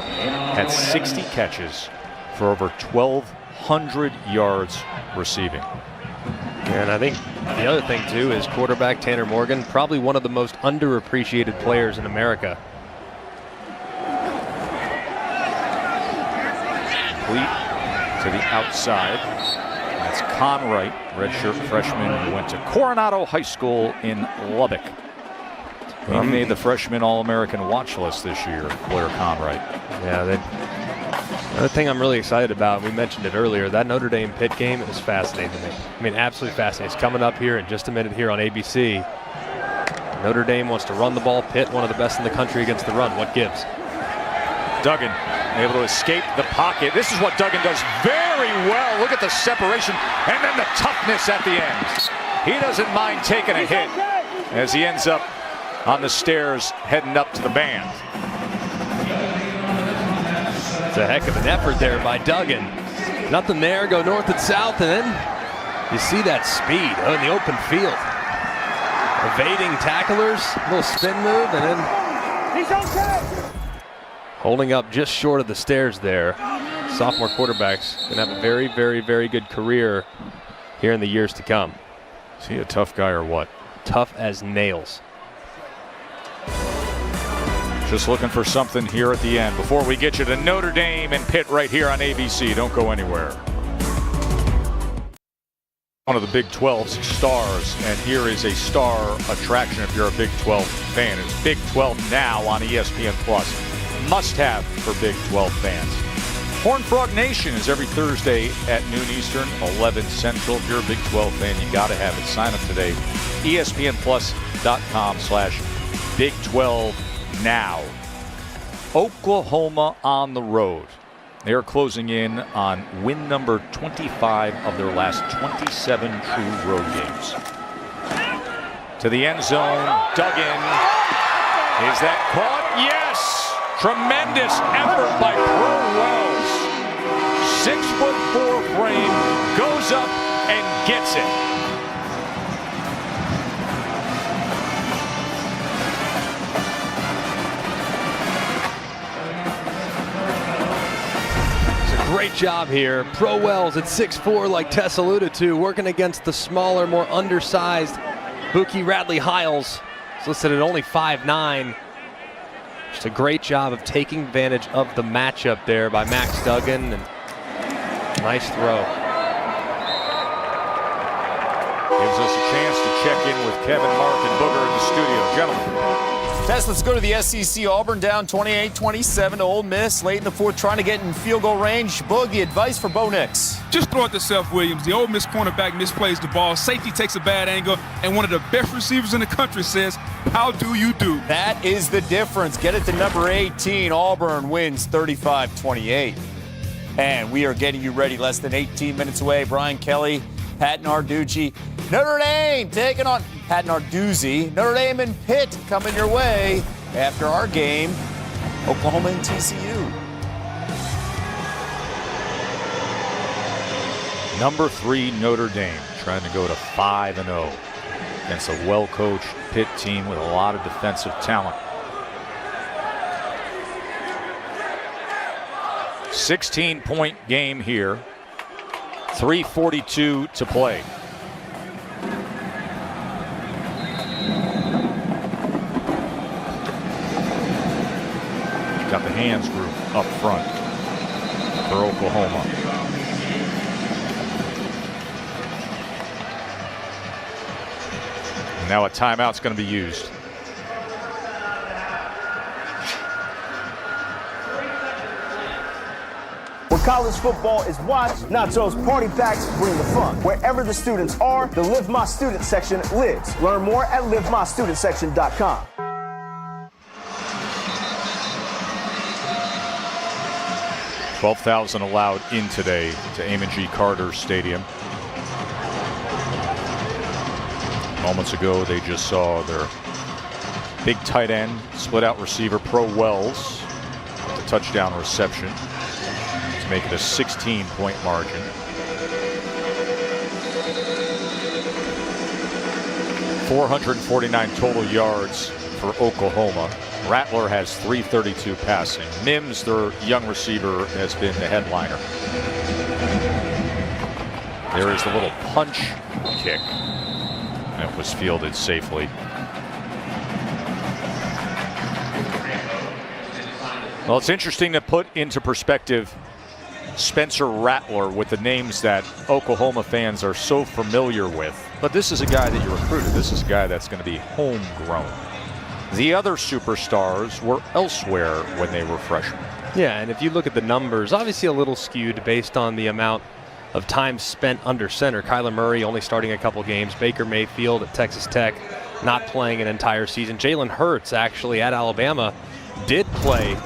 had 60 catches for over 1,200 yards receiving. And I think the other thing, too, is quarterback Tanner Morgan, probably one of the most underappreciated players in America. complete to the outside. That's Conwright, redshirt freshman who went to Coronado High School in Lubbock. He made the freshman All-American watch list this year, Blair Conwright. Yeah, another thing I'm really excited about, we mentioned it earlier, that Notre Dame Pitt game is fascinating to me. I mean, absolutely fascinating. It's coming up here in just a minute here on ABC. Notre Dame wants to run the ball. Pitt, one of the best in the country against the run. What gives? Duggan able to escape the pocket. This is what Duggan does very well. Look at the separation and then the toughness at the end. He doesn't mind taking a hit as he ends up on the stairs heading up to the band. It's a heck of an effort there by Duggan. Nothing there, go north and south, and then you see that speed in the open field. Evading tacklers, a little spin move, and then holding up just short of the stairs there. Sophomore quarterback's gonna have a very, very, very good career here in the years to come. Is he a tough guy or what? Tough as nails. Just looking for something here at the end before we get you to Notre Dame and Pitt right here on ABC. Don't go anywhere. One of the Big 12's stars, and here is a star attraction if you're a Big 12 fan. It's Big 12 Now on ESPN+. Must have for Big 12 fans. Horned Frog Nation is every Thursday at noon Eastern, 11 Central. If you're a Big 12 fan, you got to have it. Sign up today. ESPNplus.com/Big 12 Now. Oklahoma on the road. They're closing in on win number 25 of their last 27 true road games. To the end zone, Duggan. Is that caught? Yes! Tremendous effort by Pro Wells. 6'4" frame, goes up and gets it. Great job here. Pro Wells at 6'4", like Tess alluded to, working against the smaller, more undersized Buki Radley-Hiles. He's listed at only 5'9". Just a great job of taking advantage of the matchup there by Max Duggan. And nice throw. Gives us a chance to check in with Kevin, Mark, and Booger in the studio. Gentlemen. Tess, let's go to the SEC. Auburn down 28-27 to Ole Miss late in the fourth, trying to get in field goal range. Boog, the advice for Bo Nix. Just throw it to Seth Williams. The Ole Miss cornerback misplays the ball. Safety takes a bad angle, and one of the best receivers in the country says, "How do you do?" That is the difference. Get it to number 18. Auburn wins 35-28. And we are getting you ready less than 18 minutes away. Brian Kelly, Pat Narduzzi. Notre Dame taking on Pat Narduzzi. Notre Dame and Pitt coming your way after our game. Oklahoma and TCU. Number 3 Notre Dame trying to go to 5-0 against a well-coached Pitt team with a lot of defensive talent. 16-point game here. 3:42 to play. Got the hands group up front for Oklahoma. Now a timeout's going to be used. Where college football is watched, Nachos Party Packs bring the fun. Wherever the students are, the Live My Student section lives. Learn more at livemystudentsection.com. 12,000 allowed in today to Amon G. Carter Stadium. Moments ago, they just saw their big tight end, split out receiver, Pro Wells, with the touchdown reception to make it a 16-point margin. 449 total yards for Oklahoma. Rattler has 332 passing. Mims, their young receiver, has been the headliner. There is the little punch kick. And it was fielded safely. Well, it's interesting to put into perspective Spencer Rattler with the names that Oklahoma fans are so familiar with. But this is a guy that you recruited. This is a guy that's going to be homegrown. The other superstars were elsewhere when they were freshmen. Yeah, and if you look at the numbers, obviously a little skewed based on the amount of time spent under center. Kyler Murray only starting a couple games. Baker Mayfield at Texas Tech not playing an entire season. Jalen Hurts actually at Alabama did play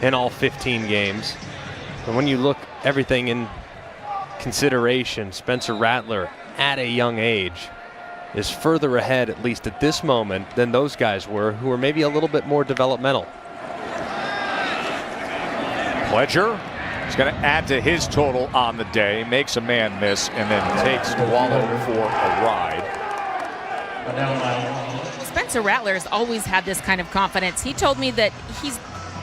in all 15 games. And when you look everything in consideration, Spencer Rattler at a young age is further ahead, at least at this moment, than those guys were, who were maybe a little bit more developmental. Pledger is going to add to his total on the day, makes a man miss, and then takes Wallow for a ride. Spencer Rattler has always had this kind of confidence. He told me that he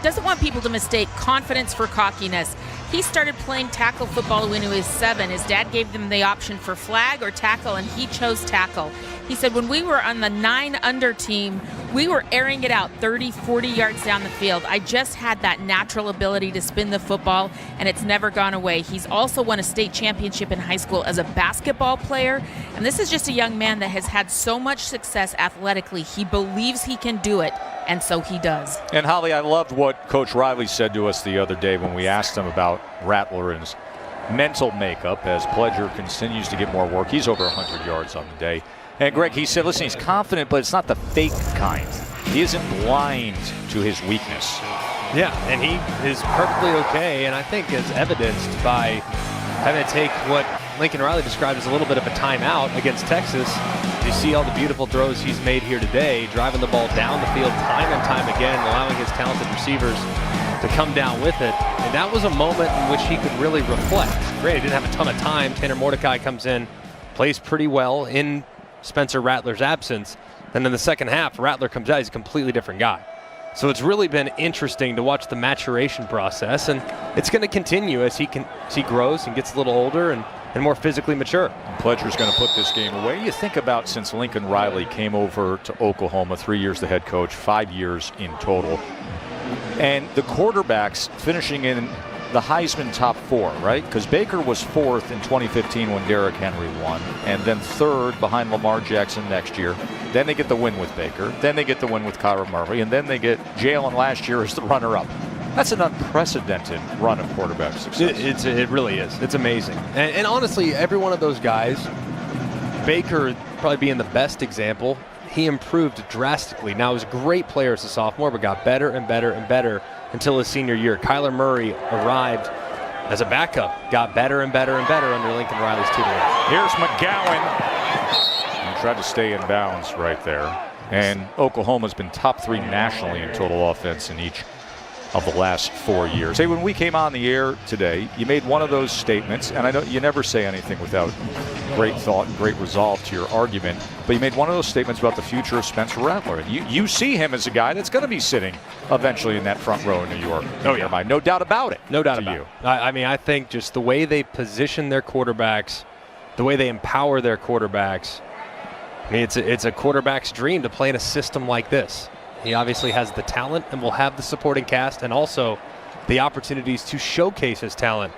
doesn't want people to mistake confidence for cockiness. He started playing tackle football when he was 7. His dad gave him the option for flag or tackle, and he chose tackle. He said, when we were on the 9 under team, we were airing it out 30, 40 yards down the field. I just had that natural ability to spin the football, and it's never gone away. He's also won a state championship in high school as a basketball player, and this is just a young man that has had so much success athletically. He believes he can do it, and so he does. And Holly, I loved what Coach Riley said to us the other day when we asked him about Rattler and his mental makeup as Pledger continues to get more work. He's over 100 yards on the day. And Greg, he said, listen, he's confident, but it's not the fake kind. He isn't blind to his weakness. Yeah, and he is perfectly okay, and I think is evidenced by having to take what Lincoln Riley described as a little bit of a timeout against Texas. You see all the beautiful throws he's made here today, driving the ball down the field time and time again, allowing his talented receivers to come down with it. And that was a moment in which he could really reflect. Great, he didn't have a ton of time. Tanner Mordecai comes in, plays pretty well in Spencer Rattler's absence. Then in the second half, Rattler comes out, he's a completely different guy. So it's really been interesting to watch the maturation process, and it's going to continue as he grows and gets a little older and more physically mature. Pledger's going to put this game away. You think about since Lincoln Riley came over to Oklahoma, 3 years the head coach, 5 years in total. And the quarterbacks finishing in the Heisman top 4, right? Because Baker was 4th in 2015 when Derrick Henry won, and then 3rd behind Lamar Jackson next year. Then they get the win with Baker. Then they get the win with Kyler Murray, and then they get Jalen last year as the runner-up. That's an unprecedented run of quarterback success. It really is. It's amazing. And honestly, every one of those guys, Baker probably being the best example, he improved drastically. Now, he was a great player as a sophomore, but got better and better and better until his senior year. Kyler Murray arrived as a backup, got better and better and better under Lincoln Riley's tutelage. Here's McGowan. He tried to stay in bounds right there. And Oklahoma's been top 3 nationally in total offense in each of the last 4 years. Hey, when we came on the air today, you made one of those statements, and I know you never say anything without great thought and great resolve to your argument, but you made one of those statements about the future of Spencer Rattler. You see him as a guy that's going to be sitting eventually in that front row in New York. Oh, yeah. No doubt about it. No doubt about it. I mean, I think just the way they position their quarterbacks, the way they empower their quarterbacks, I mean, it's a quarterback's dream to play in a system like this. He obviously has the talent and will have the supporting cast and also the opportunities to showcase his talent,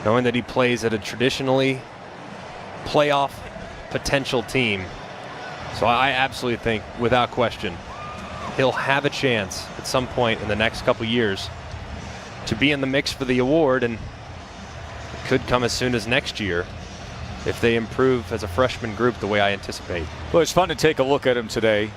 knowing that he plays at a traditionally playoff potential team. So I absolutely think, without question, he'll have a chance at some point in the next couple years to be in the mix for the award, and it could come as soon as next year if they improve as a freshman group the way I anticipate. Well, it's fun to take a look at him today.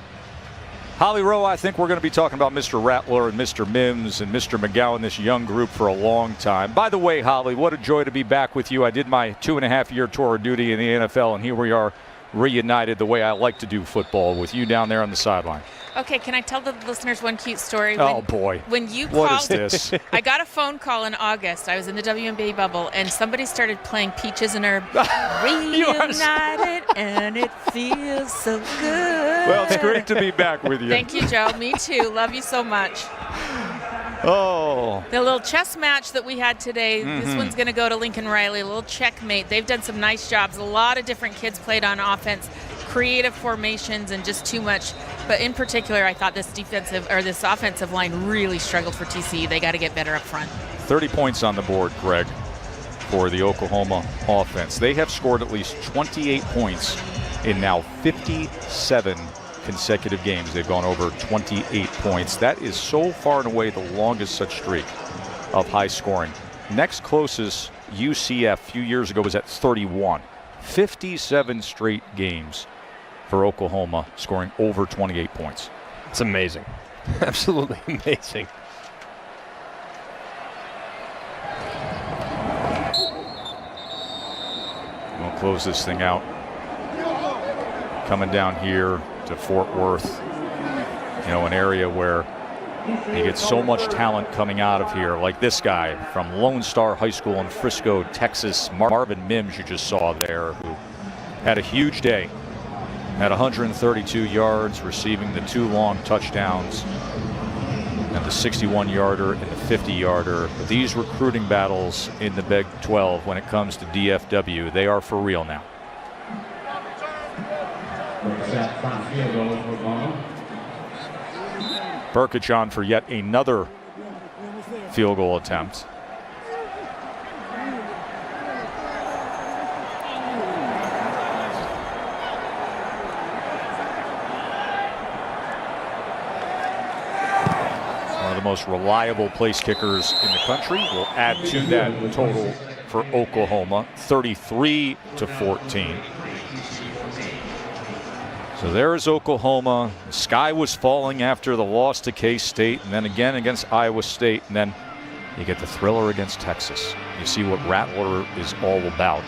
Holly Rowe, I think we're going to be talking about Mr. Rattler and Mr. Mims and Mr. McGowan, this young group, for a long time. By the way, Holly, what a joy to be back with you. I did my 2.5-year tour of duty in the NFL, and here we are reunited the way I like to do football, with you down there on the sideline. Okay, can I tell the listeners one cute story? Oh, boy. When you what called, is this? I got a phone call in August. I was in the WNBA bubble, and somebody started playing Peaches and Herb. Reunited, and it feels so good. Well, it's great to be back with you. Thank you, Joe. Me too. Love you so much. Oh. The little chess match that we had today, this one's going to go to Lincoln Riley, a little checkmate. They've done some nice jobs. A lot of different kids played on offense, creative formations, and just too much. But in particular, I thought this offensive line really struggled for TCU. They got to get better up front. 30 points on the board, Greg, for the Oklahoma offense. They have scored at least 28 points in now 57 consecutive games. They've gone over 28 points. That is so far and away the longest such streak of high scoring. Next closest, UCF, a few years ago, was at 31. 57 straight games for Oklahoma scoring over 28 points. It's amazing. Absolutely amazing. We'll close this thing out. Coming down here to Fort Worth, you know, an area where you get so much talent coming out of here, like this guy from Lone Star High School in Frisco, Texas, Marvin Mims, you just saw there, who had a huge day. Had 132 yards, receiving the 2 long touchdowns and the 61-yarder and the 50-yarder. These recruiting battles in the Big 12 when it comes to DFW, they are for real now. Burkich on for yet another field goal attempt. One of the most reliable place kickers in the country. Will add to that total for Oklahoma, 33-14. So there's Oklahoma. The sky was falling after the loss to K-State, and then again against Iowa State, and then you get the thriller against Texas. You see what Rattler is all about,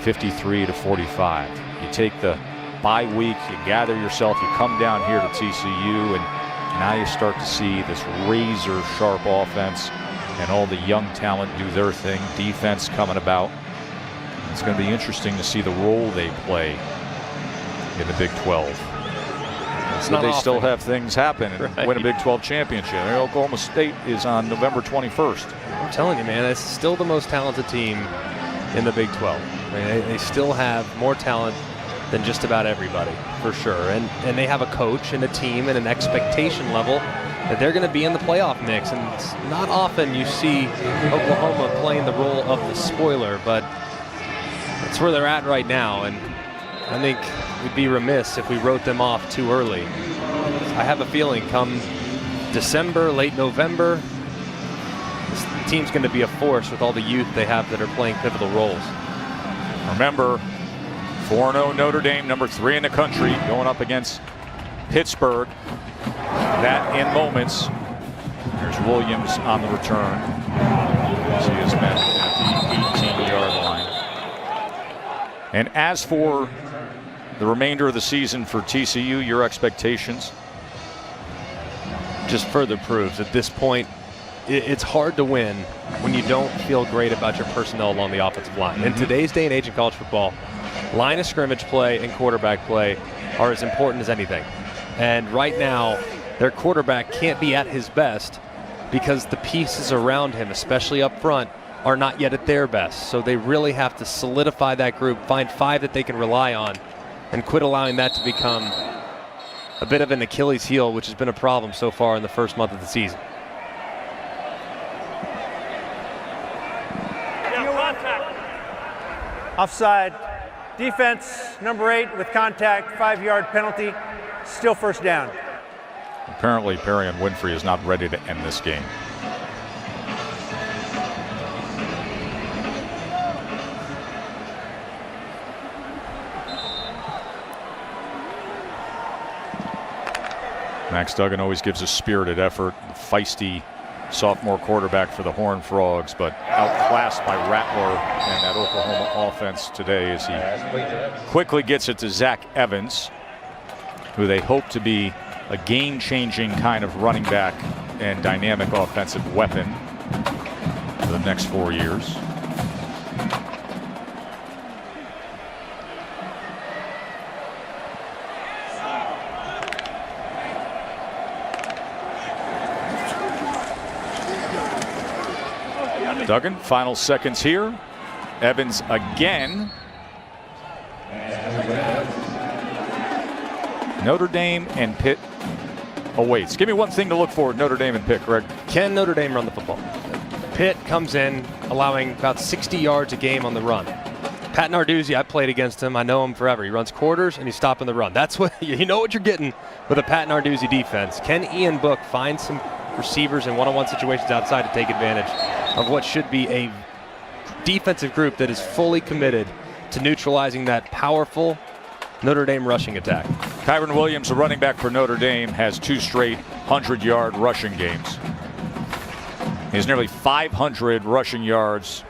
53-45. You take the bye week, you gather yourself, you come down here to TCU, and now you start to see this razor-sharp offense and all the young talent do their thing, defense coming about. It's going to be interesting to see the role they play in the Big 12. But they still have things happen and win a Big 12 championship. Oklahoma State is on November 21st. I'm telling you, man, it's still the most talented team in the Big 12. I mean, they still have more talent than just about everybody, for sure. And they have a coach and a team and an expectation level that they're going to be in the playoff mix. And it's not often you see Oklahoma playing the role of the spoiler, but that's where they're at right now. And I think we'd be remiss if we wrote them off too early. I have a feeling come December, late November, this team's going to be a force with all the youth they have that are playing pivotal roles. Remember, 4-0 Notre Dame, number 3 in the country, going up against Pittsburgh. That in moments. There's Williams on the return. He has been at the 18-yard line. And as for the remainder of the season for TCU, your expectations? Just further proves at this point it's hard to win when you don't feel great about your personnel along the offensive line. In today's day and age in college football, line of scrimmage play and quarterback play are as important as anything. And right now, their quarterback can't be at his best because the pieces around him, especially up front, are not yet at their best. So they really have to solidify that group, find 5 that they can rely on, and quit allowing that to become a bit of an Achilles heel, which has been a problem so far in the first month of the season. Offside. Defense, number 8 with contact, 5-yard penalty, still first down. Apparently, Perrion Winfrey is not ready to end this game. Max Duggan always gives a spirited effort, feisty sophomore quarterback for the Horned Frogs, but outclassed by Rattler and that Oklahoma offense today as he quickly gets it to Zach Evans, who they hope to be a game-changing kind of running back and dynamic offensive weapon for the next 4 years. Duggan, final seconds here. Evans again. Notre Dame and Pitt awaits. Give me one thing to look for, Notre Dame and Pitt, Greg. Can Notre Dame run the football? Pitt comes in, allowing about 60 yards a game on the run. Pat Narduzzi, I played against him. I know him forever. He runs quarters and he's stopping the run. That's what you know what you're getting with a Pat Narduzzi defense. Can Ian Book find some receivers in one-on-one situations outside to take advantage of what should be a defensive group that is fully committed to neutralizing that powerful Notre Dame rushing attack? Kyron Williams, the running back for Notre Dame, has 2 straight 100-yard rushing games. He has nearly 500 rushing yards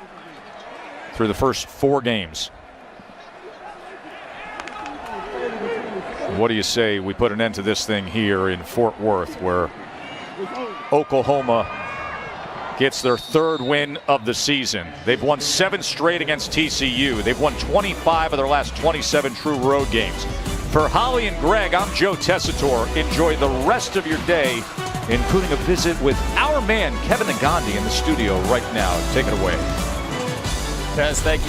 through the first 4 games. What do you say we put an end to this thing here in Fort Worth, where Oklahoma gets their 3rd win of the season? They've won 7 straight against TCU. They've won 25 of their last 27 true road games. For Holly and Greg, I'm Joe Tessitore. Enjoy the rest of your day, including a visit with our man Kevin Nagandi in the studio right now. Take it away. Tess, thank you.